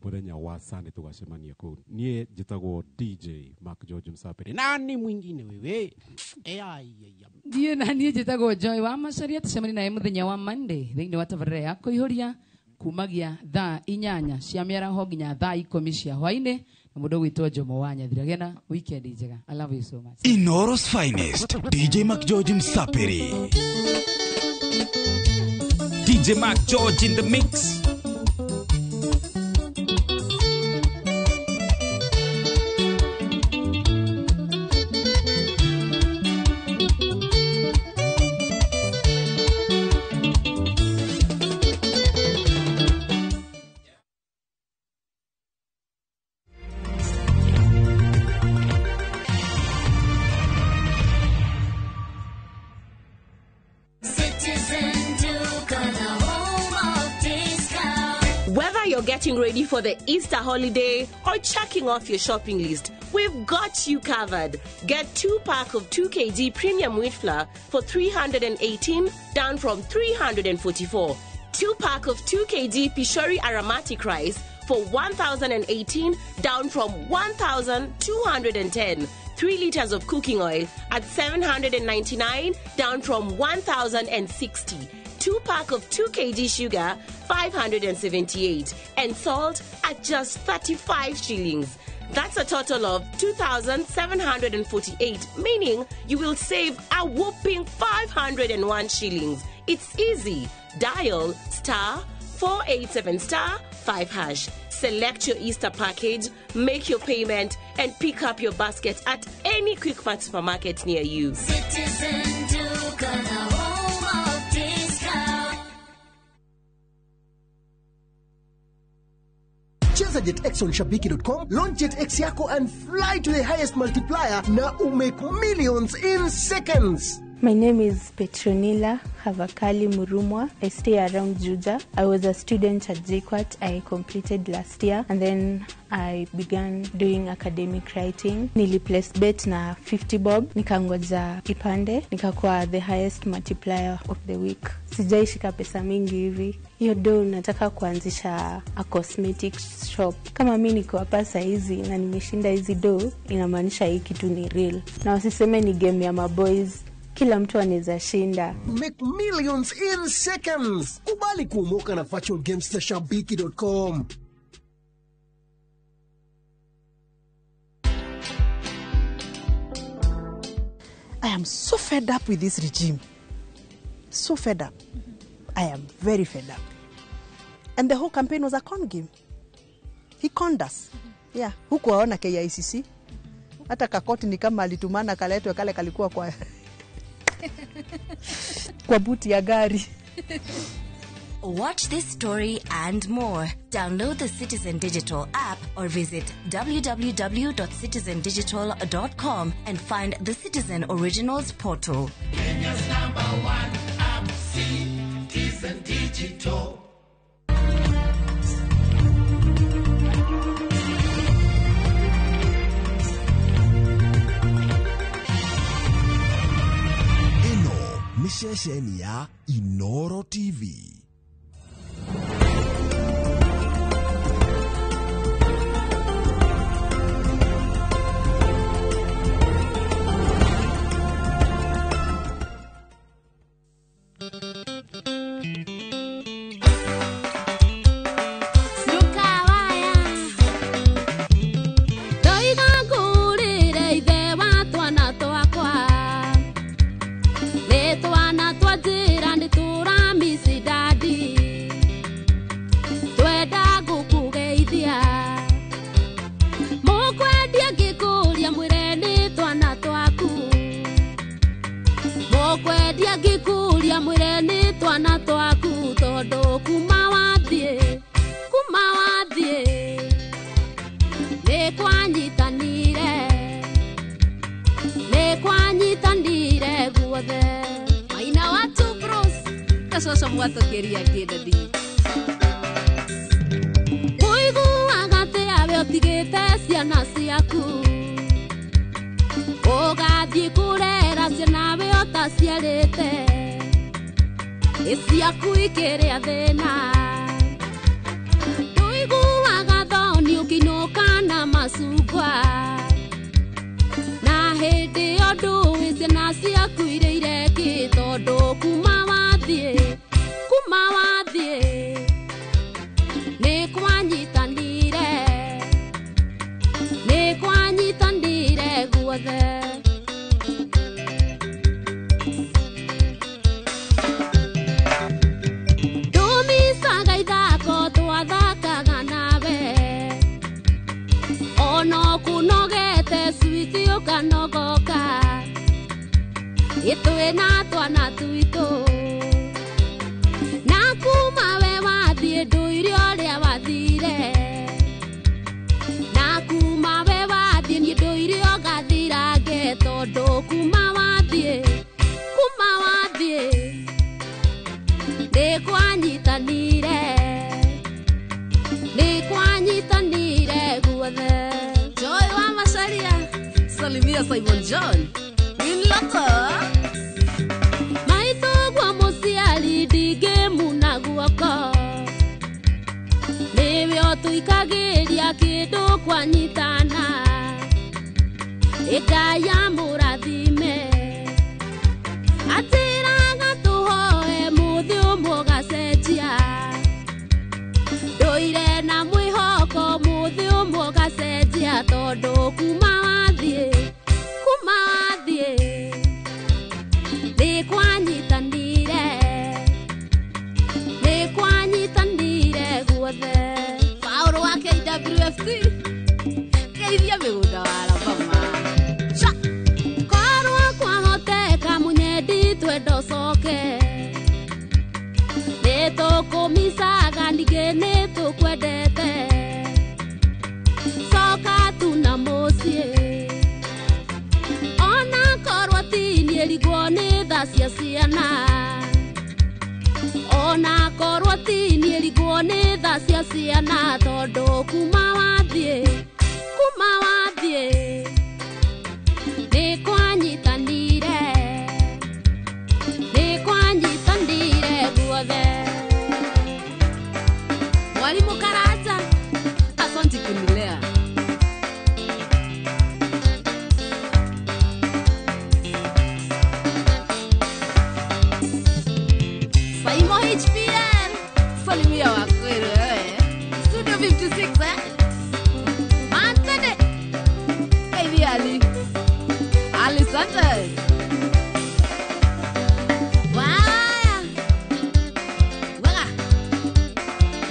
muthenya wa Sunday tugacemania kuu nie njitagwo DJ Mark George Msaperi nani mwingine wewe die nani njitagwo Joy wa Macharia tucemania naye muthenya wa Monday thiini wa tabarira ya kuihuria kumagia thaa 8 cia miaraho nginya thaa 10 cia hwaini na mundu gwitwo Jomo wa Nyathiragia na weekend njega I love you so much Inoros finest DJ Mark George Msaperi DJ Mark George in the mix. Getting ready for the Easter holiday or checking off your shopping list, we've got you covered. Get 2-pack of 2 kg premium wheat flour for 318 down from 344. 2-pack of 2 kg Pishori aromatic rice for 1018 down from 1210. 3 liters of cooking oil at 799 down from 1060. 2-pack of 2 kg sugar, 578, and salt at just 35 shillings. That's a total of 2,748, meaning you will save a whopping 501 shillings. It's easy. Dial *487*5#. Select your Easter package, make your payment, and pick up your basket at any Quick Mart supermarket near you. Citizen Duke, cheza JetX on Shabiki.com, launch JetX yako and fly to the highest multiplier na make millions in seconds. My name is Petronila Havakali Murumwa. I stay around Juja. I was a student at JKUAT. I completed last year and then I began doing academic writing. Niliplace bet na 50 bob. Nikangoja ipande. Nikakuwa the highest multiplier of the week. Sijaishika pesa mingi hivi. Hiyo do nataka kuanzisha a cosmetics shop. Kama mimi niko hapa saa hizi na nimeshinda hizi do, inamaanisha hii kitu ni real. Na wasiseme ni game ya maboys. Kila mtu anaweza shinda. Make millions in seconds. Kubali kuomoka na virtual games na Shabiki.com. I am so fed up with this regime. So fed up. I am very fed up. And the whole campaign was a con game. He conned us. Yeah, huku waona KICC. Hata kakoti ni kama alitumana kaletwe kale kalikuwa kwa kwa buti ya gari. Watch this story and more. Download the Citizen Digital app or visit www.citizendigital.com and find the Citizen Originals portal. Kenya's #1 app, Citizen Digital. Ino ni shesheni ya Inoro TV.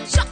Sure.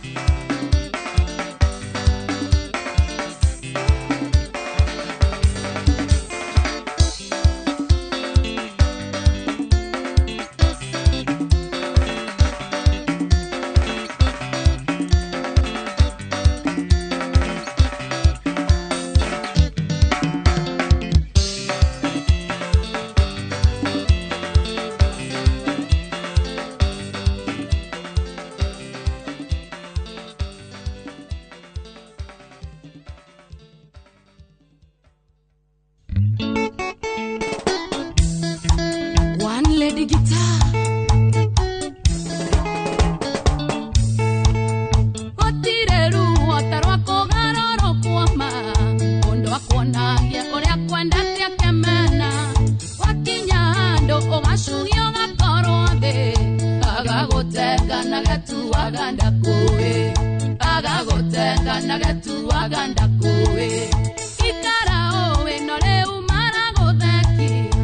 uria kwendete akemena wakinya handu ugacuhio gakorwo thi agagutenga na getuaga ndakuwi agagutenga na getuaga ndakuwi ikara uwi no riu maraguthekia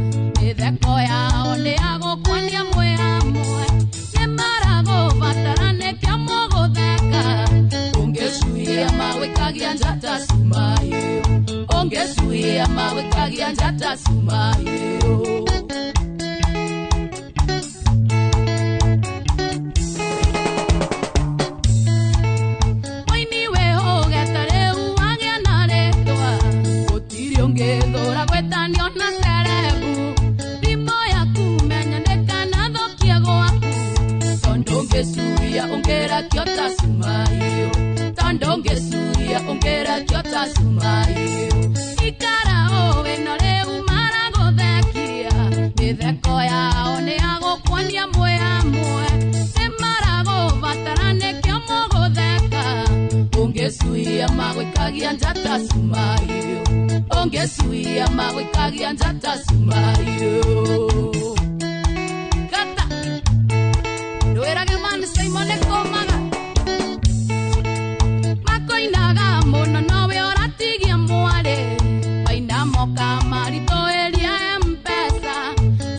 mitheko yao ni agukwania mwe amwe ni maragubatara nikio mugutheka ungecuia mawikagia njata sumayo ungecuia mawikagia njata sumayo ngethora gwetanio na serebu thimo yaku menya ndekana thokia gwaku tondo ngecuria ungera kiota sumayo tondo ngecuria ungera kiota sumayo ikara owe no riu maraguthekia mitheko yao ni agukwania mwe amwe ni maragubatara nikio mugutheka ungecuria magwikagia njata sumayo ongesuia mawikagia njata sumayo kata ndoerage man Simon ekomaga makoinaga muno nowe oratigia mware baina moka marito eria mpesa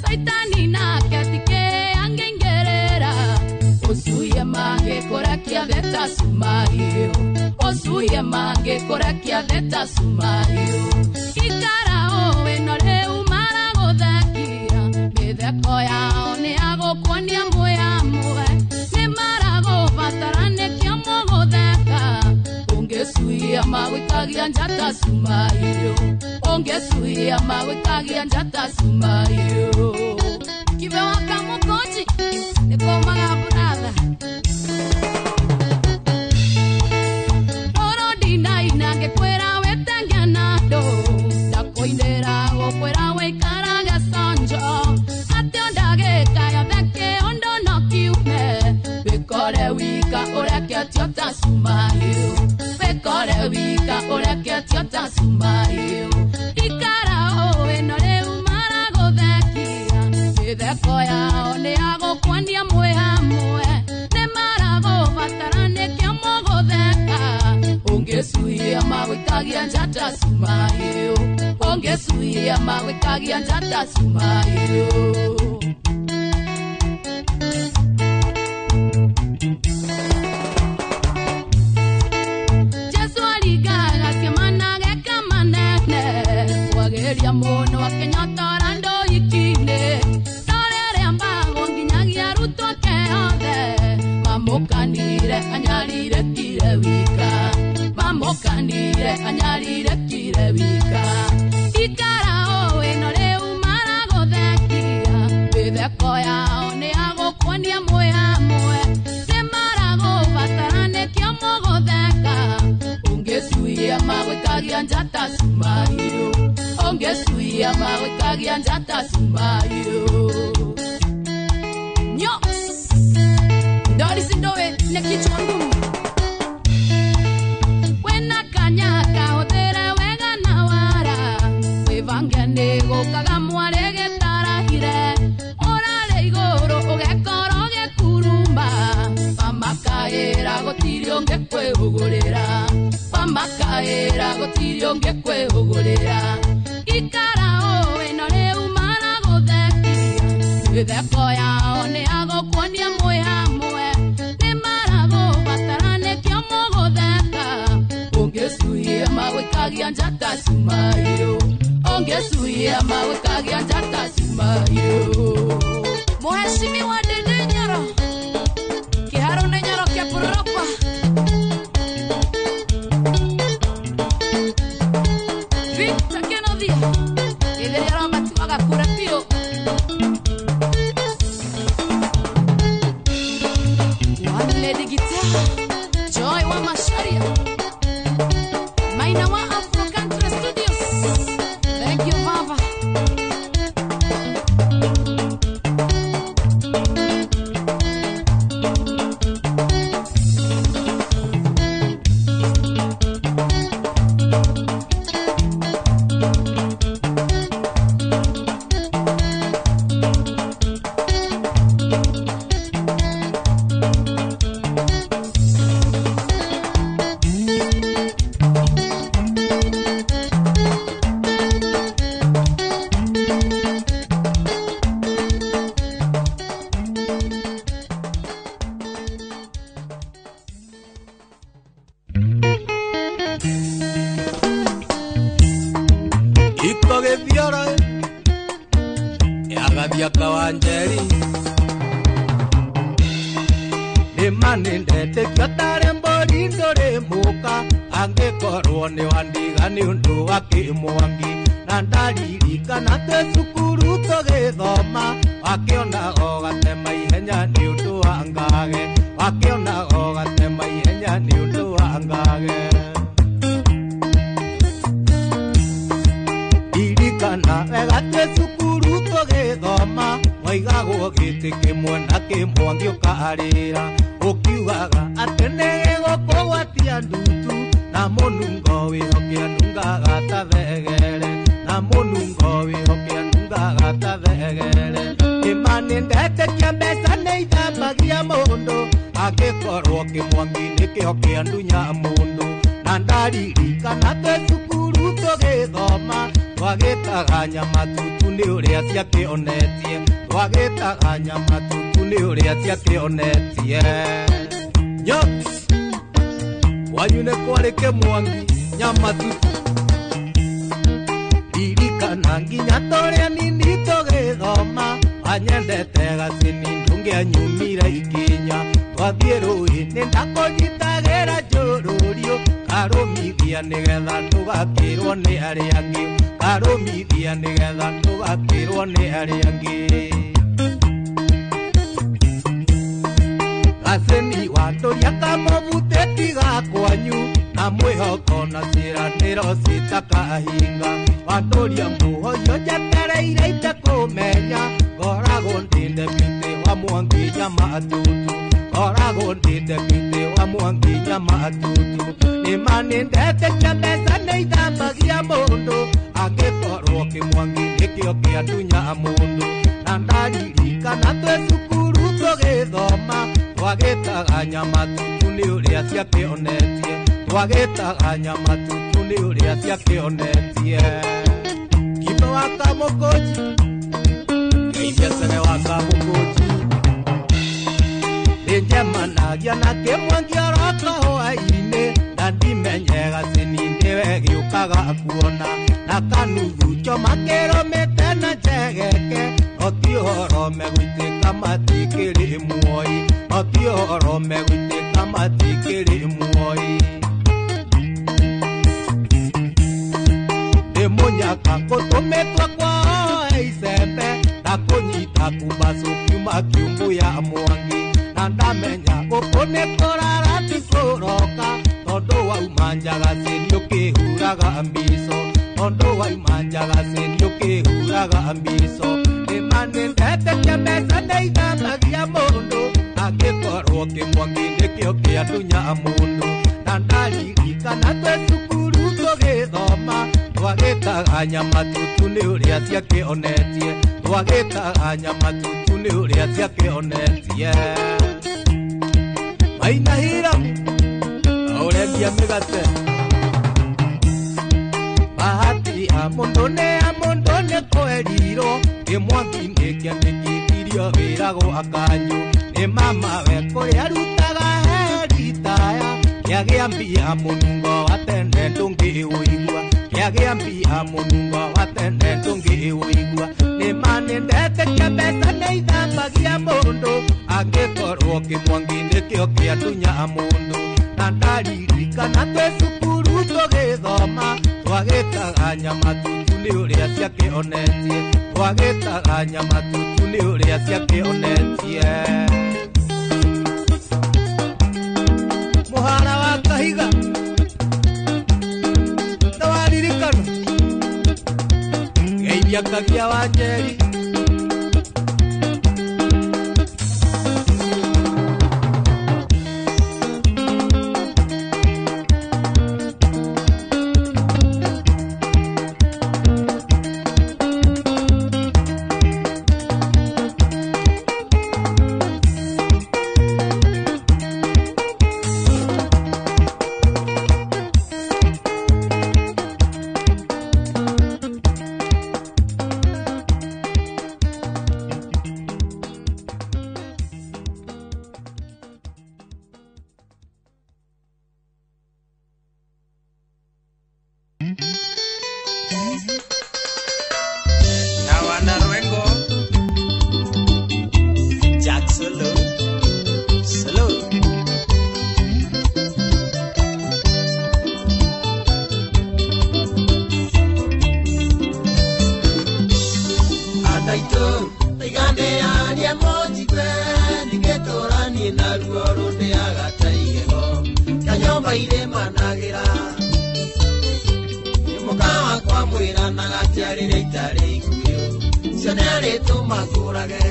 saitani nake atike angengerera osuia mange korakia theta sumayo osuia mange korakia theta sumayo ikara owe no riu maraguthekia mitheko yao ni agukwania mwe amwe ni maragubatara nikio mugutheka ungecuia mawikagia njata sumayo ungecuia mawikagia njata sumayo kibe waka mukoji nikomaga brother nange kwera wetengia nado ndakoindera gokwera weikaraga sonjo atio ndagikaya theke ondo no kiume wikore wika urekia tiota sumayo wikore wika urekia tiota sumayo ikara owe no riu maraguthekia mitheko yao ni agukwania mwe amwe ni maragubatara nikio mugutheka ungesuia mawikagia njata sumayo ungesuia mawikagia njata sumayo Jesu aligaga kemanage kamanene wageria muno akenyotora ndo ikine torere ambago nginyagia ruto keothe mamukanire anyarire kire wika mamokanire anyarire kire wika ikara owe no riu maraguthekia mitheko yao ni agukwania mwe amwe ni maragubatara nikio mugutheka ungecuia mawikagia njata sumayo ungecuia mawikagia njata sumayo nyos ndori sindowe nekichwa ngumu kanyaka uthire wega na wara wivangia nigo kaga mware getarahire orare iguru ugekoro gekurumba pamakaira gotirio ngekwihugurira pamakaira gotirio ngekwihugurira ikara owe no riu maraguthekia mitheko yao ni agukwania mwe amwe ni maragubatara nikio mugutheka ungesuia mawikagia njata sumayo ungesuia mawikagia njata sumayo Mheshimiwa Ndindi Nyoro kiharo na Nyoro kia Pururokwa Victor Kenodia ile yaramba tumaga kura pio One lady guitar Joy wa Masharia Maina wa Afro Country Studios. Thank you, Vava. toge fiora yagathia kawanjeri imanindete kyatare mbori ndore muka angekorwo ni wandiga ni undu wa kimwangi na ndaririkana twe cukuru tugithoma wakiona ogatema ihenya ni undu wa ngage wakiona ogatema ihenya ni undu wa ngage irikana wega twe cukuru tugithoma waigagwo giti kimwe na kimwangi ukarira ukiugaga atene gukugwatia ndutu na munungo wihokia nungaga tavegere na munungo wihokia nungaga tavegere imani ndete kia mbeca nĩ ithambagia mũndũ angĩkorwo kĩmwangi nĩ kĩhokia ndunya mũndũ na ndaririkana twĩ cukuru tũgĩthoma twagĩtaga nyamatutu nĩ ũrĩa ciakĩonetie twagĩtaga nyamatutu nĩ ũrĩa ciakĩonetie nyots wanyu nĩ kwarĩ kĩmwangi nyamatutu ririkana nginya tũrĩa nini tũgĩthoma anyendete gacini ndũngĩanyumire ikinya twathiĩ rũĩ-inĩ ndakũnyitagĩra njũrũrio karũmithia nĩgetha ndũgakĩrwo nĩ arĩa angĩ karũmithia nĩgetha ndũgakĩrwo nĩ arĩa angĩ gacini wandũria kamũbutĩti gakwanyu na mwĩhoko na ciĩranĩro citakahinga wandũria mũhoyo njetereire itekũmenya ngoragwo ndĩ deputy wa Mwangi Nyamatutu ngoragwo ndĩ deputy wa Mwangi Nyamatutu nĩma nĩndetĩkia mbeca nĩ ithambagia mũndũ angĩkorwo kĩmwangi nĩkĩo kĩa ndunya mũndũ na ndaririkana twĩ cukuru tũgĩthoma twagĩtaga Nyamatutu nĩ ũrĩa ciakĩonetie twagĩtaga Nyamatutu nĩ ũrĩa ciakĩonetie Kibe wa Kamũkũnji Geithia Sene wa Kamũkũnji nĩnjemanagia na kĩmwangi oro hwaĩ-inĩ na ndimenye gacini nĩwe gĩũkaga kuona na kanuthu makĩrũmĩte na njegeke oti ũhoro megũitĩka matikĩrĩ muoyi oti ũhoro megũitĩka matikĩrĩ muoyi nĩ mũnyaka ngũtũmĩtwo kwao icembe na kũnyita kumbacu kiuma kiumbu ya Mwangi na ndamenya gũkũ nĩ kũrara ti kũroka tondũ wauma njagacĩni ũkĩhuraga mbico tondũ wauma njagacĩni ũkĩhuraga mbico nĩma nĩndetĩkia mbeca nĩ ithambagia mũndũ angĩkorwo kĩmwangi nĩkĩo kĩa ndunya mũndũ na ndaririkana twĩ cukuru tũgĩthoma twagĩtaga Nyamatutu nĩ ũrĩa ciakĩonetie twagĩtaga Nyamatutu nĩ ũrĩa ciakĩonetie Maina Hiramu ũrendia mĩgate bahati ya mũndũ nĩ kwerirwo kĩmwangi nĩkĩandĩkithirio wĩra gwa kanjũ nĩ mama we kũrĩa arutaga heritaya kĩagĩa mbia mũnungo wa tene ndũngĩũigua kĩagĩa mbia mũnungo wa tene ndũngĩũigua nĩma nĩndetĩkia mbeca nĩ ithambagia mũndũ angĩkorwo kĩmwangi nĩkĩo kĩa ndunya mũndũ na ndaririkana twĩ cukuru tũgĩthoma twagĩtaga Nyamatutu nĩ ũrĩa ciakĩonetie twagĩtaga Nyamatutu nĩ ũrĩa ciakĩonetie mũhara wa Kahiga nĩwaririkana Geithia Kagia wa Njeri Tigande anie moji kwe Nigetorani na ruoro de agataigego Kanyomba ire managira Mukawa kwa mwira na gatiarire itare ikuyo Sionere tumakurage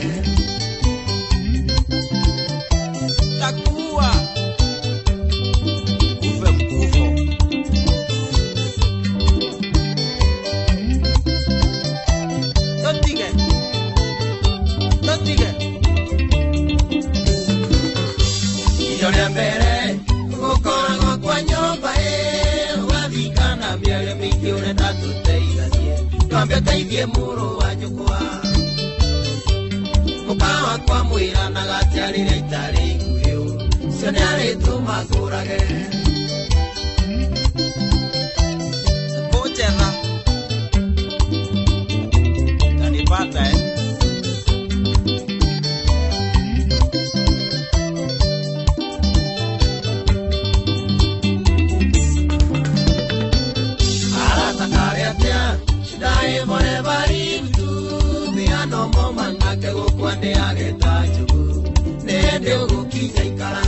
Takuwa Ufe mkufo Totige Iyore mbere Gukora kwa nyomba Wathikana miare mingi urenda tuteithanie Twambe teithie muru wa nyukwa Mukawa kwa mwira na gatiarire itare ikuyo Cio nĩ arĩtũma ngũrage Kũnjetha Tanipata Aratakare atia Shidai mone bari mtu Miano moma nake gukwande ageta njugu Nende ugukinya ikara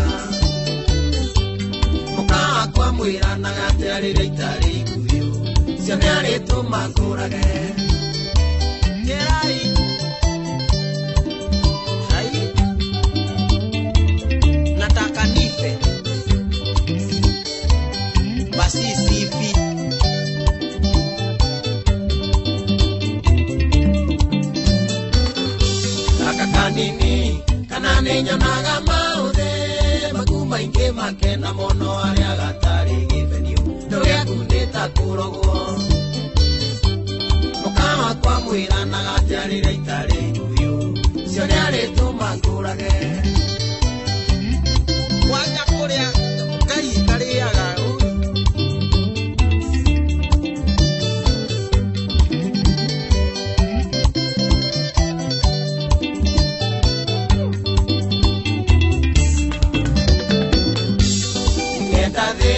Mukawa kwa mwira na gatiarire itare ikuyo Cio nĩ arĩtũma ngũrage Ngerai Nataka nife Basi sifi Taka kanini Kanane nyonaga mauthe Makuma inge makena mono Aria gatari givenio Ndoria kundita kurogwo Mukawa kwa mwira na gatiarire itare ikuyo Cio nĩ arĩtũma ngũrage Wanja kũrĩa Ngai karĩaga Ngenda thĩ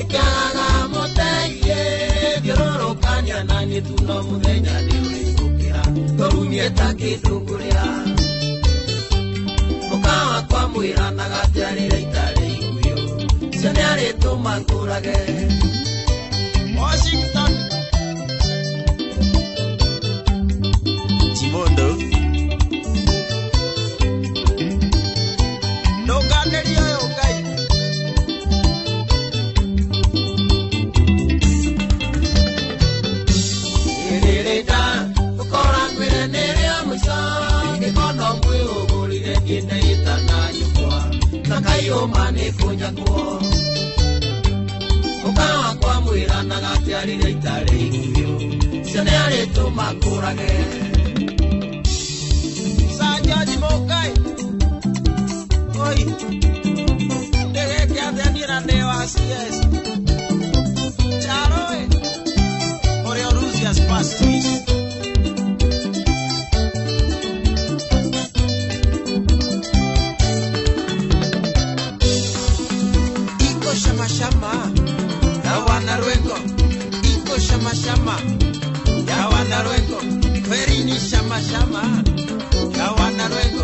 ĩkĩagaga mũteithie Thiũrũrũkania na niĩ tu no mũthenya nĩ ũrĩkũkĩra Tũrunie ta kĩndũ ngũrĩa Mukawa kwa mwira na gatiarire itare ikuyo Cio nĩ arĩtũma ngũrage Washington Chimondo Ndũnganĩria ũyũ Ngai Ĩrĩrĩnda ũkora kwĩre nĩrĩa mũico Gĩkono mwĩhũgũrire ngĩnde itana nyũkwa Na kaiũma nĩ kũnyakwo Mukawa kwa mwira na gatiarire itare ikuyo Cio nĩ arĩtũma ngũrage Sanjaji Mũngai Oi Ndege kĩathani na ndĩ wa CS Charoe Ũrĩa Rusia's past twist Iko shama shama Ya wana Rwengo Iko shama shama Ya wana Rwengo Kweri ni shama shama Ya wana Rwengo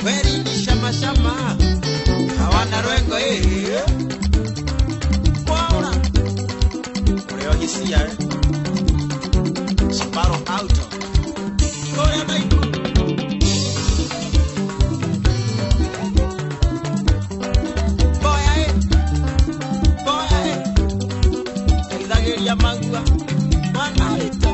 Kweri ni shama shama Ya wana Rwengo Mwaura Ureo hisia Subaru Auto Korea Naiku Boya Ilageria mangua Mwana eto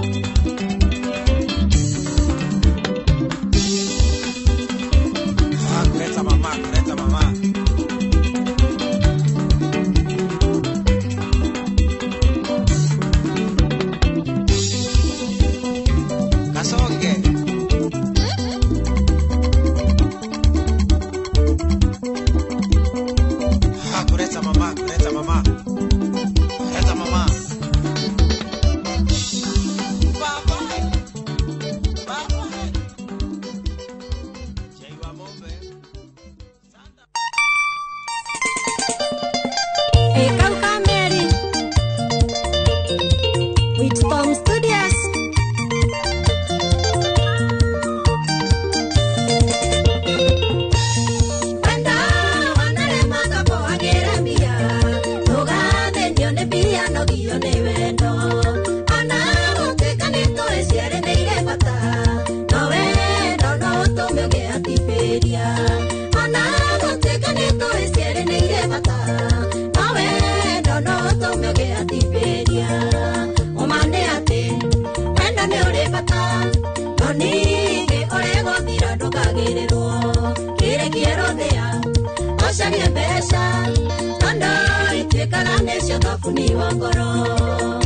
Ndiracaria mbeca tondo ituĩkaga nĩcio thabuni wa ngoro.